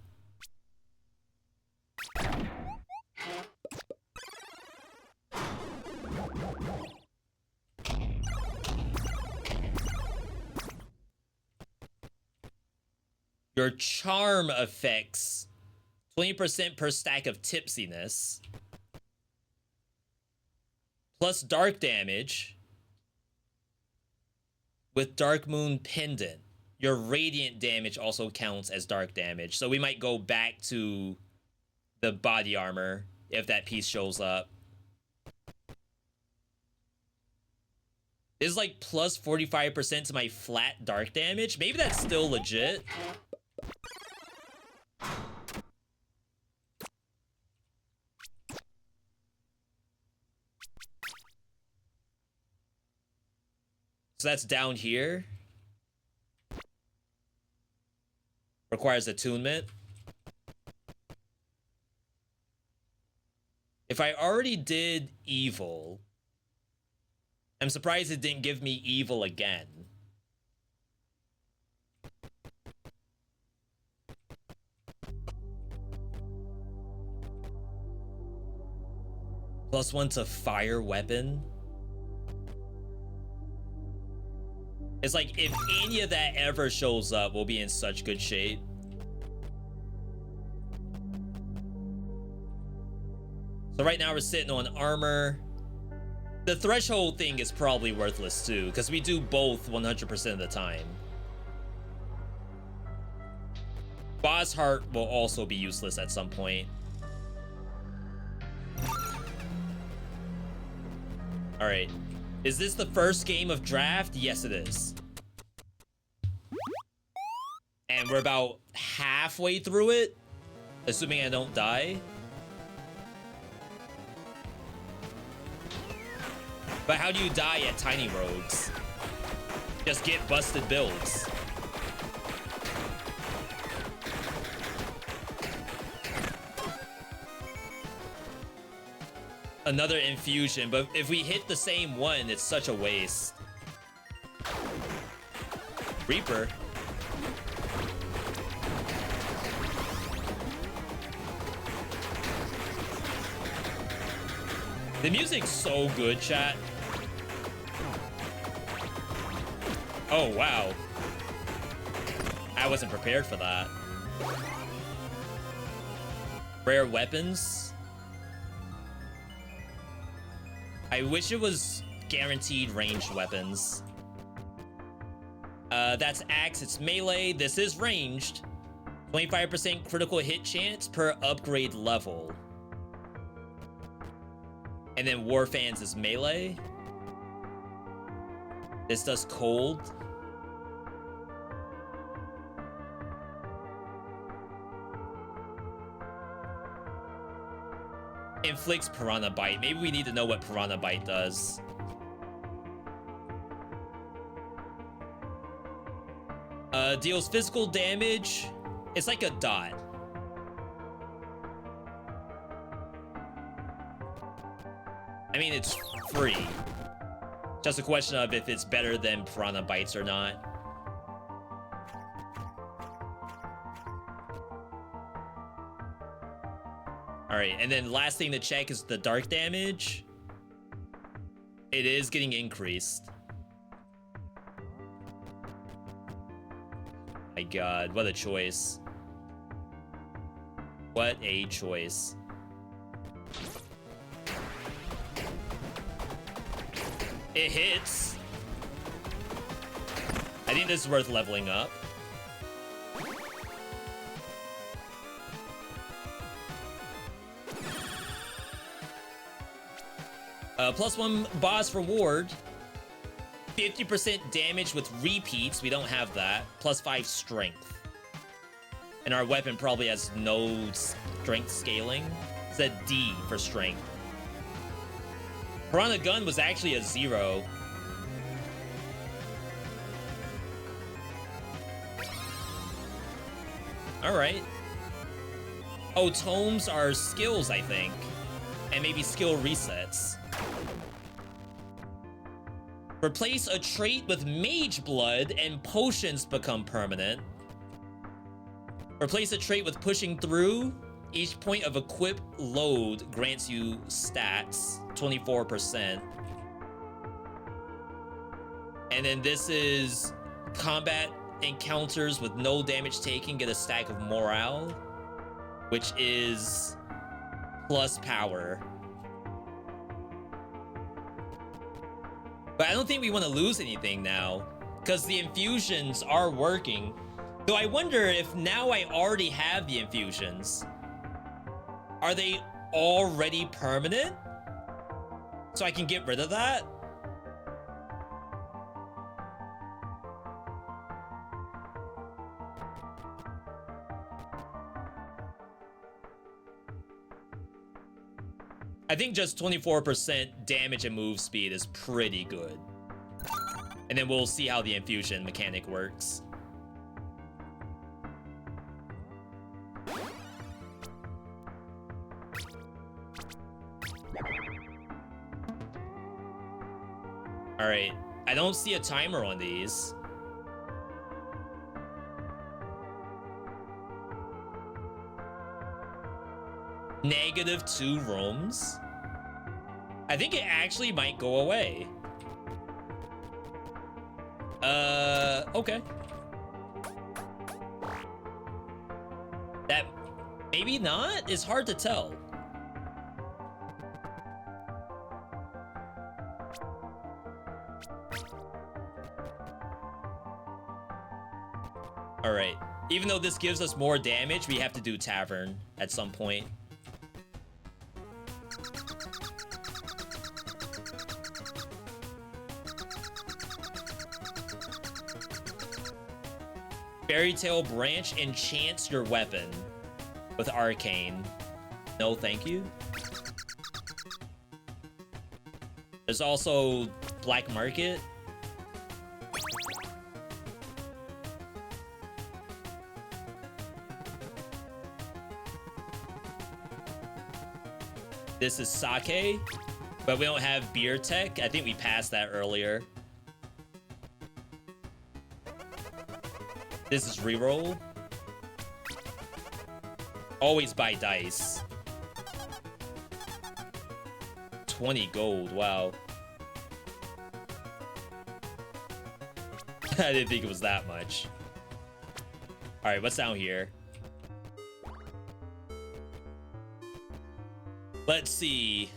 Your charm affects 20% per stack of tipsiness. Plus dark damage with Dark Moon Pendant. Your radiant damage also counts as dark damage. So we might go back to the body armor if that piece shows up. This is like plus 45% to my flat dark damage. Maybe that's still legit. So that's down here. Requires attunement. If I already did evil, I'm surprised it didn't give me evil again. +1 to fire weapon. It's like, if any of that ever shows up, we'll be in such good shape. So right now we're sitting on armor. The threshold thing is probably worthless too, because we do both 100% of the time. Boss heart will also be useless at some point. All right. Is this the first game of draft? Yes, it is. And we're about halfway through it, assuming I don't die. But how do you die at Tiny Rogues? Just get busted builds. Another infusion, but if we hit the same one, it's such a waste. Reaper. The music's so good, chat. Oh, wow. I wasn't prepared for that. Rare weapons. I wish it was guaranteed ranged weapons. That's axe, it's melee. This is ranged. 25% critical hit chance per upgrade level. And then war fans is melee. This does cold. Inflicts Piranha Bite. Maybe we need to know what Piranha Bite does. Deals physical damage. It's like a dot. I mean, it's free. Just a question of if it's better than Piranha Bytes or not. Alright, and then last thing to check is the dark damage. It is getting increased. My god, what a choice. What a choice. It hits. I think this is worth leveling up. +1 boss reward. 50% damage with repeats. We don't have that. +5 strength. And our weapon probably has no strength scaling. It's a D for strength. Piranha Gun was actually a 0. Alright. Oh, tomes are skills, I think. And maybe skill resets. Replace a trait with Mage Blood and potions become permanent. Replace a trait with Pushing Through. Each point of equip load grants you stats, 24%. And then this is combat encounters with no damage taken get a stack of morale, which is plus power. But I don't think we want to lose anything now, because the infusions are working. Though I wonder if now I already have the infusions, are they already permanent? So I can get rid of that? I think just 24% damage and move speed is pretty good. And then we'll see how the infusion mechanic works. All right, I don't see a timer on these. -2 rooms. I think it actually might go away. Okay. That maybe not? It's hard to tell. All right. Even though this gives us more damage, we have to do Tavern at some point. Fairy Tail Branch enchants your weapon with Arcane. No, thank you. There's also Black Market. This is sake, but we don't have beer tech. I think we passed that earlier. This is reroll. Always buy dice. 20 gold, wow. I didn't think it was that much. All right, what's down here? Let's see.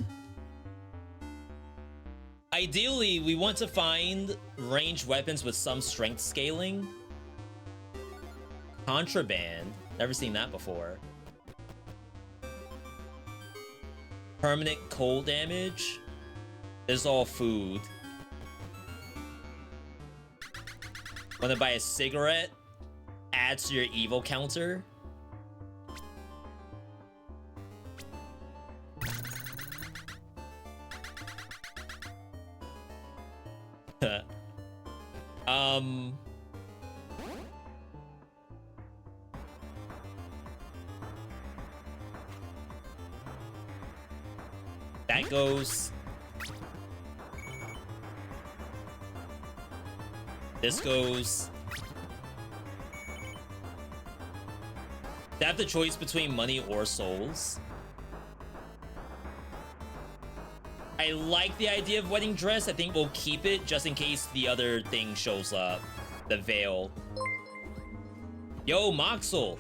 Ideally, we want to find ranged weapons with some strength scaling. Contraband. Never seen that before. Permanent cold damage. This is all food. Want to buy a cigarette? Adds to your evil counter. That goes. This goes. They have the choice between money or souls. I like the idea of wedding dress. I think we'll keep it just in case the other thing shows up. The veil. Yo, Moxel.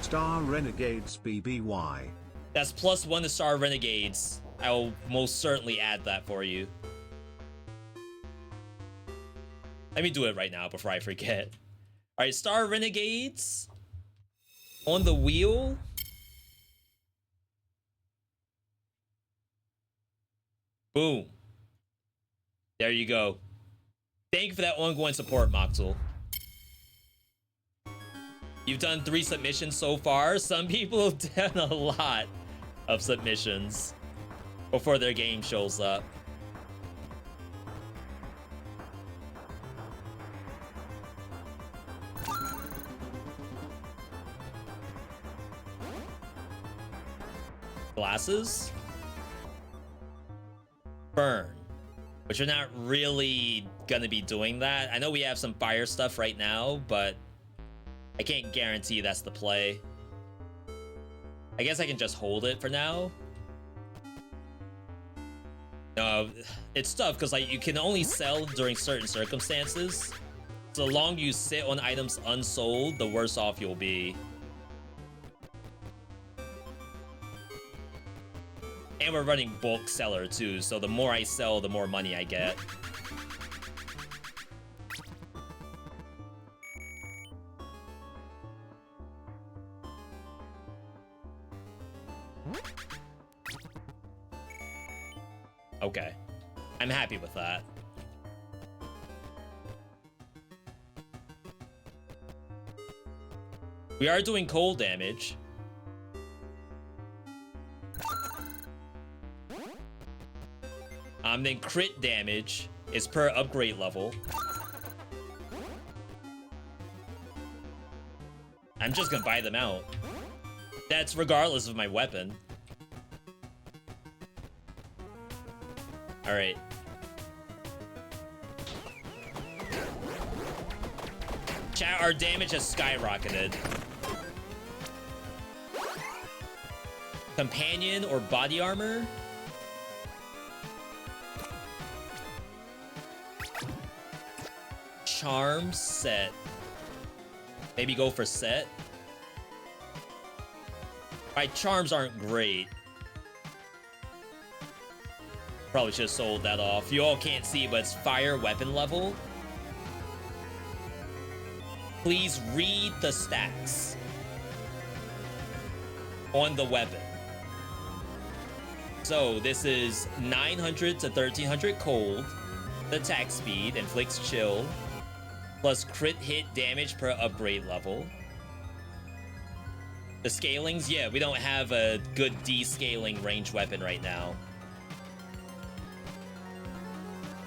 Star Renegades BBY. That's +1 to Star Renegades. I will most certainly add that for you. Let me do it right now before I forget. All right, Star Renegades. On the wheel. Boom. There you go. Thank you for that ongoing support, Moxel. You've done 3 submissions so far. Some people have done a lot of submissions before their game shows up. Glasses. Burn. But you're not really gonna be doing that. I know we have some fire stuff right now, but I can't guarantee that's the play. I guess I can just hold it for now. No, it's tough because like you can only sell during certain circumstances. So the longer you sit on items unsold, the worse off you'll be. And we're running bulk seller too, so the more I sell, the more money I get. Okay. I'm happy with that. We are doing cold damage. Then crit damage is per upgrade level. I'm just gonna buy them out. That's regardless of my weapon. All right. Chat, our damage has skyrocketed. Companion or body armor? Charm set. Maybe go for set. My charms aren't great. Probably should have sold that off. You all can't see, but it's fire weapon level. Please read the stats on the weapon. So this is 900 to 1300 cold. Attack speed, inflicts chill. Plus crit hit damage per upgrade level. The scalings, yeah, we don't have a good descaling range weapon right now.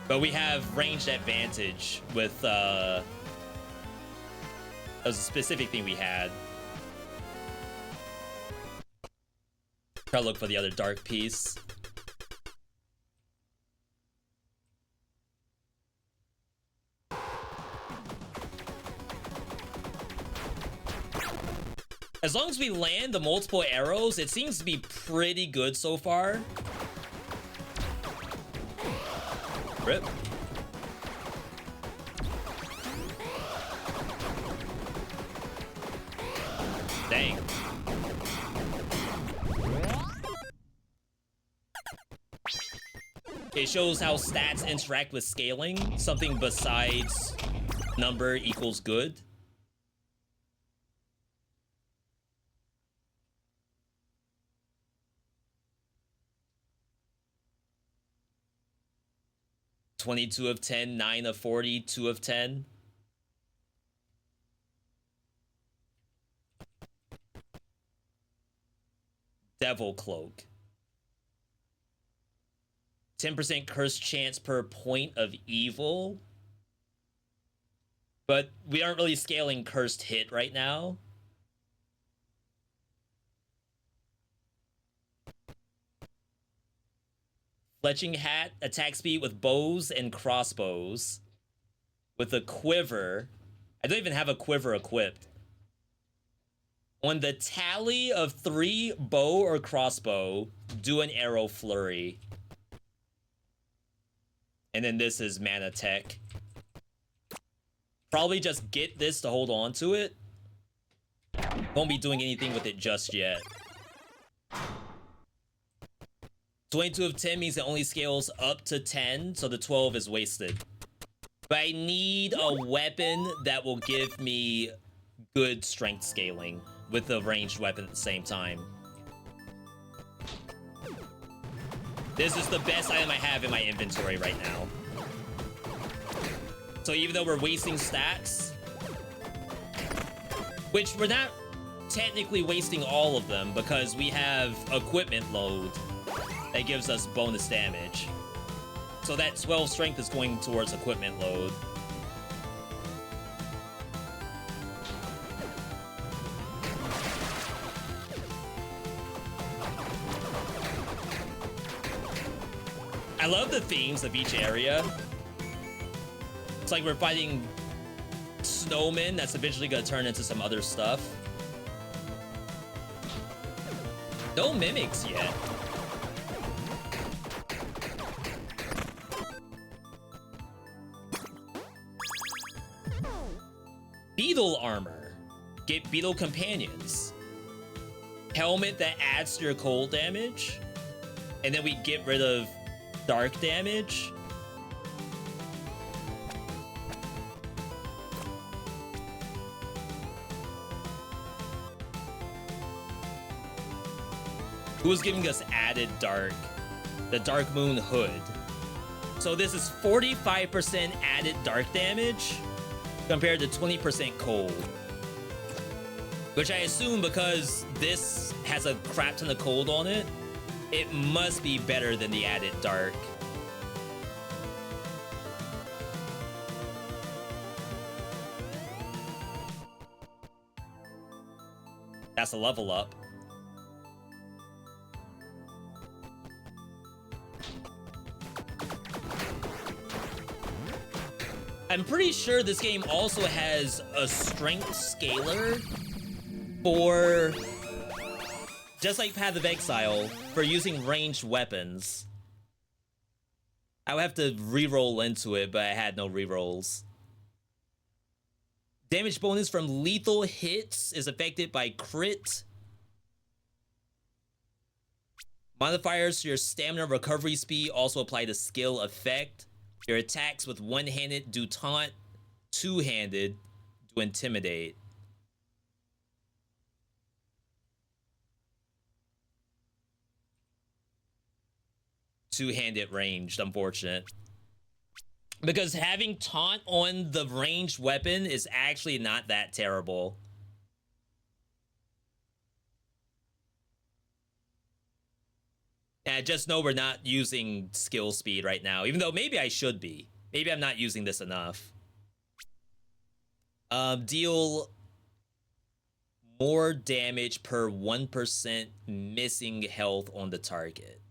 But we have ranged advantage with, that was a specific thing we had. Try to look for the other dark piece. As long as we land the multiple arrows, it seems to be pretty good so far. Rip. Dang. It shows how stats interact with scaling. Something besides number equals good. $22 of 10, 9 of 40, 2 of 10. Devil Cloak. 10% curse chance per point of evil. But we aren't really scaling cursed hit right now. Fletching hat, attack speed with bows and crossbows. with a quiver. I don't even have a quiver equipped. On the tally of 3 bow or crossbow, do an arrow flurry. And then this is mana tech. Probably just get this to hold on to it. Won't be doing anything with it just yet. 22 of 10 means it only scales up to 10, so the 12 is wasted. But I need a weapon that will give me good strength scaling with a ranged weapon at the same time. This is the best item I have in my inventory right now. So even though we're wasting stats, which we're not technically wasting all of them because we have equipment load that gives us bonus damage. So that 12 strength is going towards equipment load. I love the themes of each area. It's like we're fighting snowmen that's eventually gonna turn into some other stuff. No mimics yet. Beetle armor. Get beetle companions. Helmet that adds to your cold damage. And then we get rid of dark damage. Who's giving us added dark? The Dark Moon Hood. So this is 45% added dark damage compared to 20% cold. Which I assume because this has a crap ton of cold on it, it must be better than the added dark. That's a level up. I'm pretty sure this game also has a strength scaler for, just like Path of Exile, for using ranged weapons. I would have to re-roll into it, but I had no re-rolls. Damage bonus from lethal hits is affected by crit. Modifiers to your stamina recovery speed also apply to skill effect. Your attacks with one-handed do taunt, two-handed do intimidate. Two-handed ranged, unfortunate. Because having taunt on the ranged weapon is actually not that terrible. And just know we're not using skill speed right now, even though maybe I should be. Maybe I'm not using this enough. Deal more damage per 1% missing health on the target.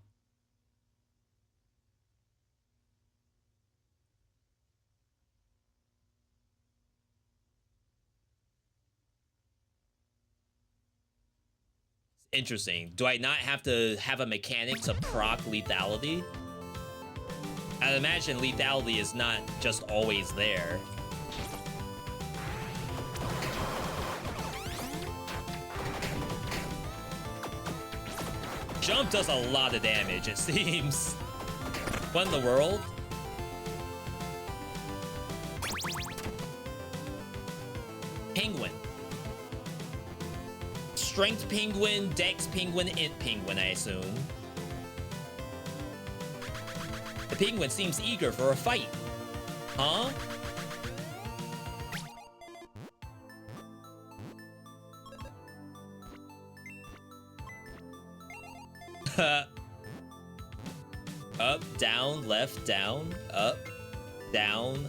Interesting. Do I not have to have a mechanic to proc lethality? I'd imagine lethality is not just always there. Jump does a lot of damage, it seems. What in the world? Penguin. Strength penguin, dex penguin, int penguin, I assume. The penguin seems eager for a fight. Huh? Up, down, left, down, up, down,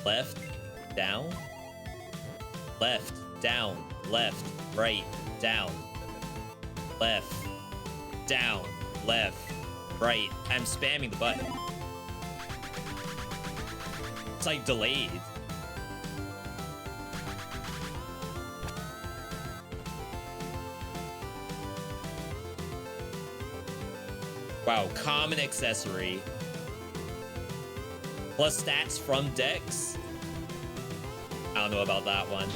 left, down, left, down, left, right, down, left, down, left, right. I'm spamming the button. It's like delayed. Wow, common accessory. Plus stats from Dex. I don't know about that one.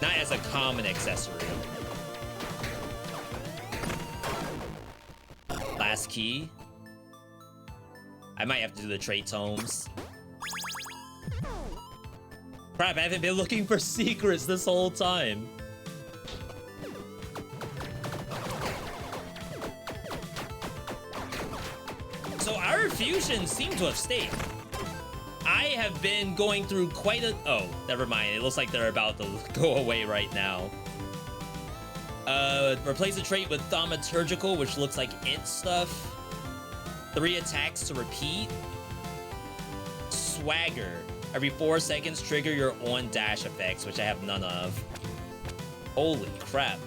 Not as a common accessory. Last key. I might have to do the trait tomes. Crap, I haven't been looking for secrets this whole time. So our fusions seem to have stayed. I have been going through quite a... Oh, never mind. It looks like they're about to go away right now. Replace the trait with Thaumaturgical, which looks like int stuff. 3 attacks to repeat. Swagger. Every 4 seconds, trigger your on dash effects, which I have none of. Holy crap.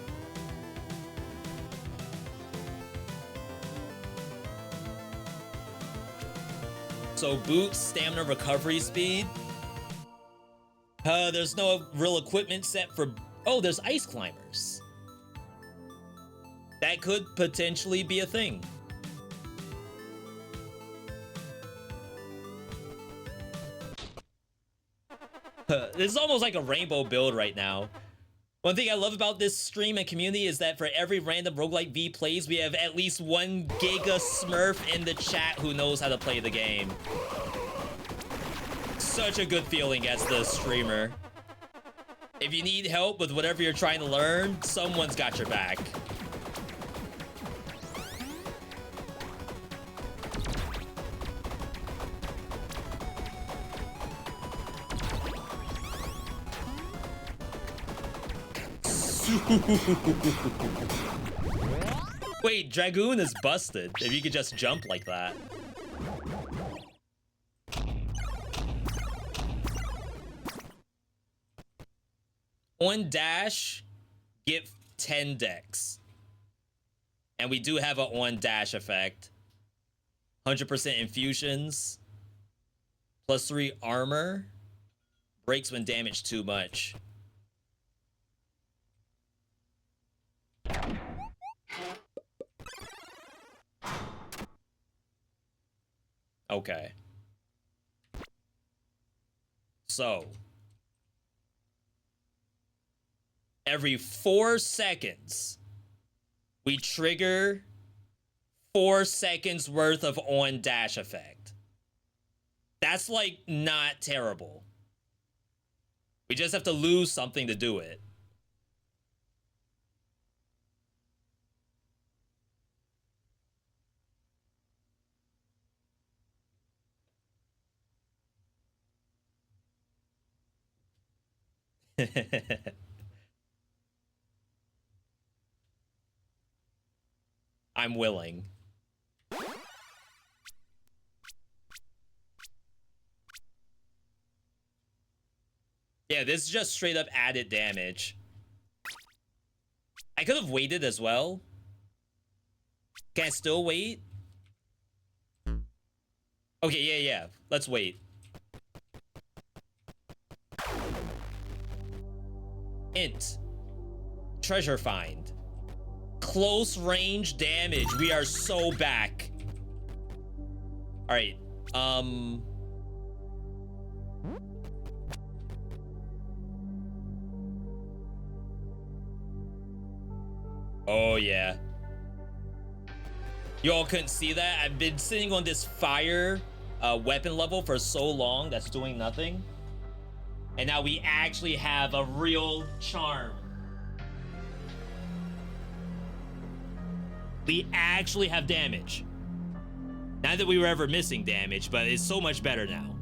So boots, stamina, recovery speed. There's no real equipment set for... Oh, there's ice climbers. That could potentially be a thing. This is almost like a rainbow build right now. One thing I love about this stream and community is that for every random roguelike V plays, we have at least one Giga Smurf in the chat who knows how to play the game. Such a good feeling as the streamer. If you need help with whatever you're trying to learn, someone's got your back. Wait, Dragoon is busted. If you could just jump like that. On dash, get 10 dex. And we do have an on dash effect. 100% infusions. Plus 3 armor. Breaks when damaged too much. Okay. So, every 4 seconds, we trigger 4 seconds worth of on dash effect. That's like not terrible. We just have to lose something to do it. I'm willing. Yeah, this is just straight up added damage. I could have waited as well. Can I still wait? Okay, yeah. Let's wait. Int. Treasure find. Close range damage. We are so back. All right. Oh, yeah. You all couldn't see that? I've been sitting on this fire weapon level for so long that's doing nothing. And now we actually have a real charm. We actually have damage. Not that we were ever missing damage, but it's so much better now.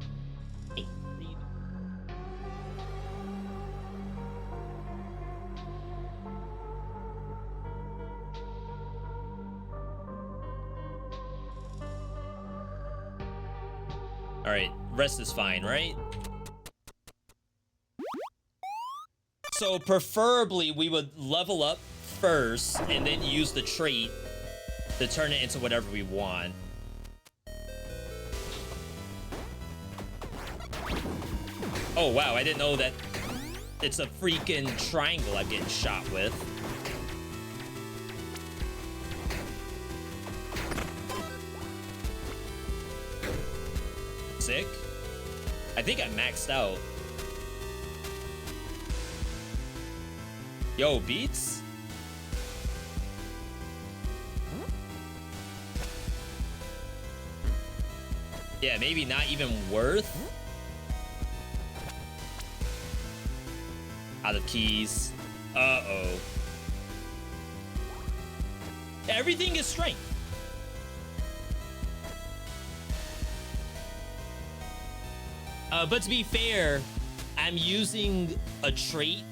All right, rest is fine, right? So preferably we would level up first and then use the trait to turn it into whatever we want. Oh wow, I didn't know that it's a freaking triangle I'm getting shot with. Sick. I think I maxed out. Yo, beats? Yeah, maybe not even worth. Out of keys. Uh-oh. Everything is strength. But to be fair, I'm using a trait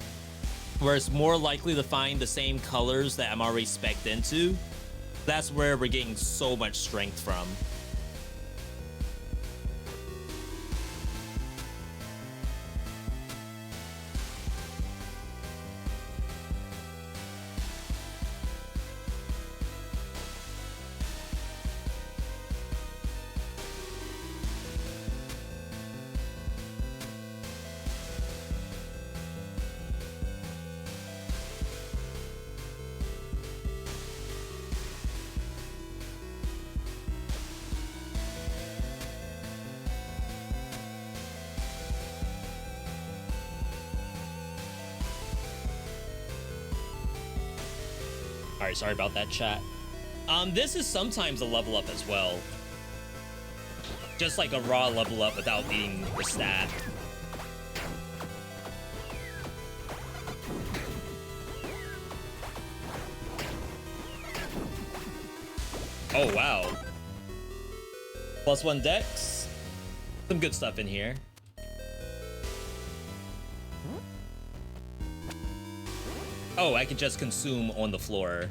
where it's more likely to find the same colors that I'm already spec'd into. That's where we're getting so much strength from. Alright, sorry about that, chat. This is sometimes a level up as well. Just like a raw level up without needing the stat. Oh, wow. +1 dex. Some good stuff in here. Oh, I can just consume on the floor.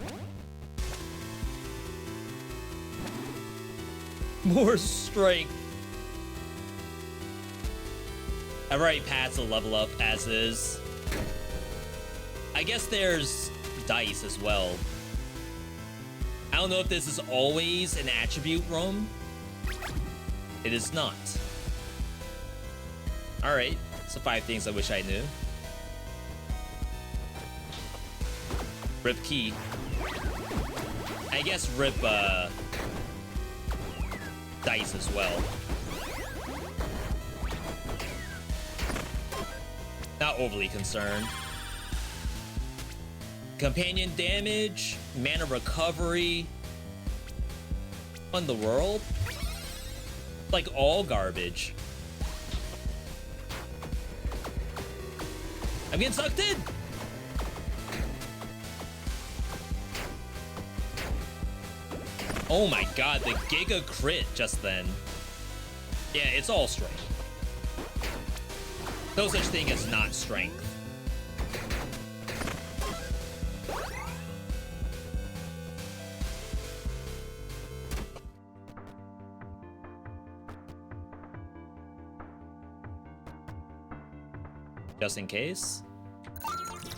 More strength. I've already passed the level up as is. I guess there's dice as well. I don't know if this is always an attribute room. It is not. Alright, so 5 things I wish I knew. Rip key. I guess rip dice as well. Not overly concerned. Companion damage, mana recovery. What in the world? Like all garbage. I'm getting sucked in. Oh my god, the Giga crit just then. Yeah, it's all strength. No such thing as not strength. Just in case.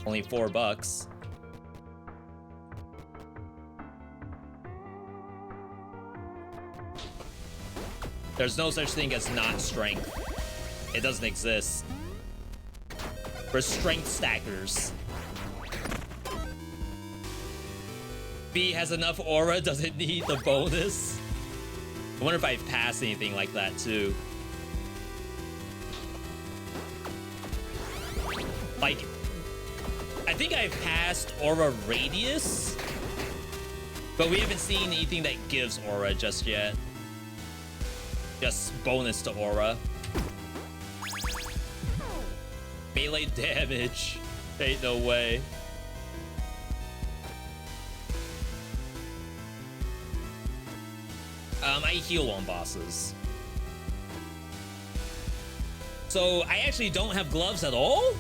Only $4. There's no such thing as not strength. It doesn't exist. We're strength stackers. B has enough aura, doesn't need the bonus. I wonder if I've passed anything like that too. Like, I think I've passed aura radius, but we haven't seen anything that gives aura just yet. Just bonus to aura. Melee damage. Ain't no way. I heal on bosses. So I actually don't have gloves at all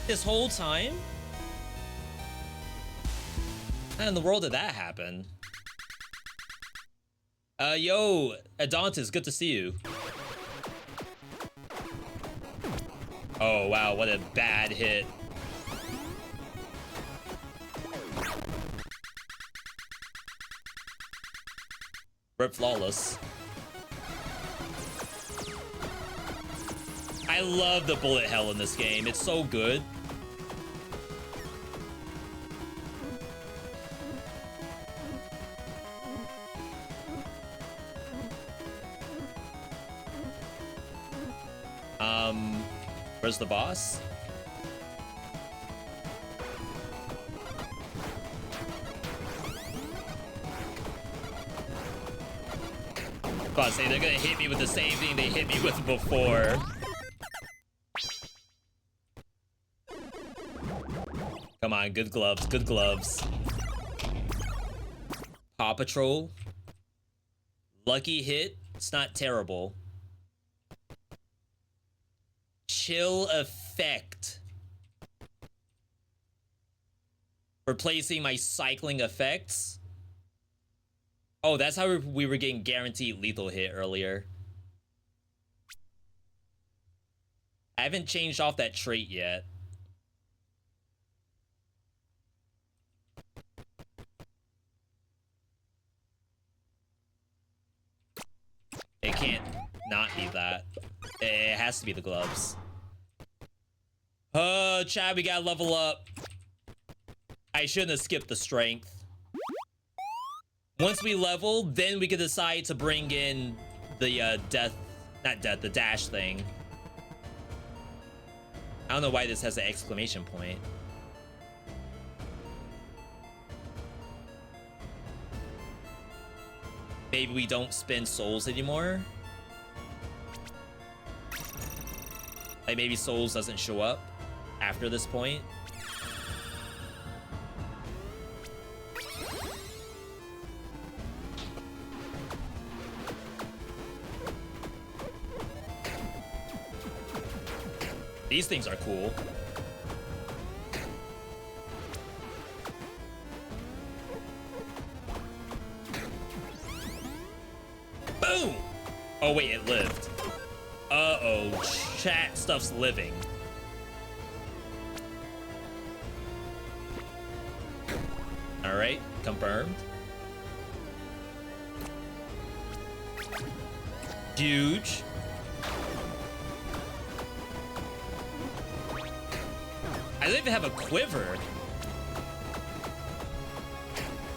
this whole time? How in the world did that happen? Yo, Adontis, good to see you. Oh, wow, what a bad hit. Rip flawless. I love the bullet hell in this game. It's so good. Where's the boss? I was about to say, they're gonna hit me with the same thing they hit me with before. Come on, good gloves, good gloves. Paw Patrol. Lucky hit. It's not terrible. Chill effect. Replacing my cycling effects. Oh, that's how we were getting guaranteed lethal hit earlier. I haven't changed off that trait yet. It can't not be that. It has to be the gloves. Oh, Chad, we gotta level up. I shouldn't have skipped the strength. Once we level, then we can decide to bring in the the dash thing. I don't know why this has an exclamation point. Maybe we don't spend souls anymore? Like maybe souls doesn't show up after this point? These things are cool. Boom! Oh wait, it lived. Uh-oh, chat stuff's living. All right, confirmed. Huge. I don't even have a quiver.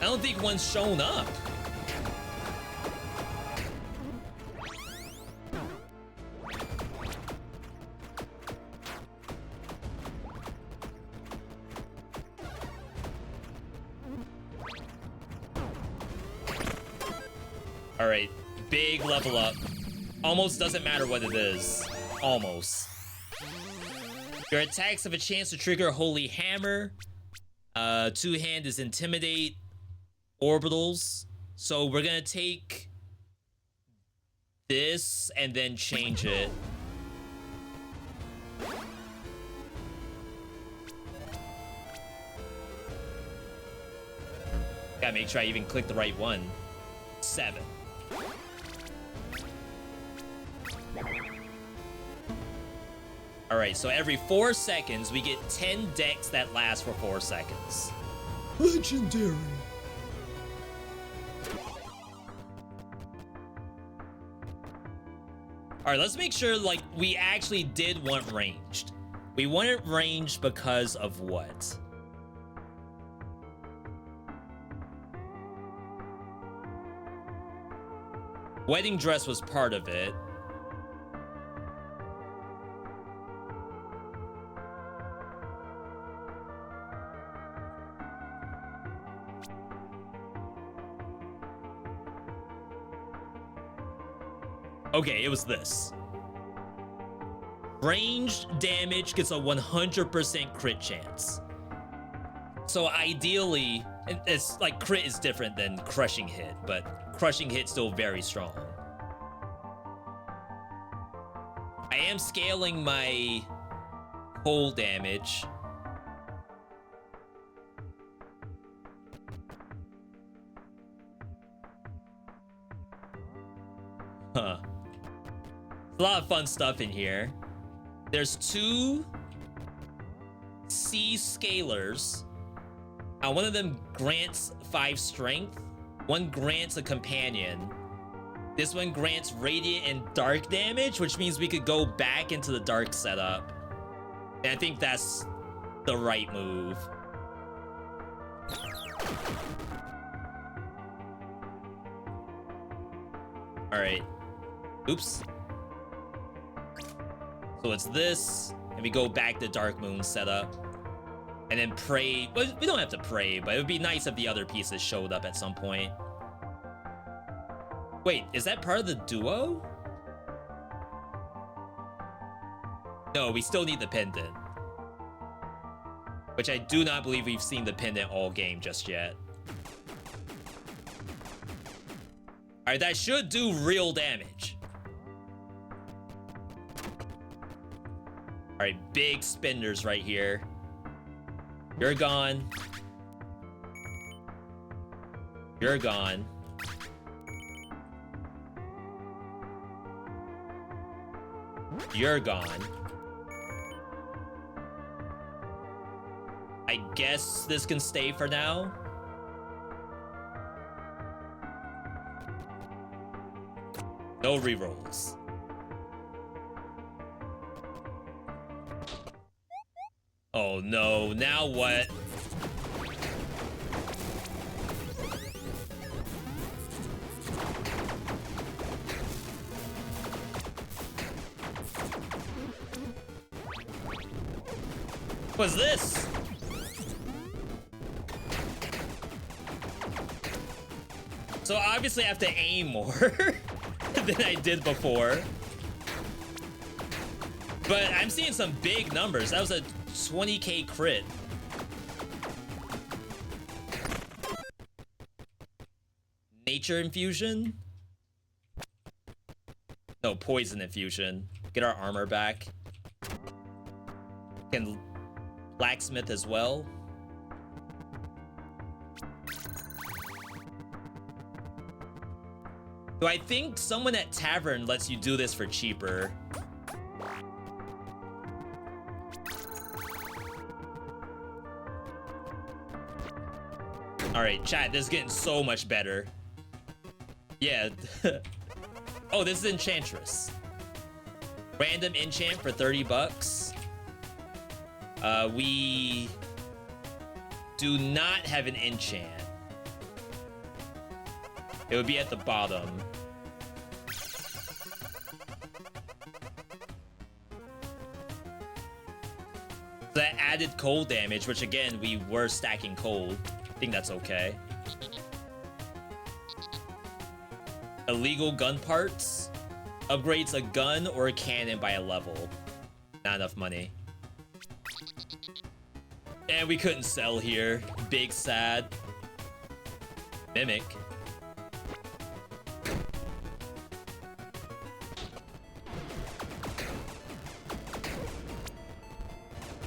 I don't think one's shown up. All right, big level up. Almost doesn't matter what it is. Almost. Your attacks have a chance to trigger Holy Hammer. Two-hand is Intimidate. Orbitals. So we're gonna take this and then change it. Gotta make sure I even click the right one. 7. All right, so every 4 seconds, we get 10 decks that last for 4 seconds. Legendary. All right, let's make sure, like, we actually did want ranged. We wanted ranged because of what? Wedding dress was part of it. Okay, it was this. Ranged damage gets a 100% crit chance. So ideally, it's like crit is different than crushing hit, but crushing hit still very strong. I am scaling my cold damage. Huh. A lot of fun stuff in here. There's 2 C scalars. One of them grants 5 strength. One grants a companion. This one grants radiant and dark damage, which means we could go back into the dark setup. And I think that's the right move. All right. Oops. So it's this, and we go back to Dark Moon setup. And then pray. Well, we don't have to pray, but it would be nice if the other pieces showed up at some point. Wait, is that part of the duo? No, we still need the pendant. Which I do not believe we've seen the pendant all game just yet. Alright, that should do real damage. Alright, big spenders right here. You're gone. You're gone. You're gone. I guess this can stay for now. No rerolls. Oh no, now what? What's this? So obviously I have to aim more than I did before. But I'm seeing some big numbers. That was a 20k crit. Nature infusion? No, poison infusion. Get our armor back. Can blacksmith as well. So I think someone at Tavern lets you do this for cheaper. Alright, chat, this is getting so much better. Yeah. Oh, this is Enchantress. Random enchant for 30 bucks. We do not have an enchant. It would be at the bottom. That added cold damage, which again, we were stacking cold. I think that's okay. Illegal gun parts. Upgrades a gun or a cannon by a level. Not enough money. And we couldn't sell here. Big sad. Mimic.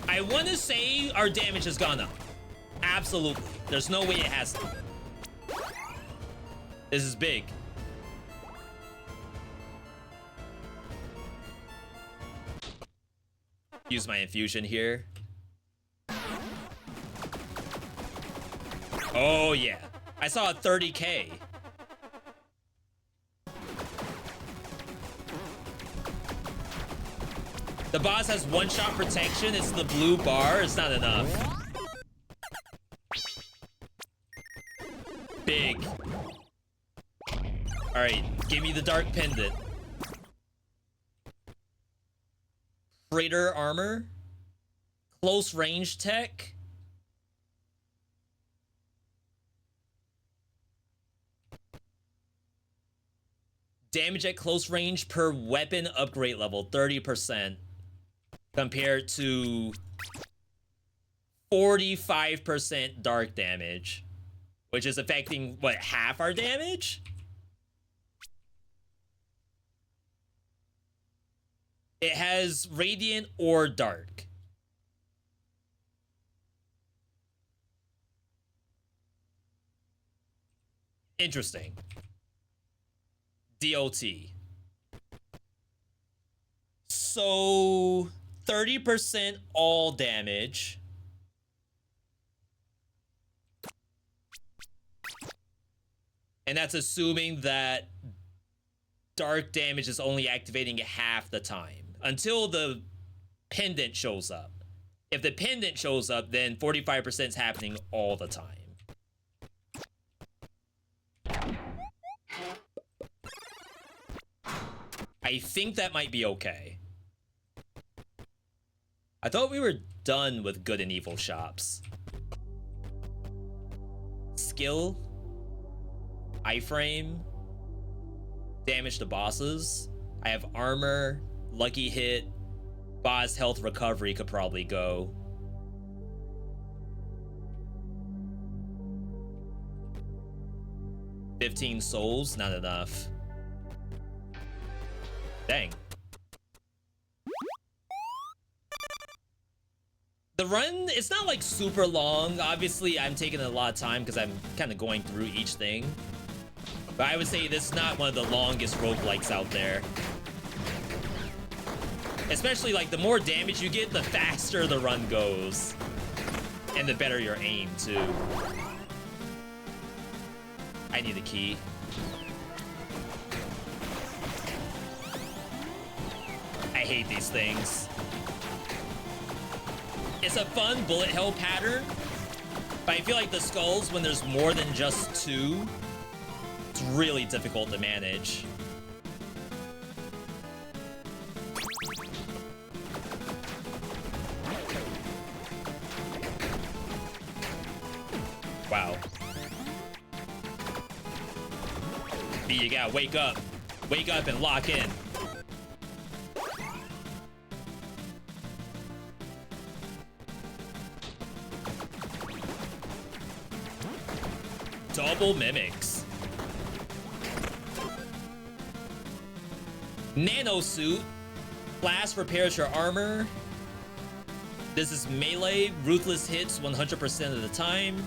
I want to say our damage has gone up. Absolutely. There's no way it hasn't. This is big. Use my infusion here. Oh yeah. I saw a 30k. The boss has one-shot protection. It's the blue bar. It's not enough. Big. Alright, give me the dark pendant. Freighter armor. Close range tech. Damage at close range per weapon upgrade level, 30%. Compared to 45% dark damage. Which is affecting, what, half our damage? It has radiant or dark. Interesting. DOT. So 30% all damage. And that's assuming that dark damage is only activating half the time until the pendant shows up. If the pendant shows up, then 45% is happening all the time. I think that might be okay. I thought we were done with good and evil shops. Skill, iframe, damage to bosses. I have armor, lucky hit, boss health recovery could probably go. $15 souls, not enough. Dang. The run, it's not like super long. Obviously, I'm taking a lot of time because I'm kind of going through each thing. But I would say this is not one of the longest roguelikes out there. Especially like the more damage you get, the faster the run goes. And the better your aim too. I need a key. I hate these things. It's a fun bullet hell pattern, but I feel like the skulls, when there's more than just two, it's really difficult to manage. Wow. B, you gotta wake up. Wake up and lock in. Double mimics. Nano suit. Blast repairs your armor. This is melee. Ruthless hits 100% of the time.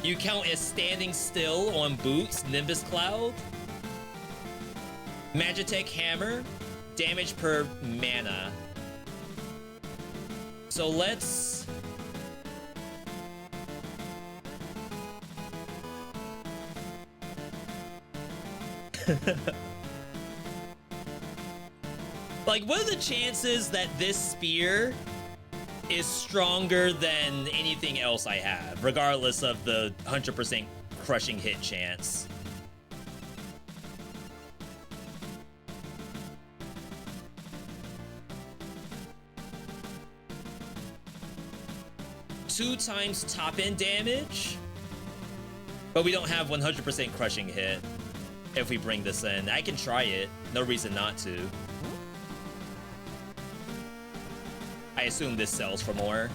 You count as standing still on boots. Nimbus Cloud. Magitech Hammer. Damage per mana. So let's... like, what are the chances that this spear is stronger than anything else I have, regardless of the 100% crushing hit chance? Two times top end damage, but we don't have 100% crushing hit. If we bring this in, I can try it. No reason not to. I assume this sells for more.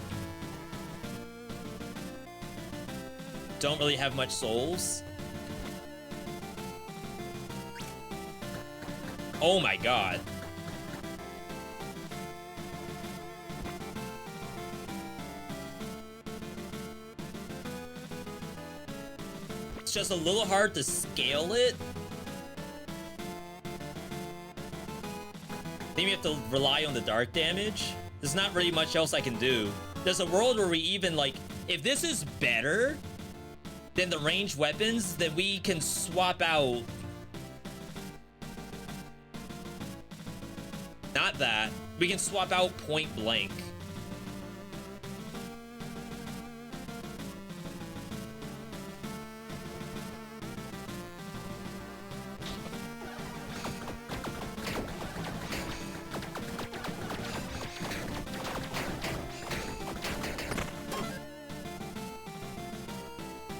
Don't really have much souls. Oh my god. It's just a little hard to scale it. Maybe we have to rely on the dark damage. There's not really much else I can do. There's a world where we even, like, if this is better than the ranged weapons, then we can swap out. Not that. We can swap out point blank.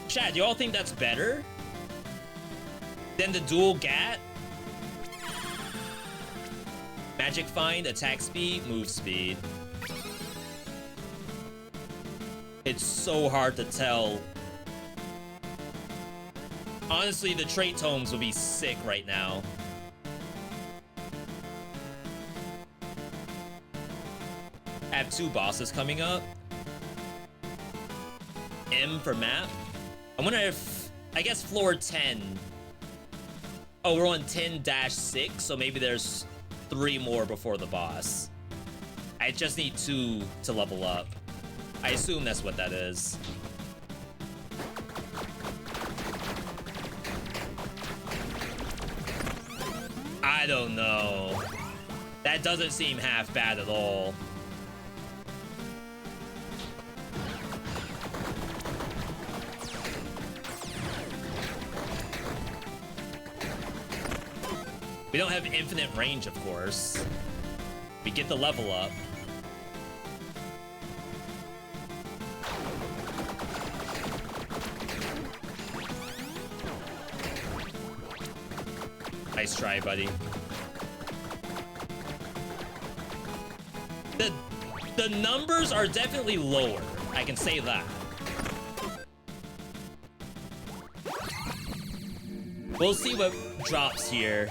Chat, do you all think that's better than the dual GAT? Magic Find, attack speed, move speed. It's so hard to tell. Honestly, the trait tomes would be sick right now. I have two bosses coming up. M for map. I wonder if, I guess floor 10. Oh, we're on 10-6, so maybe there's 3 more before the boss. I just need 2 to level up. I assume that's what that is. I don't know. That doesn't seem half bad at all. We don't have infinite range, of course. We get the level up. Nice try, buddy. The numbers are definitely lower. I can say that. We'll see what drops here,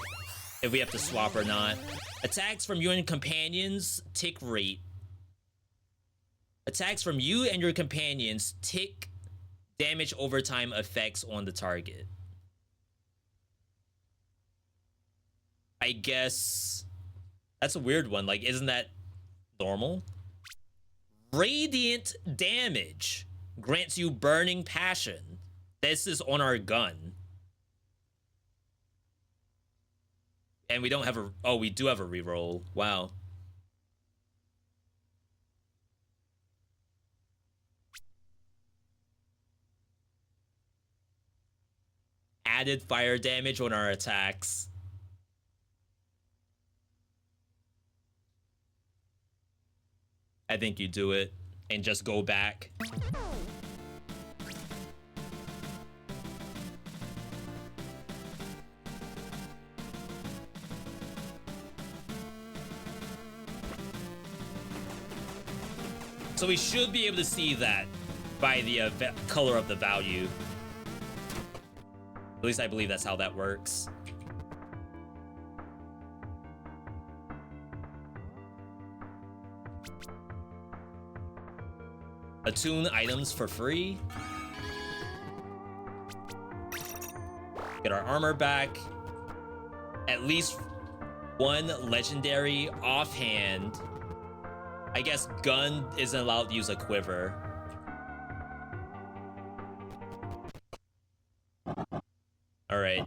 if we have to swap or not. Attacks from you and companions, tick rate. Attacks from you and your companions tick damage over time effects on the target. I guess that's a weird one. Like, isn't that normal? Radiant damage grants you burning passion. This is on our gun. And we don't have a... Oh, we do have a reroll. Wow. Added fire damage on our attacks. I think you do it and just go back. So we should be able to see that by the color of the value. At least I believe that's how that works. Attune items for free. Get our armor back. At least one legendary offhand. I guess gun isn't allowed to use a quiver. All right.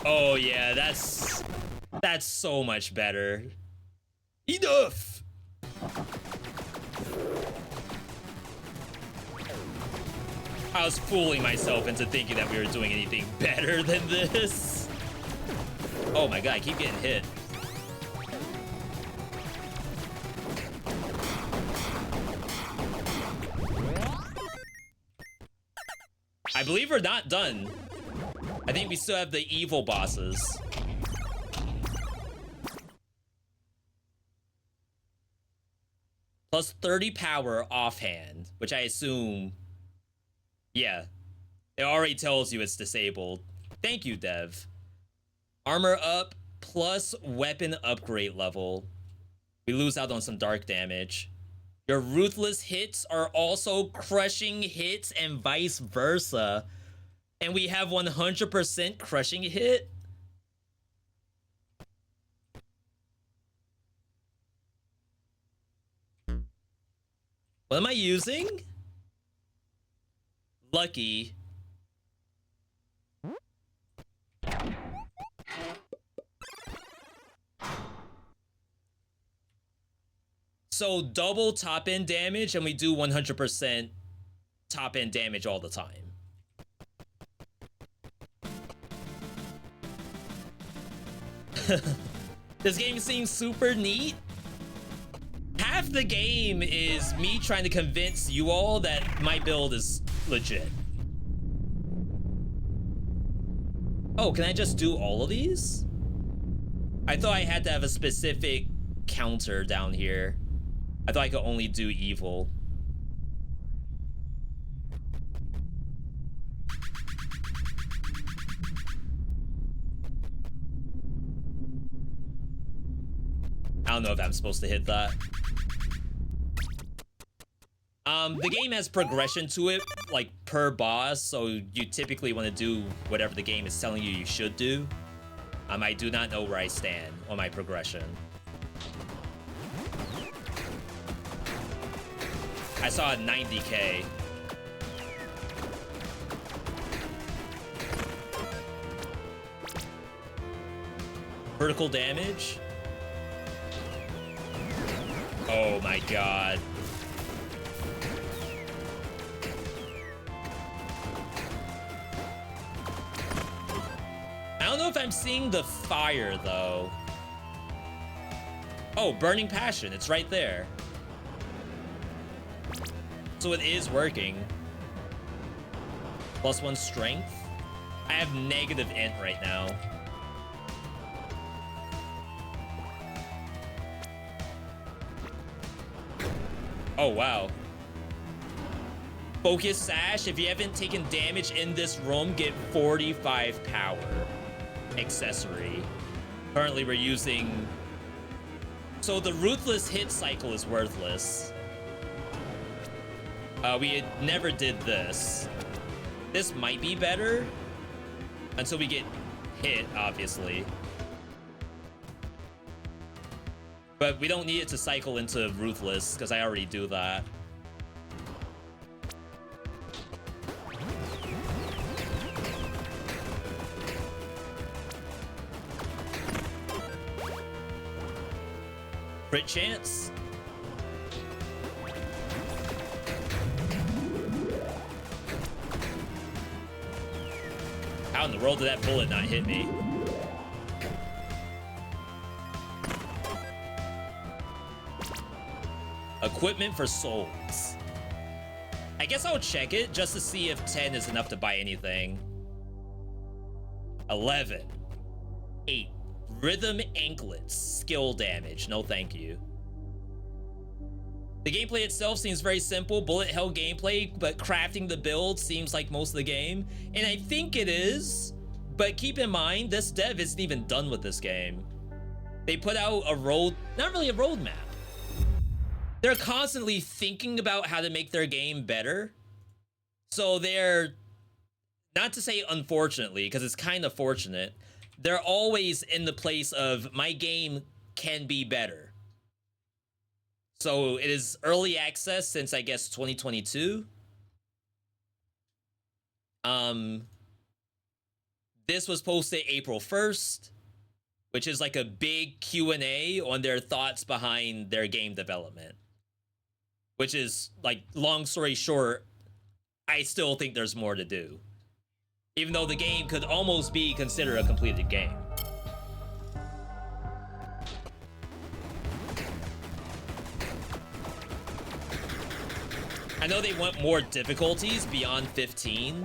Oh yeah, that's so much better. Enough. I was fooling myself into thinking that we were doing anything better than this. Oh my god, I keep getting hit. I believe we're not done. I think we still have the evil bosses. Plus 30 power offhand, which I assume... Yeah, it already tells you it's disabled. Thank you, Dev. Armor up plus weapon upgrade level. We lose out on some dark damage. Your ruthless hits are also crushing hits and vice versa. And we have 100% crushing hit. What am I using? Lucky. So double top end damage and we do 100% top end damage all the time. This game seems super neat. Half the game is me trying to convince you all that my build is legit. Oh, can I just do all of these? I thought I had to have a specific counter down here. I thought I could only do evil. I don't know if I'm supposed to hit that. The game has progression to it, like per boss, so you typically want to do whatever the game is telling you you should do. I do not know where I stand on my progression. I saw a 90k. Vertical damage. Oh my god. know if I'm seeing the fire though. Oh, burning passion, it's right there. So it is working. +1 strength. I have negative int right now. Oh, wow. Focus Sash. If you haven't taken damage in this room, get 45 power. Accessory. Currently, we're using... So the Ruthless hit cycle is worthless. We never did this. This might be better. Until we get hit, obviously. But we don't need it to cycle into Ruthless, because I already do that. Crit chance? How in the world did that bullet not hit me? Equipment for souls. I guess I'll check it just to see if 10 is enough to buy anything. 11. 8. Rhythm anklets. Skill damage. No thank you. The gameplay itself seems very simple. Bullet hell gameplay, but crafting the build seems like most of the game. And I think it is. But keep in mind, this dev isn't even done with this game. They put out a road... Not really a roadmap. They're constantly thinking about how to make their game better. So they're, not to say unfortunately, because it's kind of fortunate, they're always in the place of, my game can be better. So it is early access since, I guess, 2022. This was posted April 1st, which is like a big Q&A on their thoughts behind their game development. Which is, like, long story short, I still think there's more to do. Even though the game could almost be considered a completed game. I know they want more difficulties beyond 15.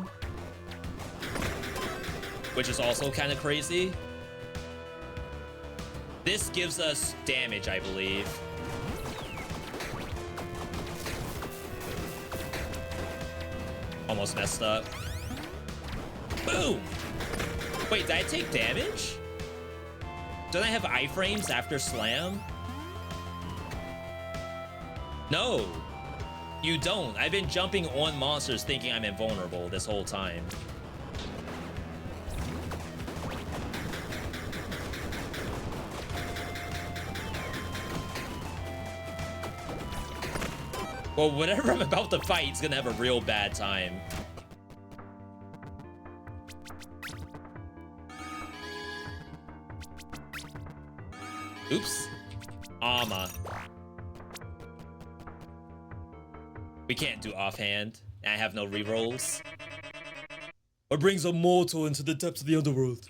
Which is also kind of crazy. This gives us damage, I believe. Almost messed up. Boom! Wait, did I take damage? Don't I have iframes after slam? No, you don't. I've been jumping on monsters thinking I'm invulnerable this whole time. Well, whatever I'm about to fight is gonna have a real bad time. Oops. Armor. We can't do offhand. I have no rerolls. What brings a mortal into the depths of the underworld?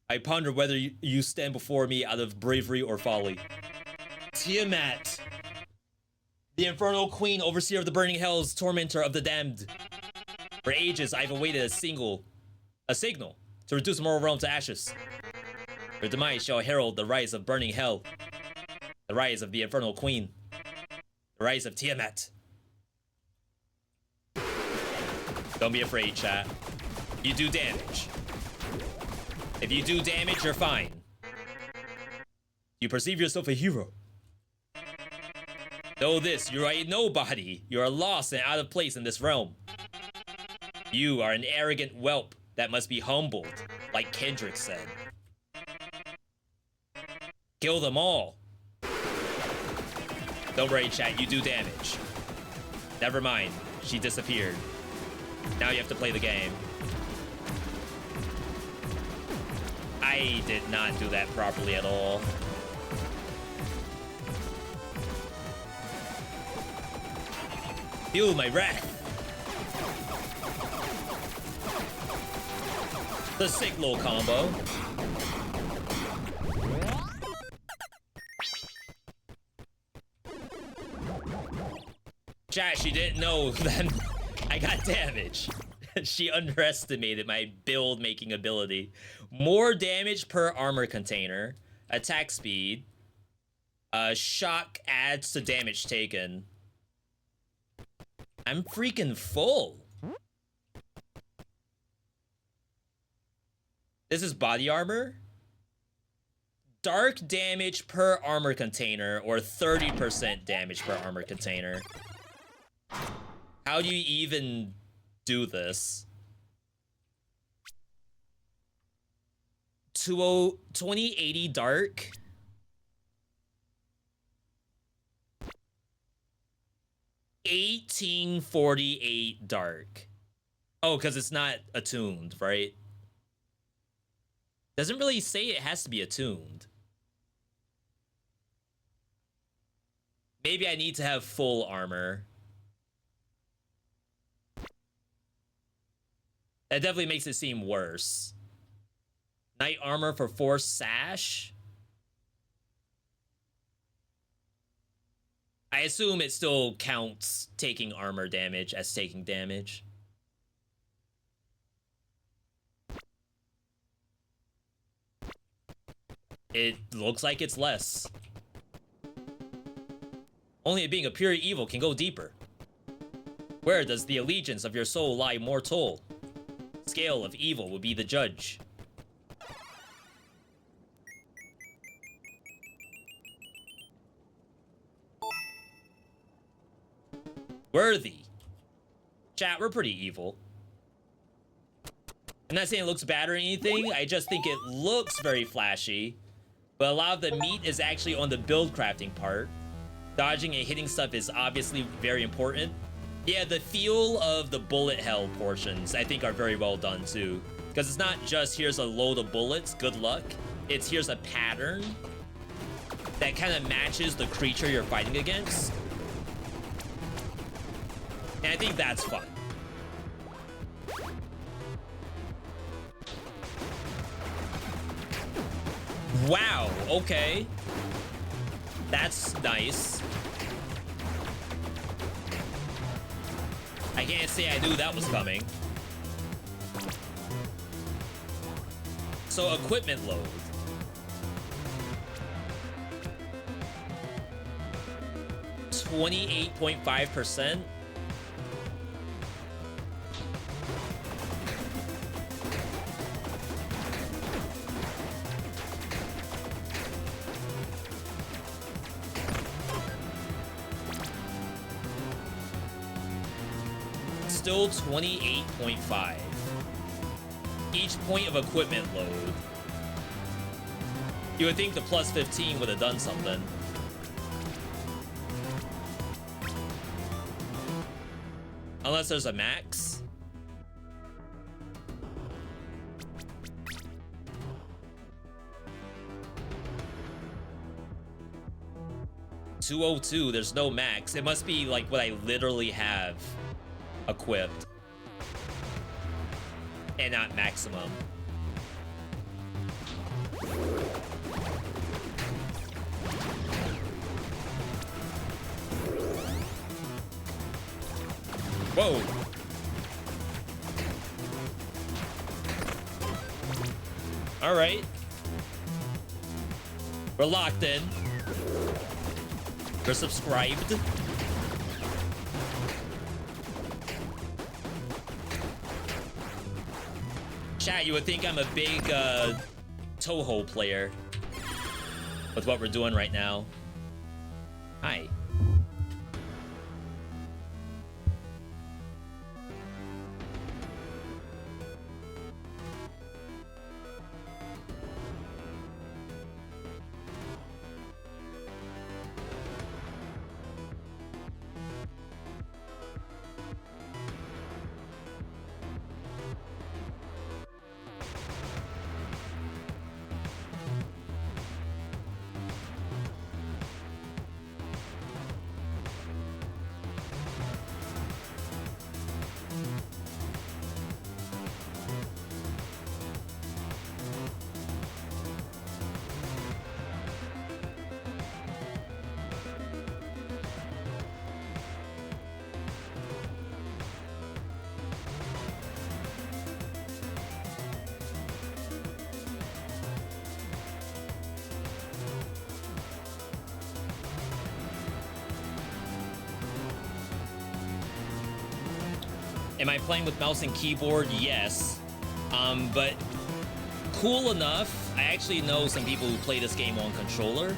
I ponder whether you stand before me out of bravery or folly. Tiamat, the infernal queen, overseer of the burning hells, tormentor of the damned. For ages, I've awaited a signal to reduce the mortal realm to ashes. Her demise shall herald the rise of burning hell, the rise of the infernal queen, the rise of Tiamat. Don't be afraid, chat. You do damage. If you do damage, you're fine. You perceive yourself a hero. Know this, you are a nobody. You are lost and out of place in this realm. You are an arrogant whelp that must be humbled, like Kendrick said. Kill them all. Don't worry, chat, you do damage. Never mind, she disappeared. Now you have to play the game. I did not do that properly at all. Feel my wrath. The sick little combo. Chat, she didn't know that I got damage. She underestimated my build making ability. More damage per armor container. Attack speed. Shock adds to damage taken. I'm freaking full. This is body armor. Dark damage per armor container, or 30% damage per armor container. How do you even do this? 2080 dark. $18.48 dark. Oh, because it's not attuned, right? Doesn't really say it has to be attuned. Maybe I need to have full armor. That definitely makes it seem worse. Knight armor for force sash. I assume it still counts taking armor damage as taking damage. It looks like it's less. Only being a pure evil can go deeper. Where does the allegiance of your soul lie mortal? Scale of evil will be the judge. Worthy. Chat, we're pretty evil. I'm not saying it looks bad or anything, I just think it looks very flashy. But a lot of the meat is actually on the build crafting part. Dodging and hitting stuff is obviously very important. Yeah, the feel of the bullet hell portions I think are very well done too. Because it's not just here's a load of bullets, good luck. It's here's a pattern that kind of matches the creature you're fighting against. And I think that's fun. Wow, okay. That's nice. I can't say I knew that was coming. So equipment load. $28.5%. Still 28.5. Each point of equipment load. You would think the plus 15 would have done something. Unless there's a max. $202, there's no max. It must be like what I literally have equipped and not maximum. Whoa. All right. We're locked in. We're subscribed. Chat, you would think I'm a big Toho player with what we're doing right now. Hi. Am I playing with mouse and keyboard? Yes. But cool enough, I actually know some people who play this game on controller.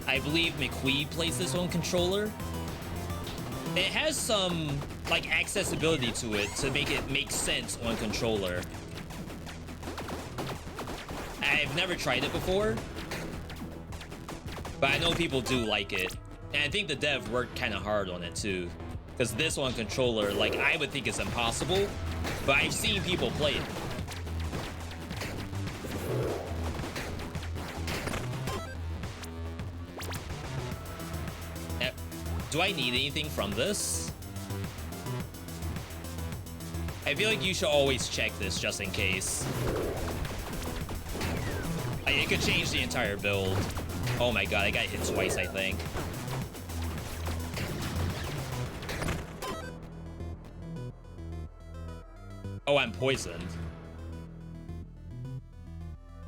I believe McQueen plays this on controller. It has some like accessibility to it to make it make sense on controller. I've never tried it before, but I know people do like it. And I think the dev worked kind of hard on it too. Because this on controller, like, I would think it's impossible, but I've seen people play it. Do I need anything from this? I feel like you should always check this just in case. It could change the entire build. Oh my god, I got hit twice, I think. Oh, I'm poisoned.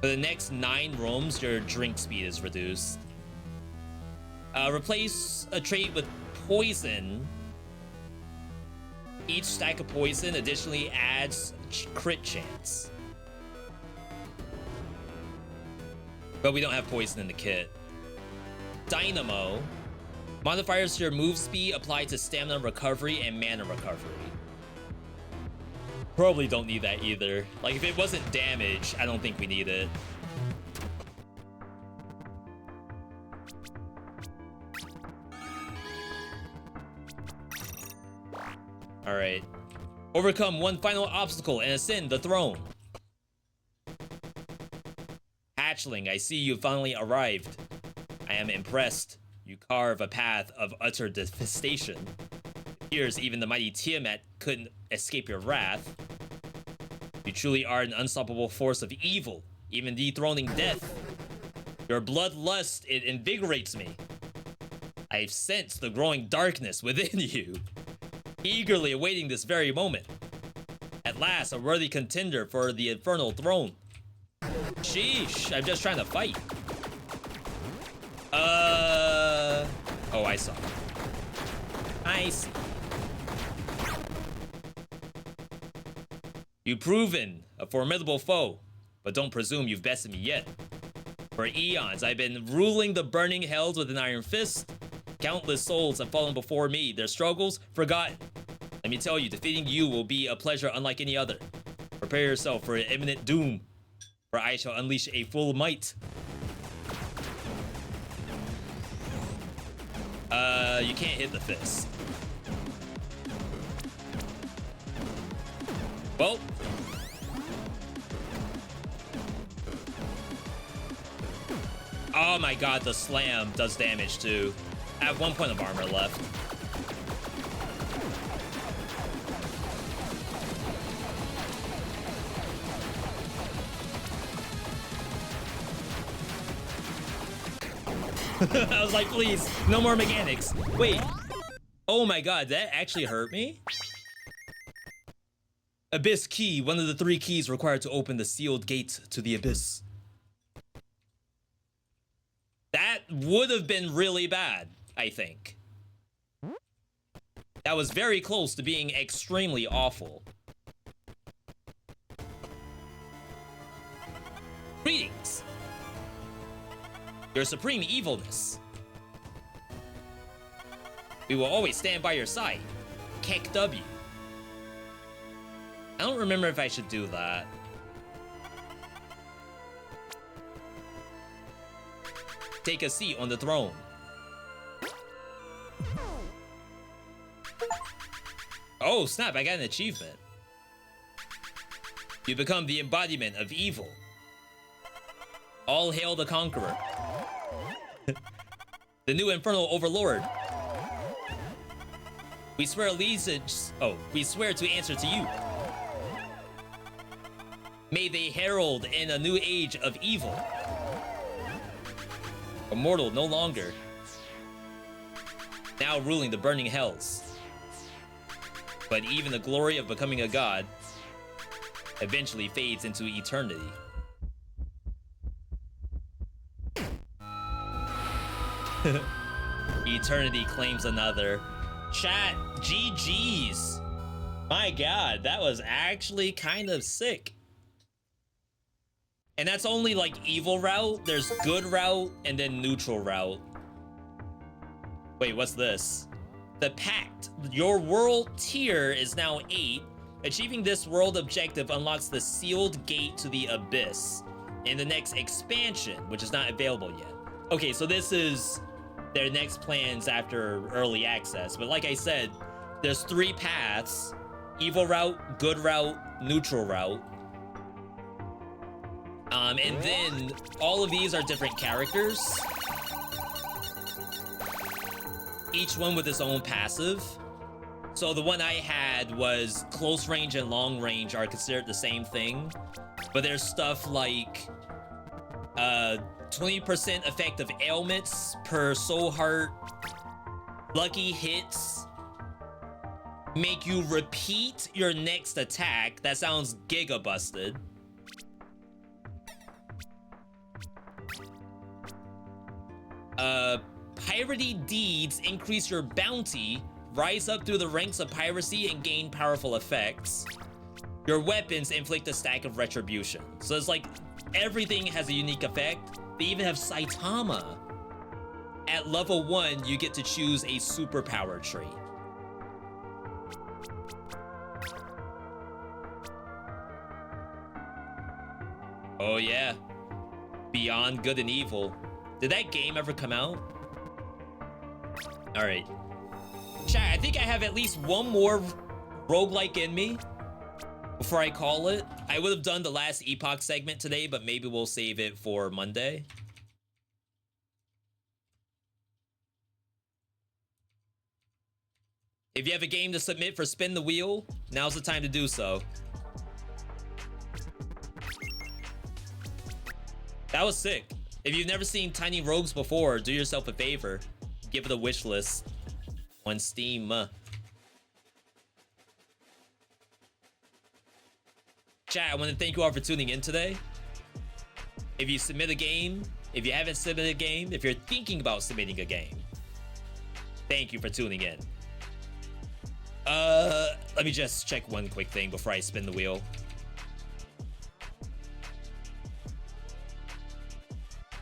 For the next 9 rooms, your drink speed is reduced. Replace a trait with poison. Each stack of poison additionally adds crit chance. But we don't have poison in the kit. Dynamo. Modifiers to your move speed apply to stamina recovery and mana recovery. Probably don't need that either. Like, if it wasn't damage, I don't think we need it. Alright. Overcome one final obstacle and ascend the throne. Hatchling, I see you finally arrived. I am impressed. You carve a path of utter devastation. It appears even the mighty Tiamat couldn't escape your wrath. You truly are an unstoppable force of evil, even dethroning death. Your bloodlust, it invigorates me. I've sensed the growing darkness within you, eagerly awaiting this very moment. At last, a worthy contender for the infernal throne. Sheesh, I'm just trying to fight. Oh, I saw. I see. You've proven a formidable foe, but don't presume you've bested me yet. For eons, I've been ruling the burning hells with an iron fist. Countless souls have fallen before me, their struggles forgotten. Let me tell you, defeating you will be a pleasure unlike any other. Prepare yourself for imminent doom, for I shall unleash a full might. You can't hit the fist. Well. Oh my god, the slam does damage too. I have 1 point of armor left. I was like, please, no more mechanics. Wait. Oh my god, that actually hurt me? Abyss key, one of the 3 keys required to open the sealed gate to the abyss. That would have been really bad, I think. That was very close to being extremely awful. Greetings. Your supreme evilness. We will always stand by your side. Kek W. I don't remember if I should do that. Take a seat on the throne. Oh snap, I got an achievement. You become the embodiment of evil. All hail the conqueror. The new infernal overlord. We swear allegiance. Oh, we swear to answer to you. May they herald in a new age of evil. Immortal no longer. Now ruling the burning hells. But even the glory of becoming a god eventually fades into eternity. Eternity claims another. Chat, GG's. My god, that was actually kind of sick. And that's only like evil route. There's good route and then neutral route. Wait, what's this? The Pact. Your world tier is now 8. Achieving this world objective unlocks the sealed gate to the abyss in the next expansion, which is not available yet. Okay, so this is their next plans after early access. But like I said, there's 3 paths: evil route, good route, neutral route. And then all of these are different characters, each one with its own passive. So the one I had was close range and long range are considered the same thing, but there's stuff like 20% effect of ailments per soul heart, lucky hits, make you repeat your next attack. That sounds giga busted. Piratey deeds increase your bounty, rise up through the ranks of piracy, and gain powerful effects. Your weapons inflict a stack of retribution. So it's like everything has a unique effect. They even have Saitama. At level 1, you get to choose a superpower trait. Oh yeah, Beyond Good and Evil. Did that game ever come out? All right. Chat, I think I have at least one more roguelike in me before I call it. I would have done the last Epoch segment today, but maybe we'll save it for Monday. If you have a game to submit for Spin the Wheel, now's the time to do so. That was sick. If you've never seen Tiny Rogues before, do yourself a favor. Give it a wish list on Steam. Chat, I want to thank you all for tuning in today. If you submit a game, if you haven't submitted a game, if you're thinking about submitting a game, thank you for tuning in. Let me just check one quick thing before I spin the wheel.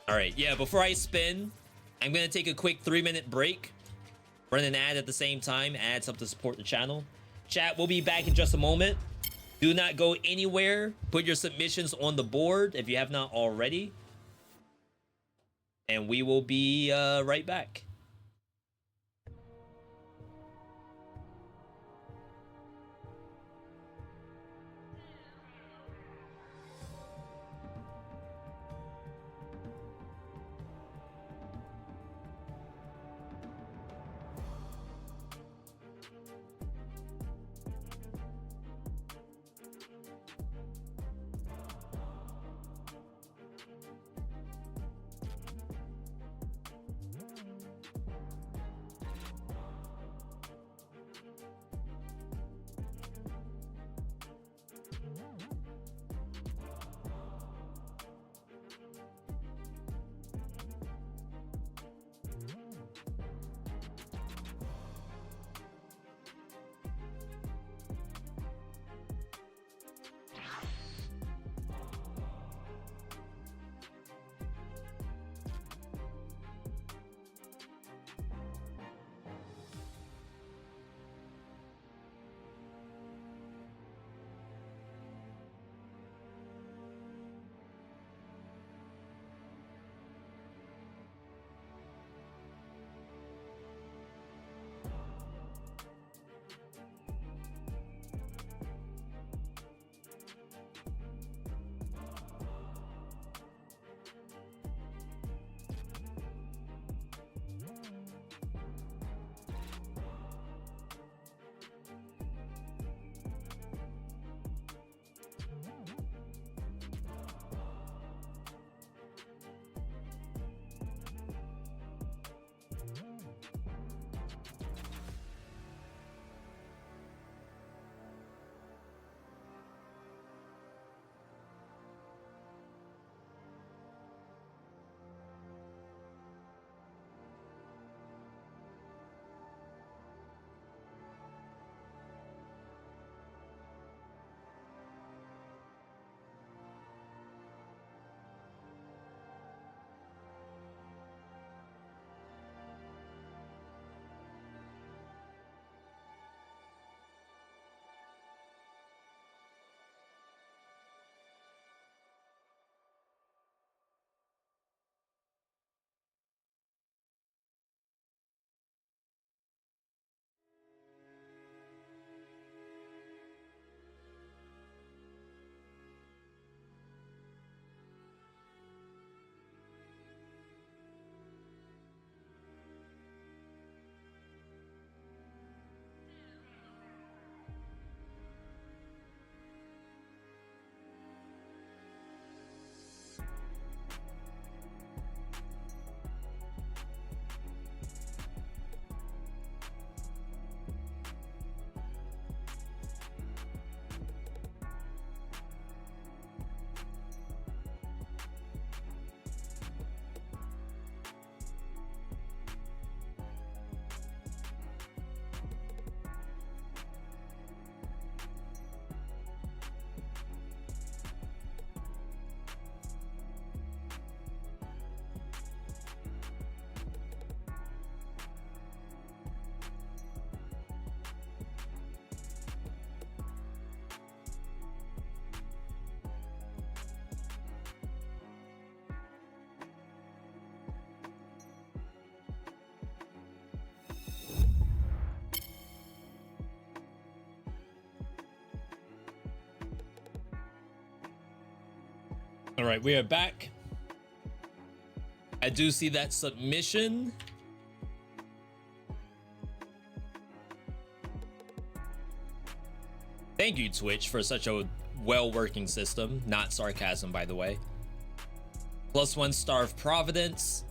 All right, yeah, before I spin, I'm gonna take a quick 3-minute break, run an ad at the same time, add something to support the channel. Chat, we'll be back in just a moment. Do not go anywhere. Put your submissions on the board if you have not already. And we will be right back. All right, we are back. I do see that submission. Thank you, Twitch, for such a well-working system. Not sarcasm, by the way. +1 Star of Providence.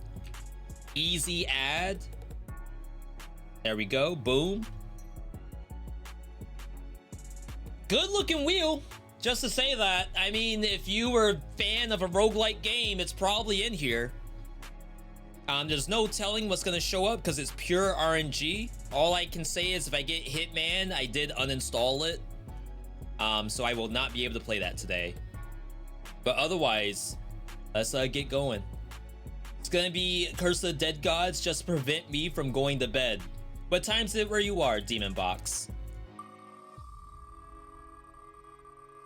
Easy ad. There we go. Boom. Good looking wheel. Just to say that, I mean, if you were a fan of a roguelike game, it's probably in here. There's no telling what's gonna show up because it's pure RNG. All I can say is if I get Hitman, I did uninstall it. So I will not be able to play that today. But otherwise, let's get going. It's gonna be Curse of the Dead Gods just to prevent me from going to bed. What time's it where you are, Demon Box?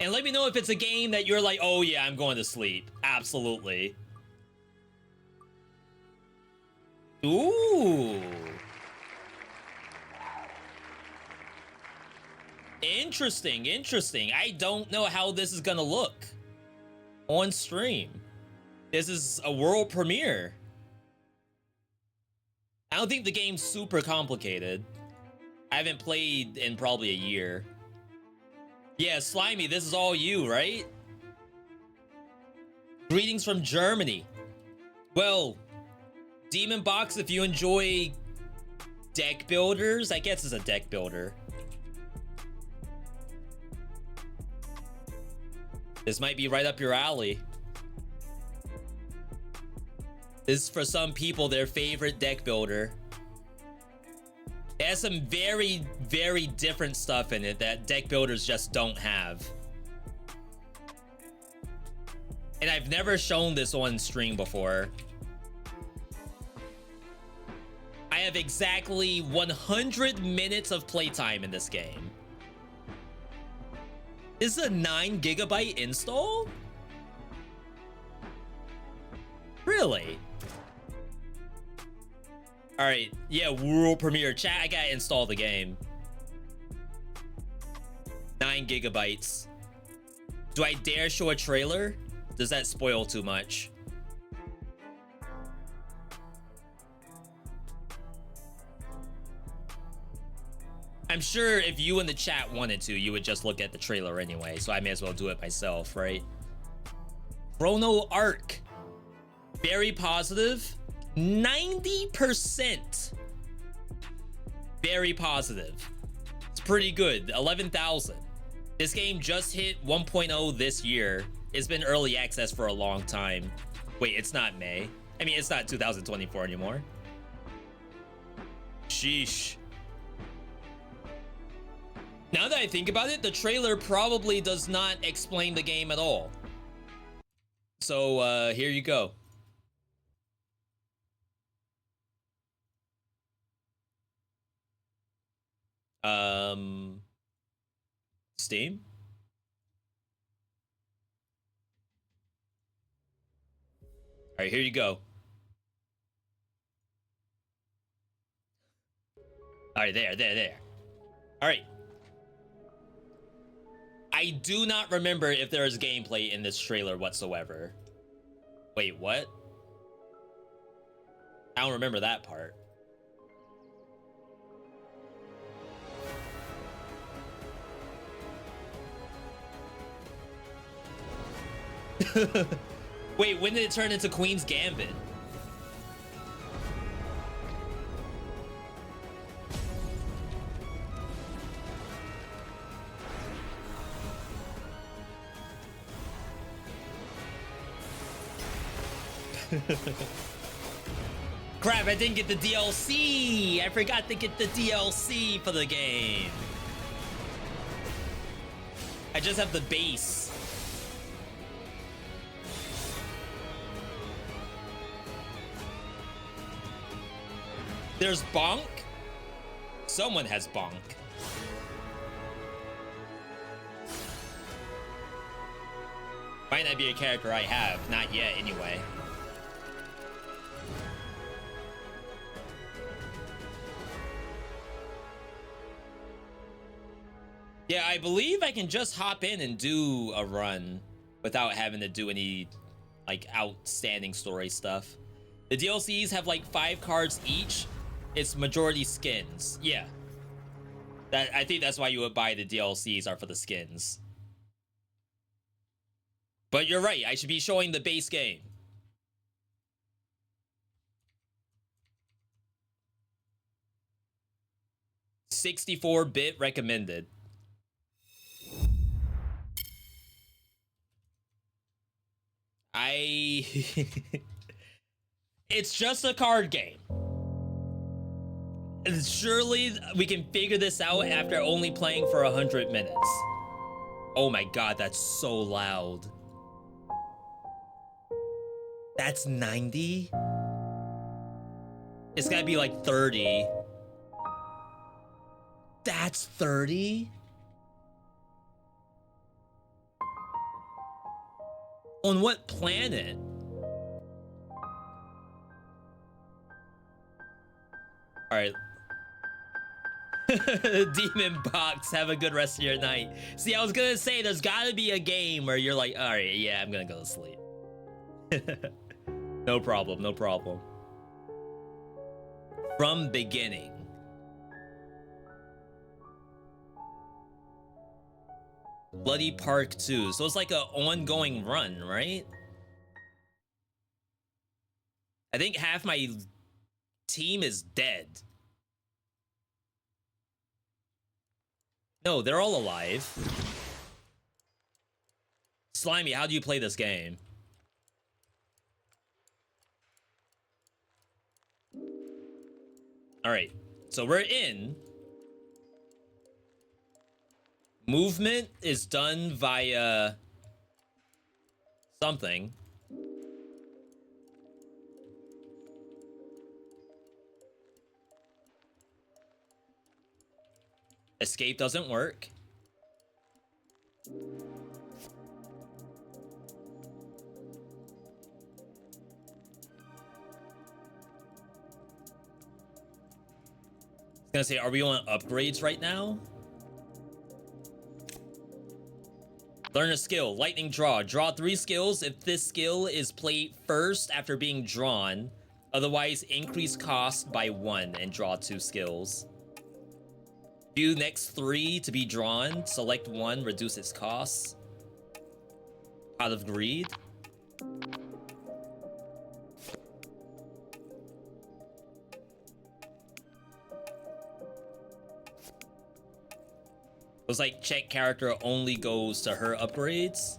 And let me know if it's a game that you're like, oh yeah, I'm going to sleep. Absolutely. Ooh. Interesting, interesting. I don't know how this is gonna look on stream. This is a world premiere. I don't think the game's super complicated. I haven't played in probably a year. Yeah, Slimy, this is all you, right? Greetings from Germany. Well, Demon Box, if you enjoy deck builders, I guess it's a deck builder. This might be right up your alley. This is for some people their favorite deck builder. It has some very, very different stuff in it that deck builders just don't have. And I've never shown this on stream before. I have exactly 100 minutes of playtime in this game. This is a 9 GB install? Really? All right, yeah, world premiere. Chat, I gotta install the game. 9 GB. Do I dare show a trailer? Does that spoil too much? I'm sure if you in the chat wanted to, you would just look at the trailer anyway, so I may as well do it myself, right? Chrono arc. Very positive. 90%. Very positive. It's pretty good. 11,000. This game just hit 1.0 this year. It's been early access for a long time. Wait, it's not May. I mean, it's not 2024 anymore. Sheesh. Now that I think about it, the trailer probably does not explain the game at all. So, here you go. Steam? All right, here you go. All right, there. All right. I do not remember if there is gameplay in this trailer whatsoever. Wait, what? I don't remember that part. Wait, when did it turn into Queen's Gambit? Crap, I didn't get the DLC. I forgot to get the DLC for the game. I just have the base. There's Bonk. Someone has Bonk. Might not be a character I have, not yet anyway. Yeah, I believe I can just hop in and do a run without having to do any like outstanding story stuff. The DLCs have like 5 cards each. It's majority skins. Yeah. I think that's why you would buy the DLCs, are for the skins. But you're right, I should be showing the base game. $64-bit recommended. It's just a card game. Surely we can figure this out after only playing for 100 minutes. Oh my god, that's so loud. That's 90? It's gotta be like 30. That's 30? On what planet? Alright. Demon Box, have a good rest of your night. See, I was gonna say, there's gotta be a game where you're like, alright, yeah, I'm gonna go to sleep. No problem, no problem. From beginning. Bloody Park 2. So it's like an ongoing run, right? I think half my team is dead. No, they're all alive. Slimy, how do you play this game? Alright, so we're in. Movement is done via something. Escape doesn't work. I was gonna say, are we on upgrades right now? Learn a skill, lightning draw. Draw 3 skills if this skill is played first after being drawn. Otherwise, increase cost by 1 and draw 2 skills. Do next 3 to be drawn. Select 1, reduce its costs. Out of greed. It was like check character only goes to her upgrades.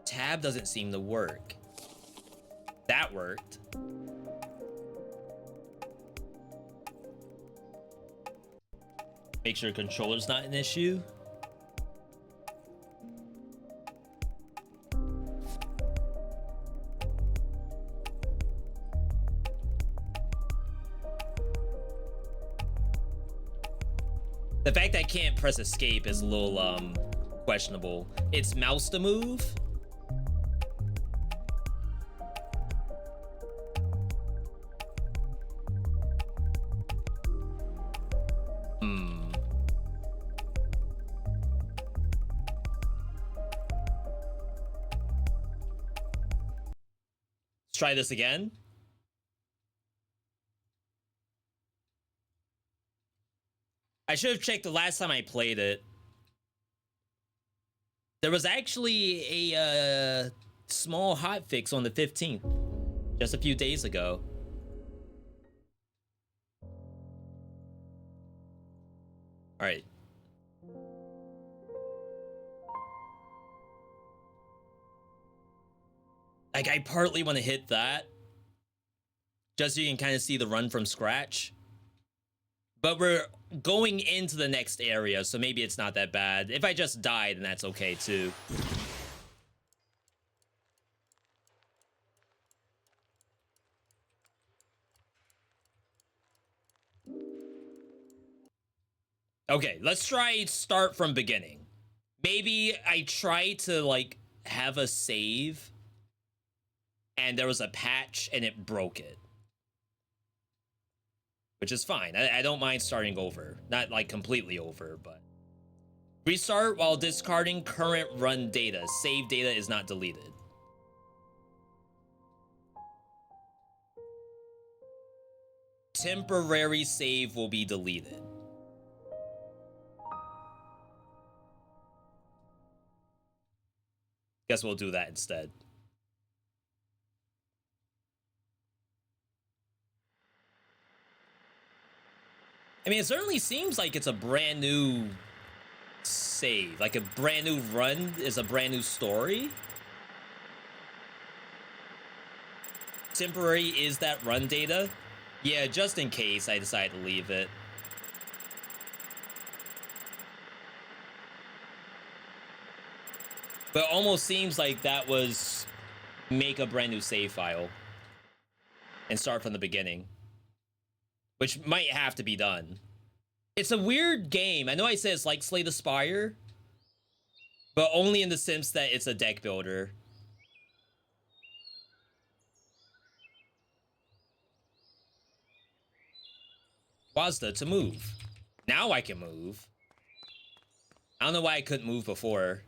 Tab doesn't seem to work. That worked. Make sure controller's not an issue. The fact that I can't press escape is a little questionable. It's mouse to move. Let's try this again. I should have checked the last time I played it. There was actually a small hotfix on the 15th, just a few days ago. All right. Like, I partly want to hit that, just so you can kind of see the run from scratch. But we're going into the next area, so maybe it's not that bad. If I just die, then that's okay too. Okay, let's try start from beginning. Maybe I try to like have a save and there was a patch and it broke it. Which is fine. I don't mind starting over. Not like completely over, but Restart while discarding current run data. Save data is not deleted. Temporary save will be deleted. Guess we'll do that instead. I mean, it certainly seems like it's a brand new save. Like a brand new run is a brand new story. Temporary is that run data? Yeah, just in case I decide to leave it. But it almost seems like that was make a brand new save file and start from the beginning, which might have to be done. It's a weird game. I know I said it's like Slay the Spire, but only in the sense that it's a deck builder. Wazda to move. Now I can move. I don't know why I couldn't move before.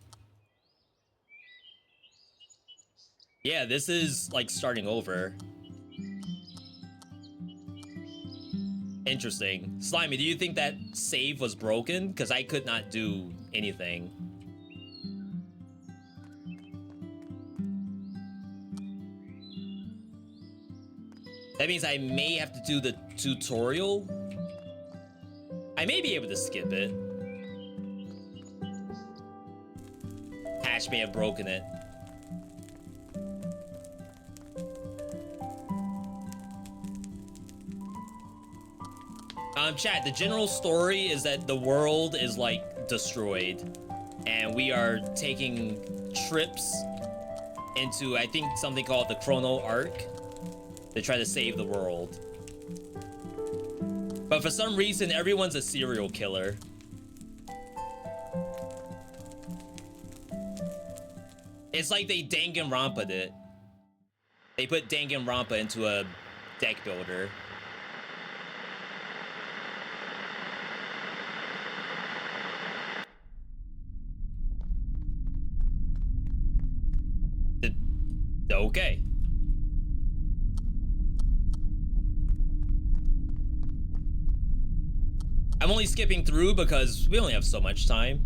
Yeah, this is like starting over. Interesting. Slimy, do you think that save was broken? Because I could not do anything. That means I may have to do the tutorial. I may be able to skip it. Patch may have broken it. Chat, the general story is that the world is like destroyed and we are taking trips into, I think, something called the Chrono arc to try to save the world. But for some reason, everyone's a serial killer. It's like they Danganronpa'd it. They put Danganronpa into a deck builder. Okay. I'm only skipping through because we only have so much time.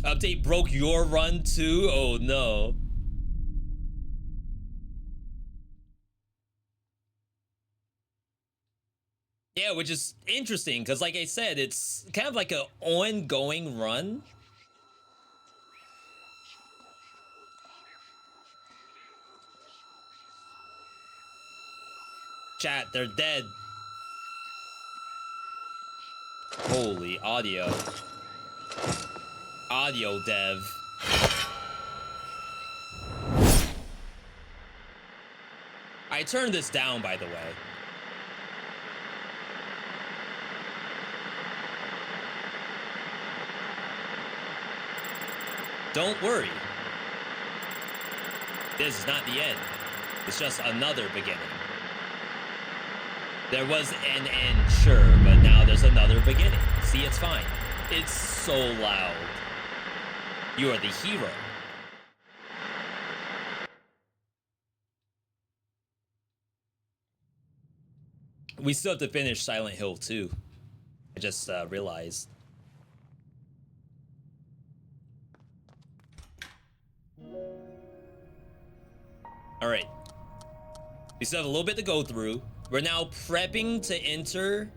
Update broke your run too? Oh no. Yeah, which is interesting because like I said, it's kind of like an ongoing run. Chat, they're dead. Holy audio. Audio dev. I turned this down, by the way. Don't worry. This is not the end. It's just another beginning. There was an end, sure, but now there's another beginning. See, it's fine. It's so loud. You are the hero. We still have to finish Silent Hill 2. I just realized. All right. We still have a little bit to go through. We're now prepping to enter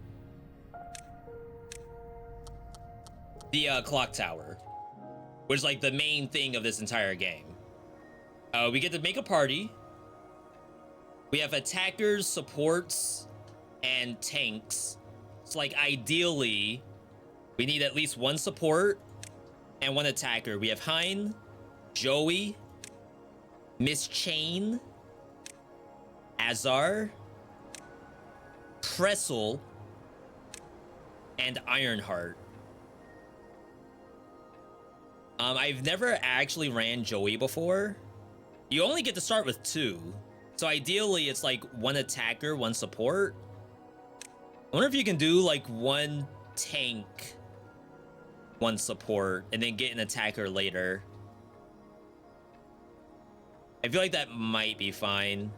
the clock tower, which is like the main thing of this entire game. We get to make a party. We have attackers, supports, and tanks. It's like ideally, we need at least one support and one attacker. We have Hein, Joey, Miss Chain, Azar, Pressel, and Ironheart. I've never actually ran Joey before. You only get to start with 2. So ideally, it's like one attacker, one support. I wonder if you can do like one tank one support and then get an attacker later. I feel like that might be fine.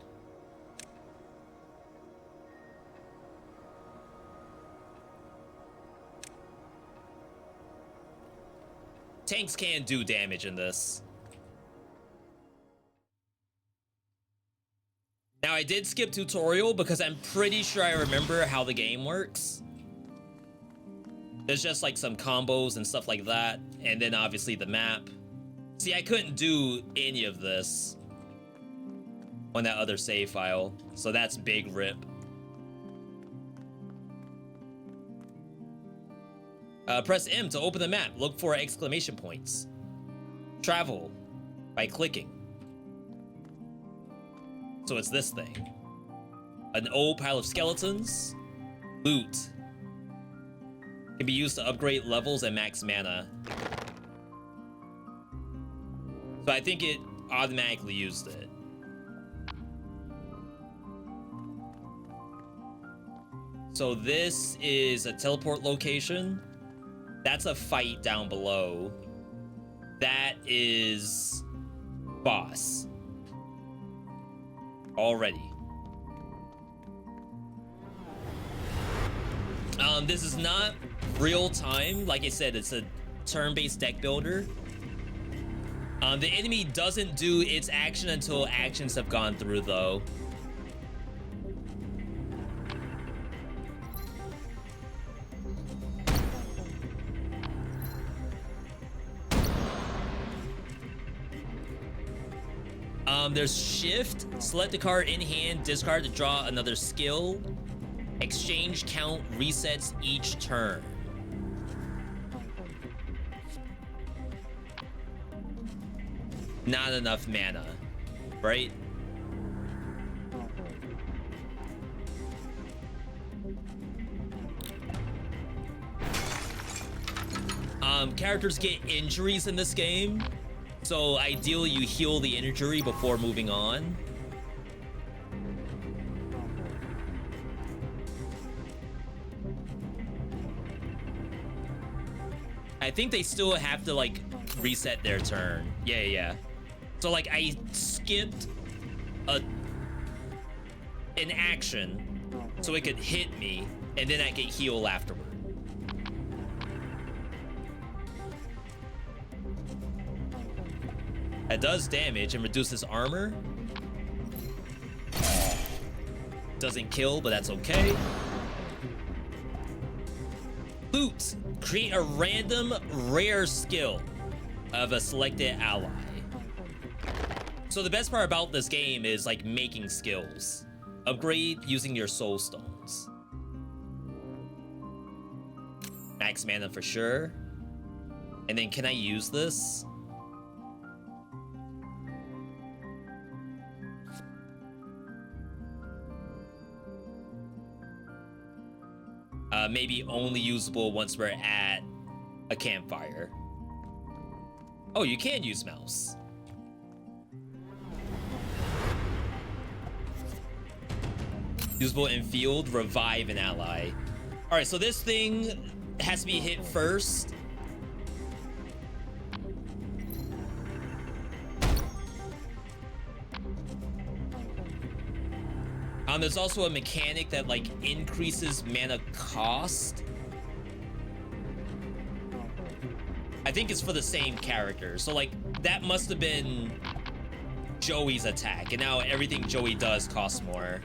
Tanks can do damage in this. Now, I did skip tutorial because I'm pretty sure I remember how the game works. There's just like some combos and stuff like that. And then obviously the map. See, I couldn't do any of this on that other save file. So that's big rip. Press M to open the map. Look for exclamation points. Travel by clicking. So it's this thing. An old pile of skeletons. Loot. Can be used to upgrade levels and max mana. So I think it automatically used it. So this is a teleport location. That's a fight down below. That is boss. Already. This is not real time. Like I said, it's a turn-based deck builder. The enemy doesn't do its action until actions have gone through, though. There's shift, select the card in hand, discard to draw another skill. Exchange count resets each turn. Not enough mana, right? Characters get injuries in this game. So ideally you heal the injury before moving on. I think they still have to like reset their turn. Yeah. So like I skipped an action so it could hit me and then I could heal afterward. That does damage and reduces armor. Doesn't kill, but that's okay. Loot. Create a random rare skill of a selected ally. So the best part about this game is like making skills. Upgrade using your soul stones. Max mana for sure. And then can I use this? Maybe only usable once we're at a campfire. Oh, you can use mouse. Usable in field, revive an ally. All right, so this thing has to be hit first. There's also a mechanic that like increases mana cost. I think it's for the same character. So like that must have been Joey's attack. And now everything Joey does costs more.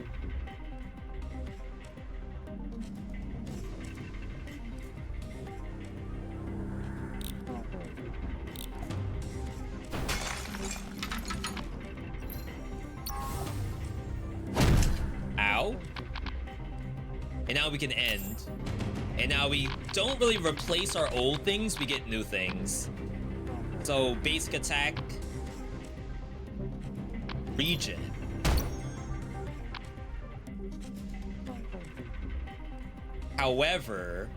And now we can end. And now we don't really replace our old things, we get new things. So basic attack, regen. However,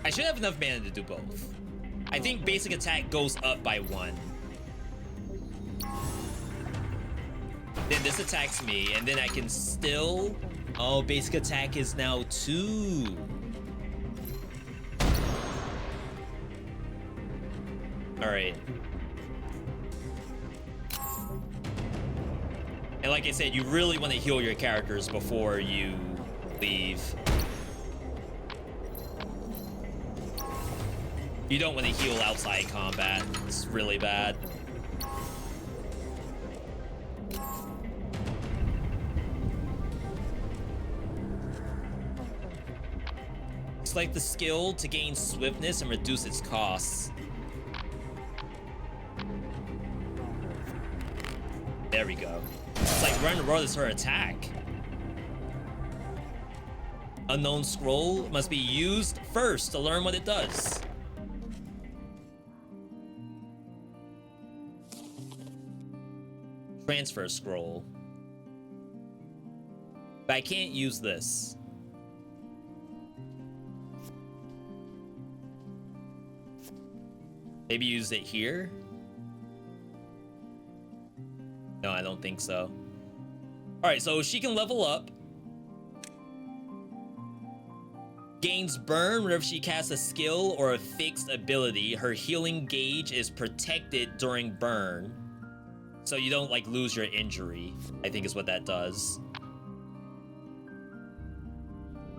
I should have enough mana to do both. I think basic attack goes up by 1. Then this attacks me, and then I can still... Oh, basic attack is now 2. All right. And like I said, you really want to heal your characters before you leave. You don't want to heal outside combat. It's really bad. Select the skill to gain swiftness and reduce its costs. There we go. It's like run the road is her attack. Unknown scroll must be used first to learn what it does. Transfer scroll. But I can't use this. Maybe use it here? No, I don't think so. All right, so she can level up. Gains burn whenever she casts a skill or a fixed ability. Her healing gauge is protected during burn. So you don't like lose your injury, I think is what that does.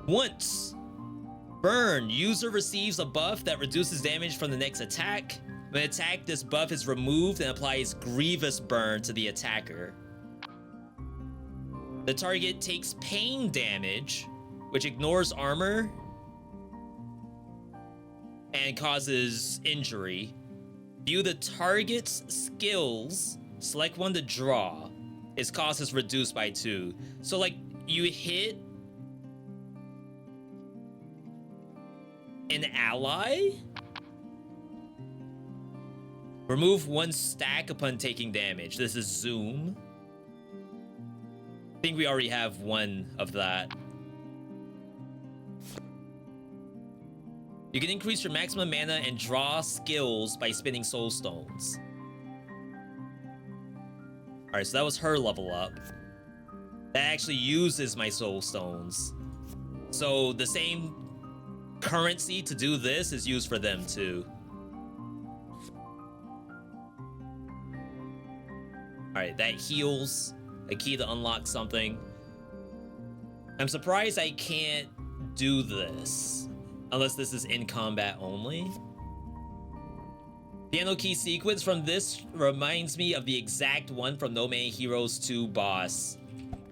Once. Burn. User receives a buff that reduces damage from the next attack. When attacked, this buff is removed and applies grievous burn to the attacker. The target takes pain damage, which ignores armor and causes injury. View the target's skills. Select one to draw. Its cost is reduced by 2. So like you hit an ally? Remove 1 stack upon taking damage. This is zoom. I think we already have 1 of that. You can increase your maximum mana and draw skills by spinning soul stones. All right, so that was her level up. That actually uses my soul stones. So the same currency to do this is used for them too. All right, that heals. A key to unlock something. I'm surprised I can't do this unless this is in combat only. Piano key sequence from this reminds me of the exact one from No Man Heroes 2 boss.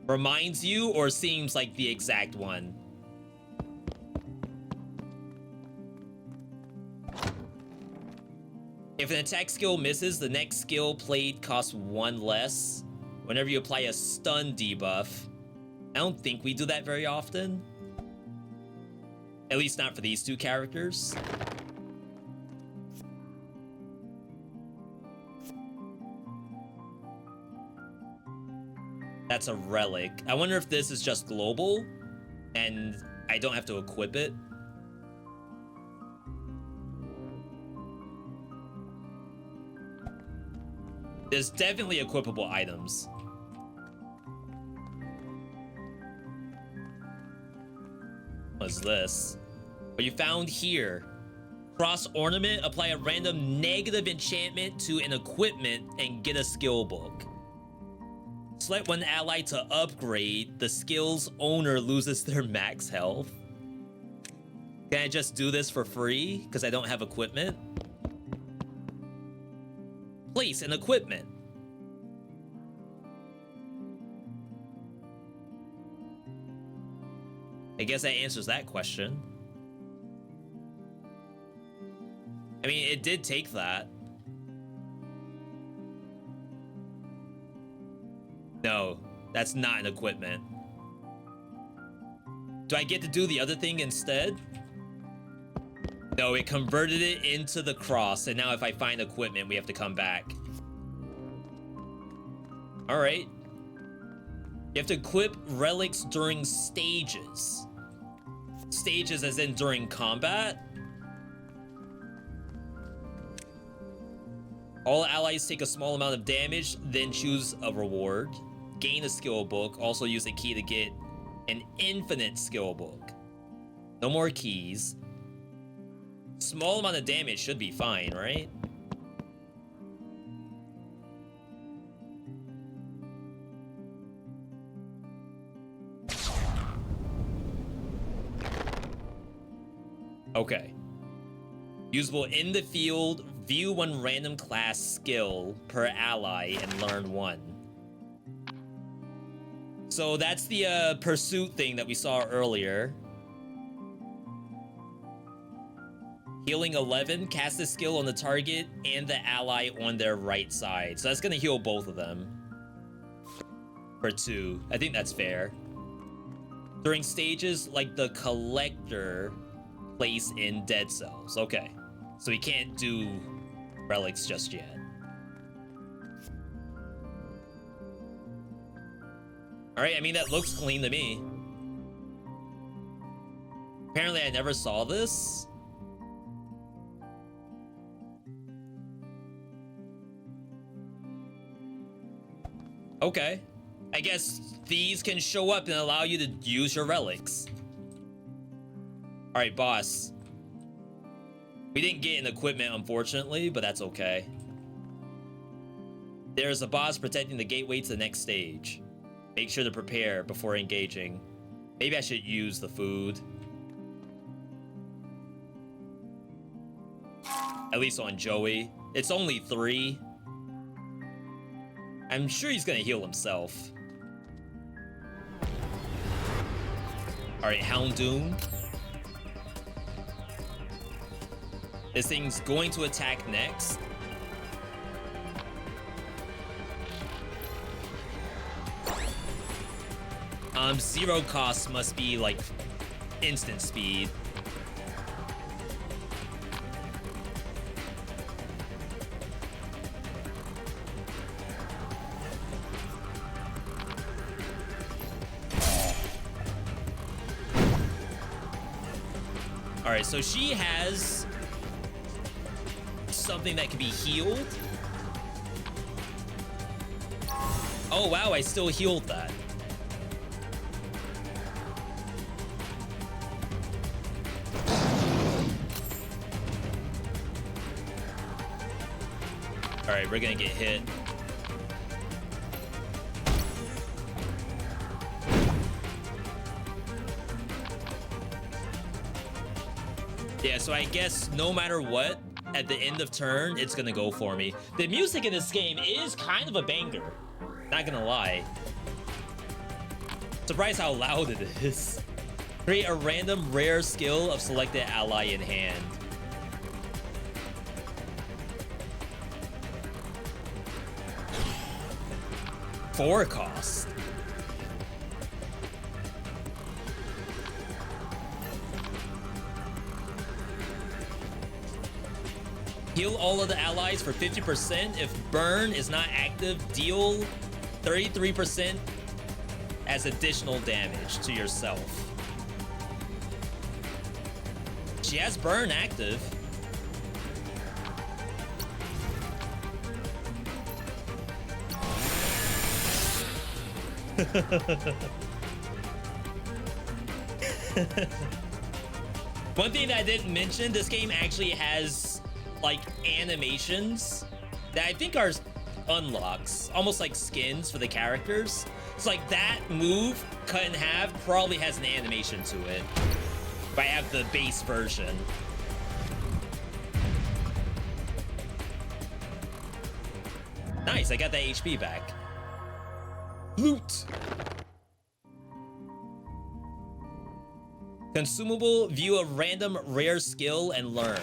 Reminds you or seems like the exact one? If an attack skill misses, the next skill played costs 1 less. Whenever you apply a stun debuff. I don't think we do that very often. At least not for these 2 characters. That's a relic. I wonder if this is just global and I don't have to equip it. There's definitely equipable items. What's this? What you found here. Cross ornament, apply a random negative enchantment to an equipment and get a skill book. Select one ally to upgrade. The skill's owner loses their max health. Can I just do this for free? Because I don't have equipment? Place an equipment. I guess that answers that question. I mean, it did take that. No, that's not an equipment. Do I get to do the other thing instead? No, it converted it into the cross, and now if I find equipment, we have to come back. All right. You have to equip relics during stages. Stages as in during combat. All allies take a small amount of damage, then choose a reward. Gain a skill book. Also use a key to get an infinite skill book. No more keys. Small amount of damage should be fine, right? Okay. Usable in the field, view one random class skill per ally and learn one. So that's the pursuit thing that we saw earlier. Healing 11, cast a skill on the target and the ally on their right side. So that's gonna heal both of them. For 2. I think that's fair. During stages like the collector, place in dead cells. Okay. So we can't do relics just yet. Alright, I mean, that looks clean to me. Apparently I never saw this. Okay. I guess these can show up and allow you to use your relics. Alright, boss. We didn't get an equipment, unfortunately, but that's okay. There's a boss protecting the gateway to the next stage. Make sure to prepare before engaging. Maybe I should use the food. At least on Joey. It's only 3. I'm sure he's gonna heal himself. Alright, Houndoom. This thing's going to attack next. Zero cost must be like instant speed. Alright, so she has something that can be healed. Oh wow, I still healed that. Alright, we're gonna get hit. Yeah, so I guess no matter what, at the end of turn, it's gonna go for me. The music in this game is kind of a banger. Not gonna lie. Surprised how loud it is. Create a random rare skill of selected ally in hand. Four cost. Heal all of the allies for 50%. If burn is not active, deal 33% as additional damage to yourself. She has burn active. One thing that I didn't mention, this game actually has like animations that I think are unlocks, almost like skins for the characters. It's like that move cut in half probably has an animation to it. If I have the base version. Nice, I got that HP back. Loot. Consumable, view a random rare skill and learn.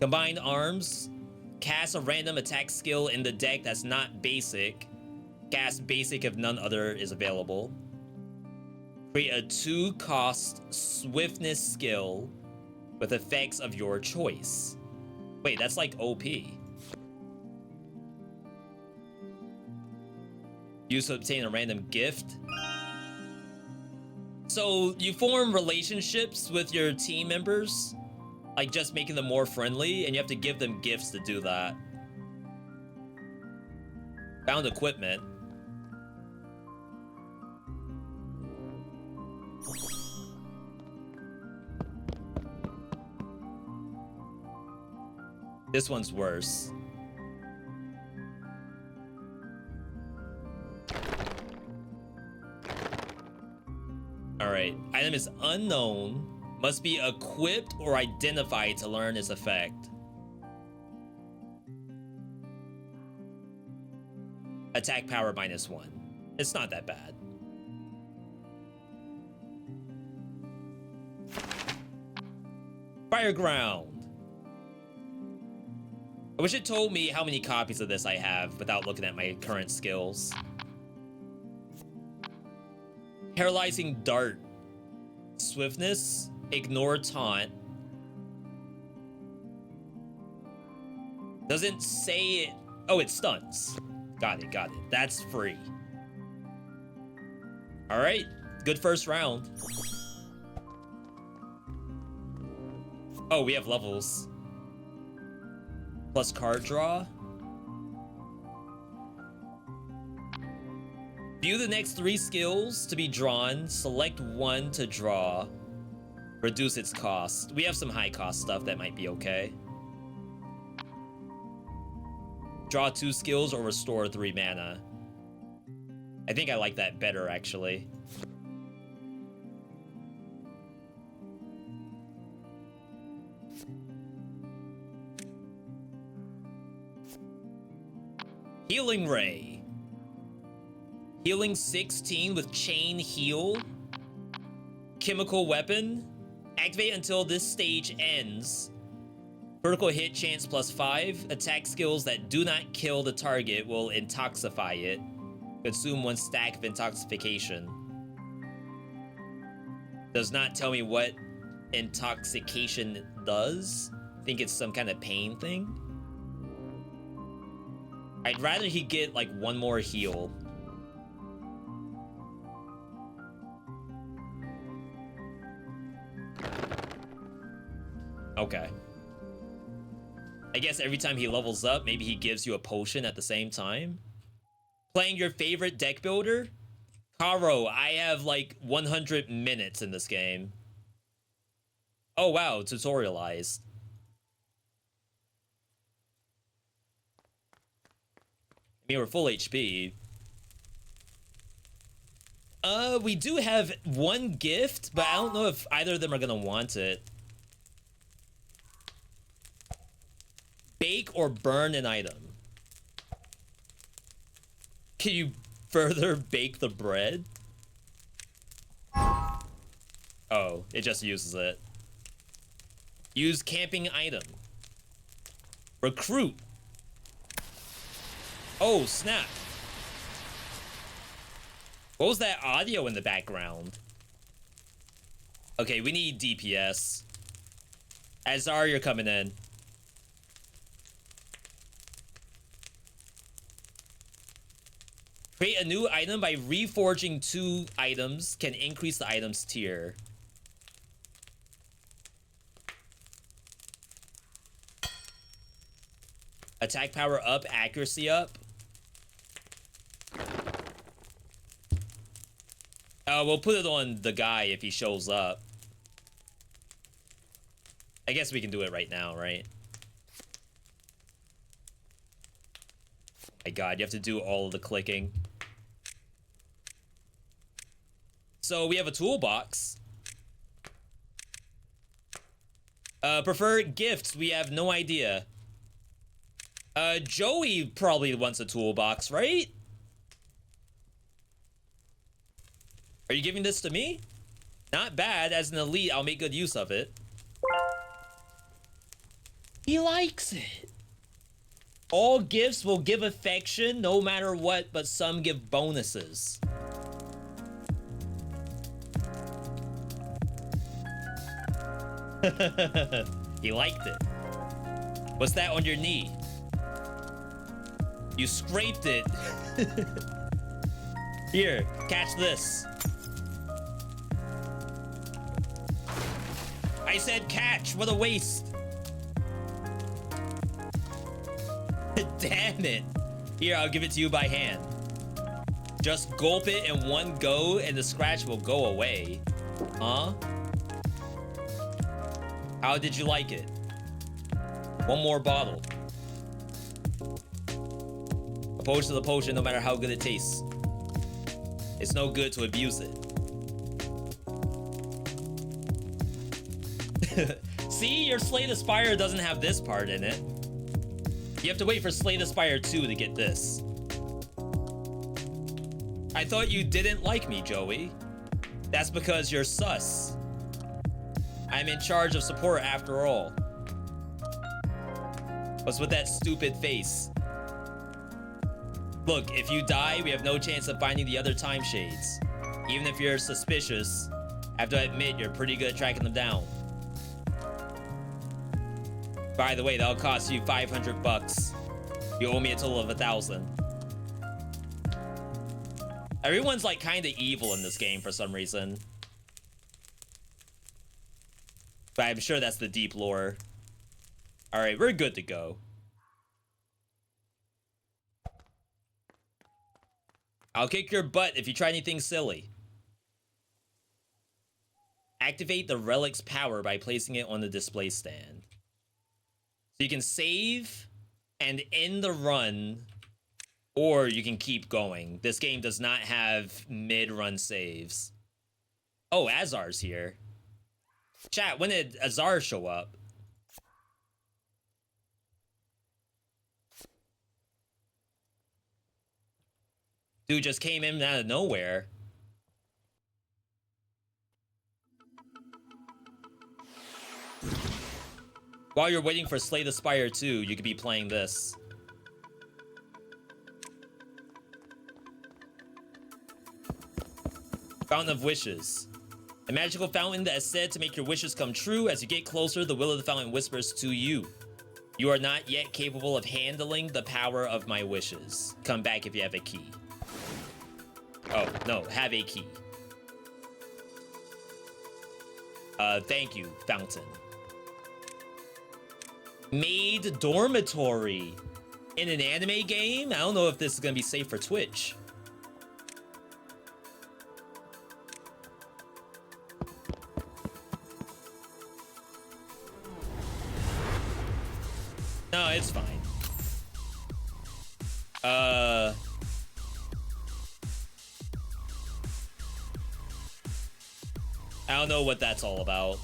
Combined arms, cast a random attack skill in the deck that's not basic. Cast basic if none other is available. Create a 2-cost swiftness skill with effects of your choice. Wait, that's like OP. Use to obtain a random gift. So you form relationships with your team members, like just making them more friendly, and you have to give them gifts to do that. Found equipment. This one's worse. Alright, item is unknown. Must be equipped or identified to learn its effect. Attack power -1. It's not that bad. Fire ground. I wish it told me how many copies of this I have without looking at my current skills. Paralyzing dart. Swiftness. Ignore taunt. Doesn't say it. Oh, it stuns. Got it, got it. That's free. All right, good first round. Oh, we have levels. Plus card draw. View the next 3 skills to be drawn. Select 1 to draw. Reduce its cost. We have some high cost stuff that might be okay. Draw 2 skills or restore 3 mana. I think I like that better, actually. Healing Ray. Healing 16 with Chain Heal. Chemical Weapon. Activate until this stage ends. Critical hit chance +5. Attack skills that do not kill the target will intoxify it. Consume 1 stack of intoxication. Does not tell me what intoxication does. I think it's some kind of pain thing. I'd rather he get like 1 more heal. Okay. I guess every time he levels up, maybe he gives you a potion at the same time. Playing your favorite deck builder? Caro, I have like 100 minutes in this game. Oh wow, tutorialized. I mean, we're full HP. We do have 1 gift, but I don't know if either of them are gonna want it. Bake or burn an item. Can you further bake the bread? Oh, it just uses it. Use camping item. Recruit. Oh, snap. What was that audio in the background? Okay, we need DPS. Azar, you're coming in. Create a new item by reforging 2 items. Can increase the item's tier. Attack power up, accuracy up. We'll put it on the guy if he shows up. I guess we can do it right now, right? My God, you have to do all of the clicking. So we have a toolbox. Prefer gifts. We have no idea. Joey probably wants a toolbox, right? Are you giving this to me? Not bad. As an elite, I'll make good use of it. He likes it. All gifts will give affection no matter what, but some give bonuses. He liked it. What's that on your knee? You scraped it. Here, catch this. I said catch, what a waste. Damn it. Here, I'll give it to you by hand. Just gulp it in one go and the scratch will go away. Huh? How did you like it? 1 more bottle. Opposed to the potion no matter how good it tastes. It's no good to abuse it. See, your Slay the Spire doesn't have this part in it. You have to wait for Slay the Spire 2 to get this. I thought you didn't like me, Joey. That's because you're sus. I'm in charge of support after all. What's with that stupid face? Look, if you die, we have no chance of finding the other time shades. Even if you're suspicious, I have to admit you're pretty good at tracking them down. By the way, that'll cost you 500 bucks. You owe me a total of 1,000. Everyone's like kind of evil in this game for some reason. But I'm sure that's the deep lore. All right, we're good to go. I'll kick your butt if you try anything silly. Activate the relic's power by placing it on the display stand. So you can save and end the run, or you can keep going. This game does not have mid-run saves. Oh, Azar's here. Chat, when did Azar show up? Dude just came in out of nowhere. While you're waiting for Slay the Spire 2, you could be playing this. Fountain of Wishes. A magical fountain that is said to make your wishes come true. As you get closer, the will of the fountain whispers to you. You are not yet capable of handling the power of my wishes. Come back if you have a key. Oh, no, have a key. Thank you, fountain. Maid dormitory. In an anime game? I don't know if this is gonna be safe for Twitch. No, it's fine. I don't know what that's all about.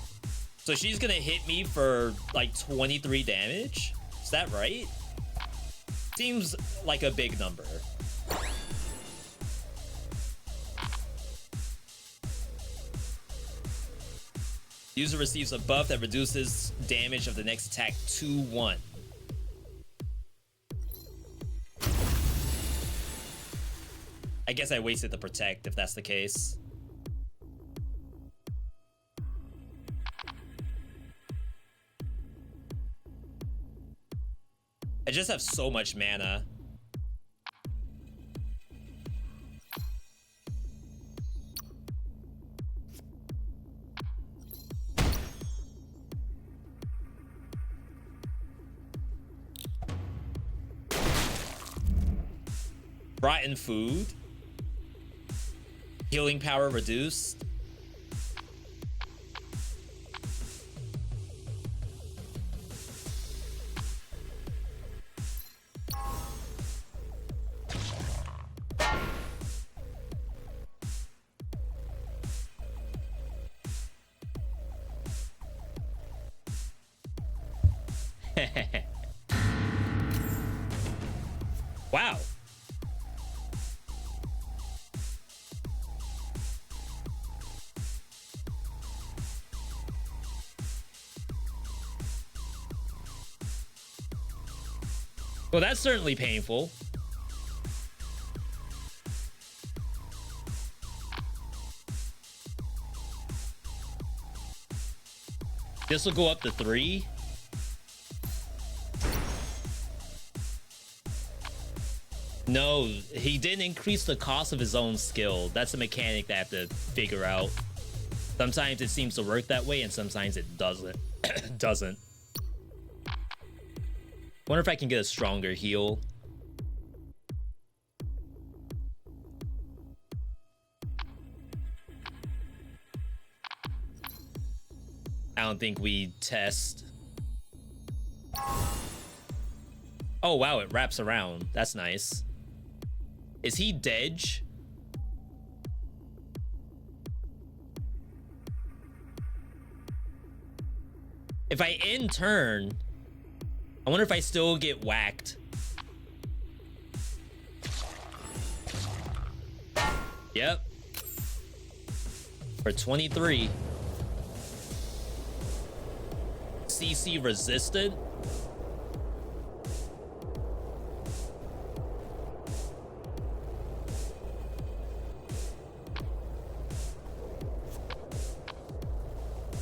So she's gonna hit me for like 23 damage? Is that right? Seems like a big number. User receives a buff that reduces damage of the next attack to 1. I guess I wasted the protect if that's the case. I just have so much mana. Rotten food. Healing power reduced. Wow. Well, that's certainly painful. This will go up to 3. No, he didn't increase the cost of his own skill. That's a mechanic that I have to figure out. Sometimes it seems to work that way, and sometimes it doesn't. Doesn't. Wonder if I can get a stronger heal. I don't think we test. Oh wow, it wraps around. That's nice. Is he Dej? If I end turn, I wonder if I still get whacked. Yep. For 23. CC resisted.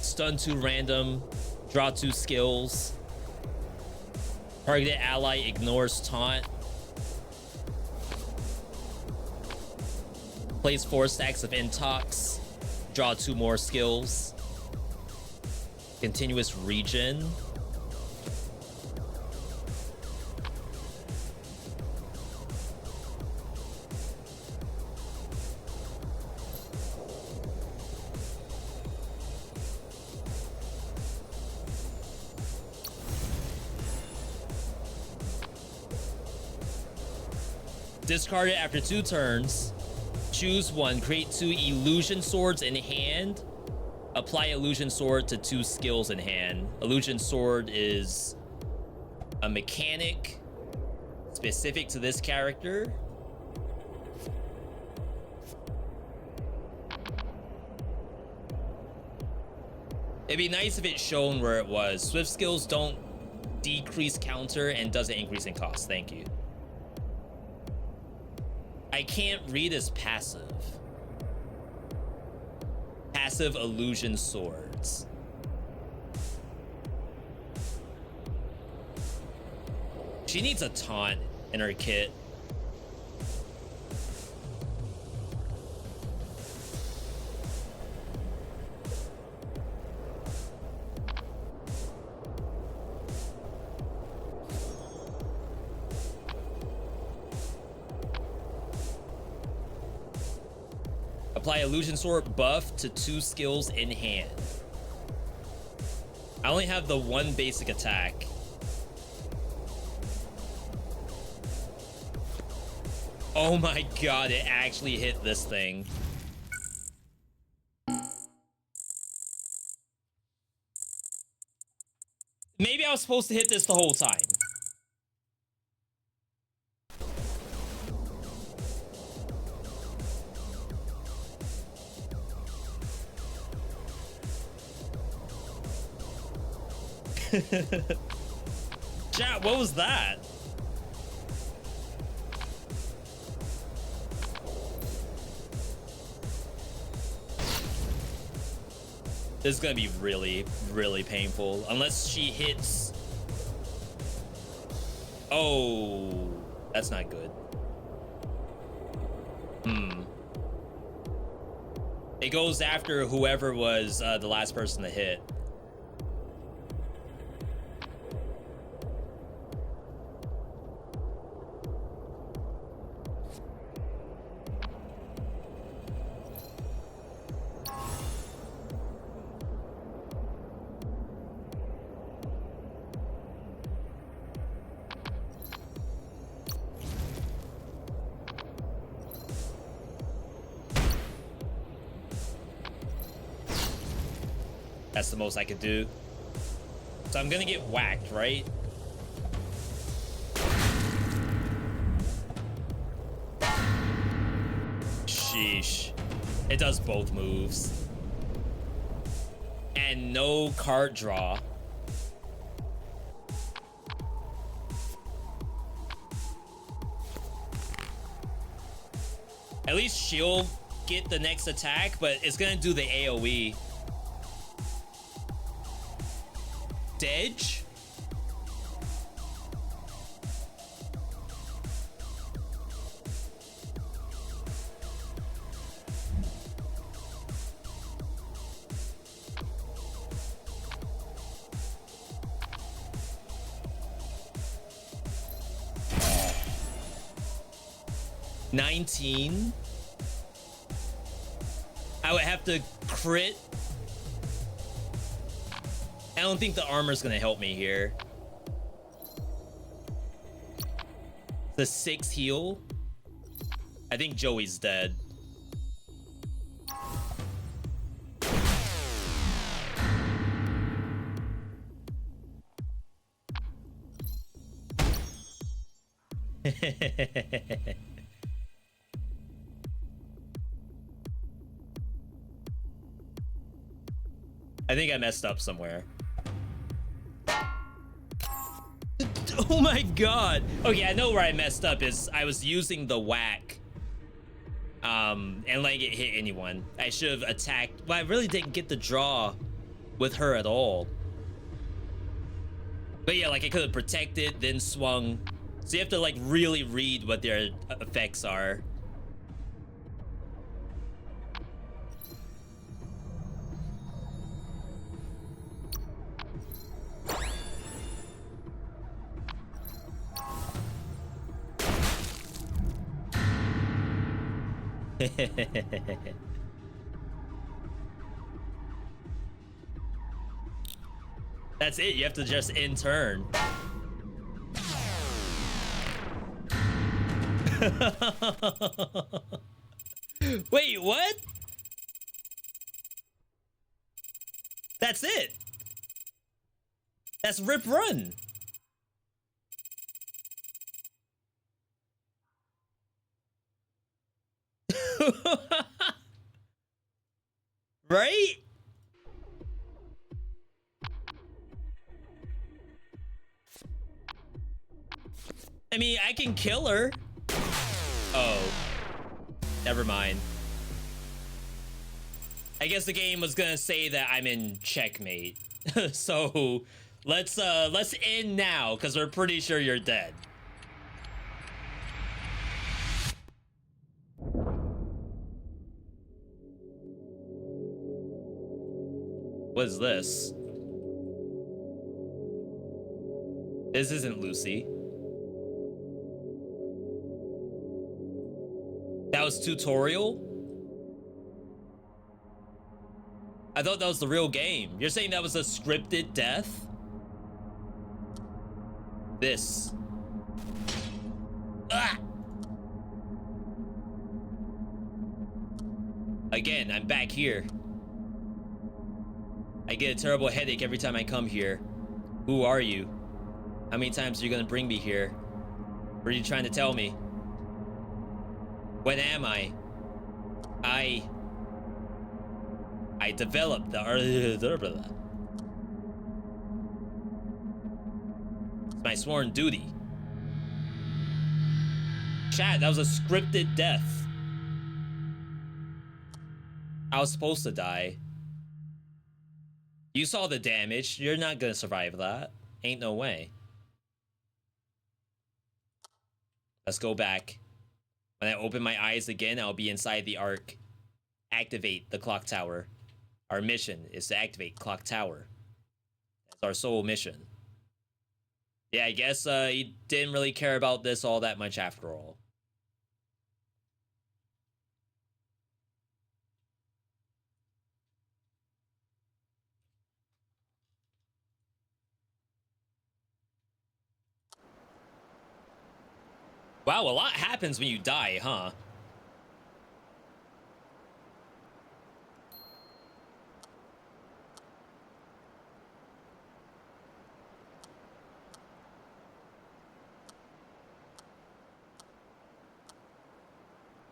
Stun 2 random, draw 2 skills. Targeted ally ignores taunt. Plays 4 stacks of intox, draw 2 more skills. Continuous regen. Discard it after 2 turns. Choose 1. Create 2 illusion swords in hand. Apply illusion sword to 2 skills in hand. Illusion sword is a mechanic specific to this character. It'd be nice if it's shown where it was. Swift skills don't decrease counter and doesn't increase in cost. Thank you. I can't read as passive. Passive illusion swords. She needs a taunt in her kit. Apply illusion sword buff to 2 skills in hand. I only have the 1 basic attack. Oh my god, it actually hit this thing. Maybe I was supposed to hit this the whole time. Chat, what was that? This is gonna be really, really painful unless she hits. Oh, that's not good. It goes after whoever was the last person to hit. That's the most I could do. So I'm gonna get whacked, right? Sheesh. It does both moves. And no card draw. At least she'll get the next attack, but it's gonna do the AoE. Dedge? $19. I would have to crit. I don't think the armor's gonna help me here. The 6 heal. I think Joey's dead. I think I messed up somewhere. Oh my god. Okay, I know where I messed up is I was using the whack. And letting it hit anyone. I should have attacked. Well, I really didn't get the draw with her at all. But yeah, like I could have protected, then swung. So you have to like really read what their effects are. That's it. You have to just in turn. Wait, what? That's it. That's rip run. Right? I mean, I can kill her. Oh. Never mind. I guess the game was gonna say that I'm in checkmate. So let's end now, because we're pretty sure you're dead. What is this? This isn't Lucy. That was tutorial? I thought that was the real game. You're saying that was a scripted death? This. Ah! Again, I'm back here. I get a terrible headache every time I come here. Who are you? How many times are you gonna bring me here? What are you trying to tell me? What am I? I developed the... It's my sworn duty. Chat, that was a scripted death. I was supposed to die. You saw the damage. You're not gonna survive that. Ain't no way. Let's go back. When I open my eyes again, I'll be inside the Ark. Activate the clock tower. Our mission is to activate clock tower. That's our sole mission. Yeah, I guess he didn't really care about this all that much after all. Wow, a lot happens when you die, huh?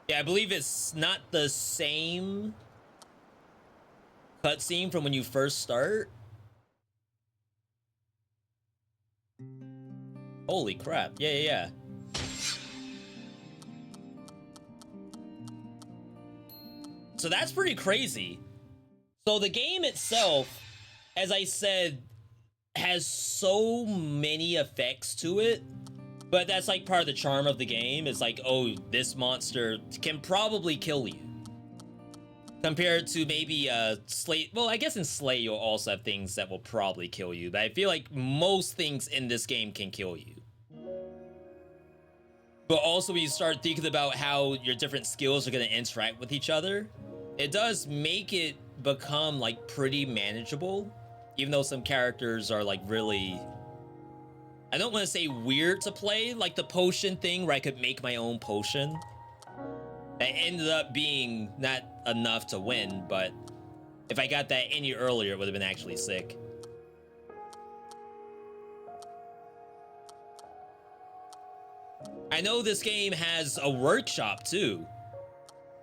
Yeah, I believe it's not the same cutscene from when you first start. Holy crap. Yeah. So that's pretty crazy. So the game itself, as I said, has so many effects to it. But that's like part of the charm of the game. Is like, oh, this monster can probably kill you. Compared to maybe Slay. Well, I guess in Slay you'll also have things that will probably kill you. But I feel like most things in this game can kill you. But also when you start thinking about how your different skills are going to interact with each other, it does make it become like pretty manageable. Even though some characters are like really... I don't want to say weird to play, like the potion thing where I could make my own potion. That ended up being not enough to win, but if I got that any earlier, it would have been actually sick. I know this game has a workshop too.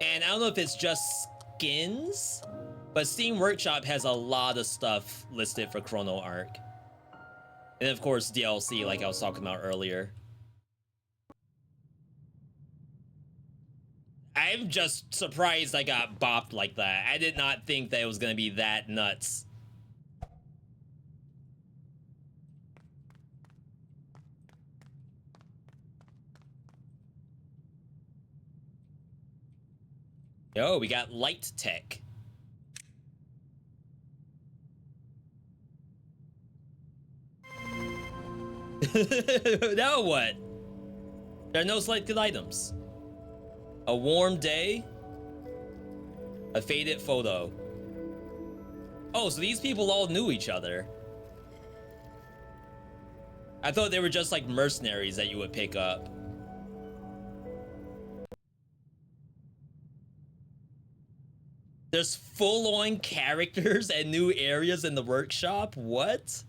And I don't know if it's just skins, but Steam Workshop has a lot of stuff listed for Chrono Arc. And of course, DLC, like I was talking about earlier. I'm just surprised I got bopped like that. I did not think that it was gonna be that nuts. Yo, we got light tech. Now what? There are no selected items. A warm day. A faded photo. Oh, so these people all knew each other. I thought they were just like mercenaries that you would pick up. There's full-on characters and new areas in the workshop? What?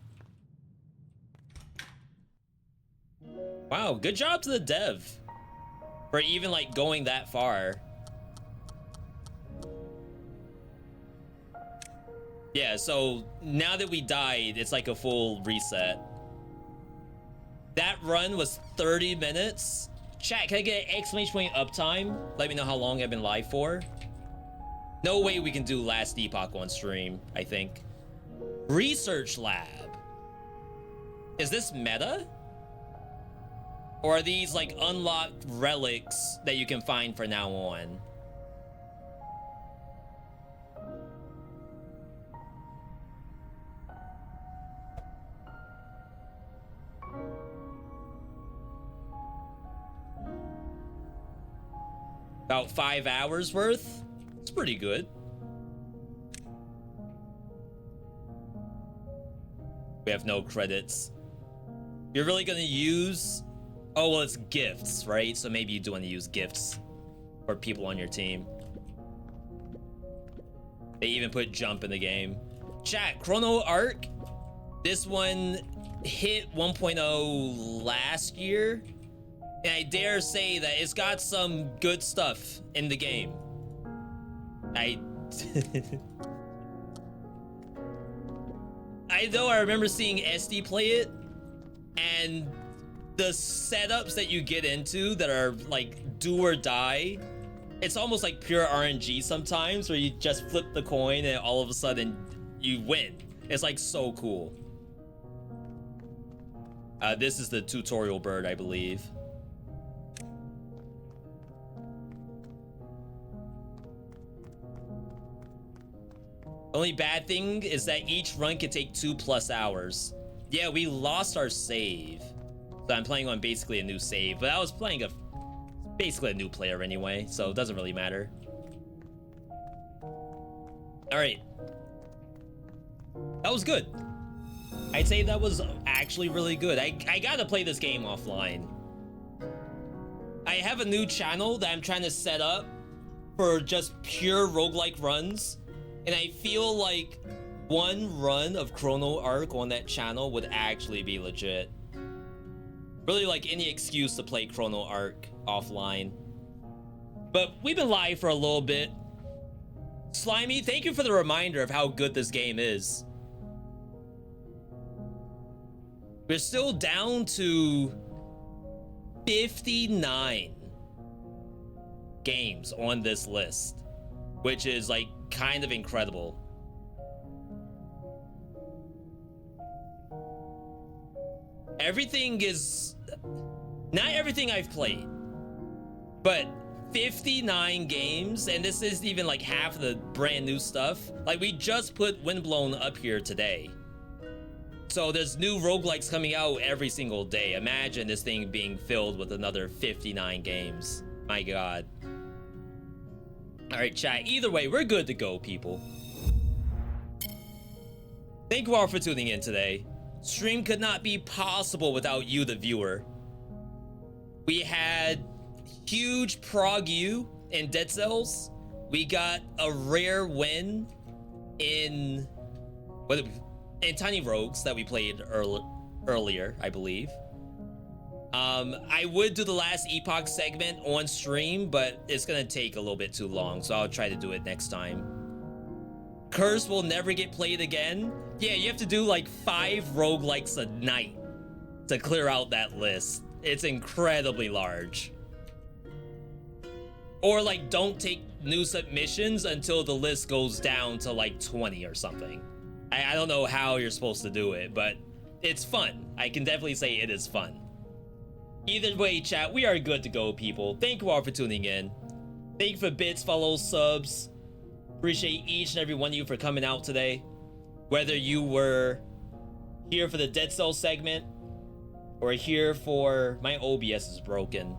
Wow, good job to the dev for even like going that far. Yeah, so now that we died, it's like a full reset. That run was 30 minutes. Chat, can I get an exclamation point uptime? Let me know how long I've been live for. No way we can do Last Epoch on stream, I think. Research lab. Is this meta? Or are these like unlocked relics that you can find for now on? About 5 hours worth? It's pretty good. We have no credits. You're really gonna use... Oh, well, it's gifts, right? So maybe you do want to use gifts for people on your team. They even put jump in the game. Chat, Chrono Arc. This one hit 1.0 last year. And I dare say that it's got some good stuff in the game. I know I remember seeing SD play it, and the setups that you get into that are like do or die, it's almost like pure RNG sometimes, where you just flip the coin and all of a sudden you win. It's like so cool. This is the tutorial bird, I believe. Only bad thing is that each run can take 2+ hours. Yeah, we lost our save. So I'm playing on basically a new save, but I was playing basically a new player anyway, so it doesn't really matter. All right. That was good. I'd say that was actually really good. I gotta play this game offline. I have a new channel that I'm trying to set up for just pure roguelike runs. And I feel like one run of Chrono Arc on that channel would actually be legit. Really like any excuse to play Chrono Arc offline. But we've been live for a little bit. Slimy, thank you for the reminder of how good this game is. We're still down to 59 games on this list, which is like kind of incredible. Everything is not everything I've played, but 59 games, and this isn't even like half of the brand new stuff. Like we just put Windblown up here today. So there's new roguelikes coming out every single day. Imagine this thing being filled with another 59 games. My God. All right, chat. Either way, we're good to go, people. Thank you all for tuning in today. Stream could not be possible without you, the viewer. We had huge prog U in Dead Cells. We got a rare win in Tiny Rogues that we played earlier, I believe. I would do the last Epoch segment on stream, but it's gonna take a little bit too long, so I'll try to do it next time. Curse will never get played again. Yeah, you have to do like 5 roguelikes a night to clear out that list. It's incredibly large. Or like don't take new submissions until the list goes down to like 20 or something. I don't know how you're supposed to do it, but it's fun. I can definitely say it is fun. Either way, chat, we are good to go, people. Thank you all for tuning in. Thank you for bits, follows, subs. Appreciate each and every one of you for coming out today. Whether you were here for the Dead Cell segment, or here for my OBS is broken,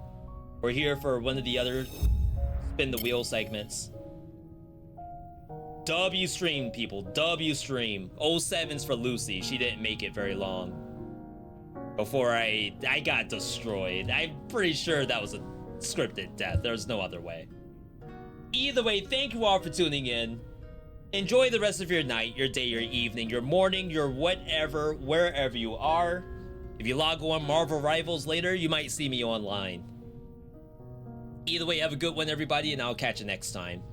or here for one of the other spin the wheel segments. W stream, people. W stream. 07's for Lucy. She didn't make it very long before I got destroyed. I'm pretty sure that was a scripted death. There's no other way. Either way, thank you all for tuning in. Enjoy the rest of your night, your day, your evening, your morning, your whatever, wherever you are. If you log on Marvel Rivals later, you might see me online. Either way, have a good one, everybody, and I'll catch you next time.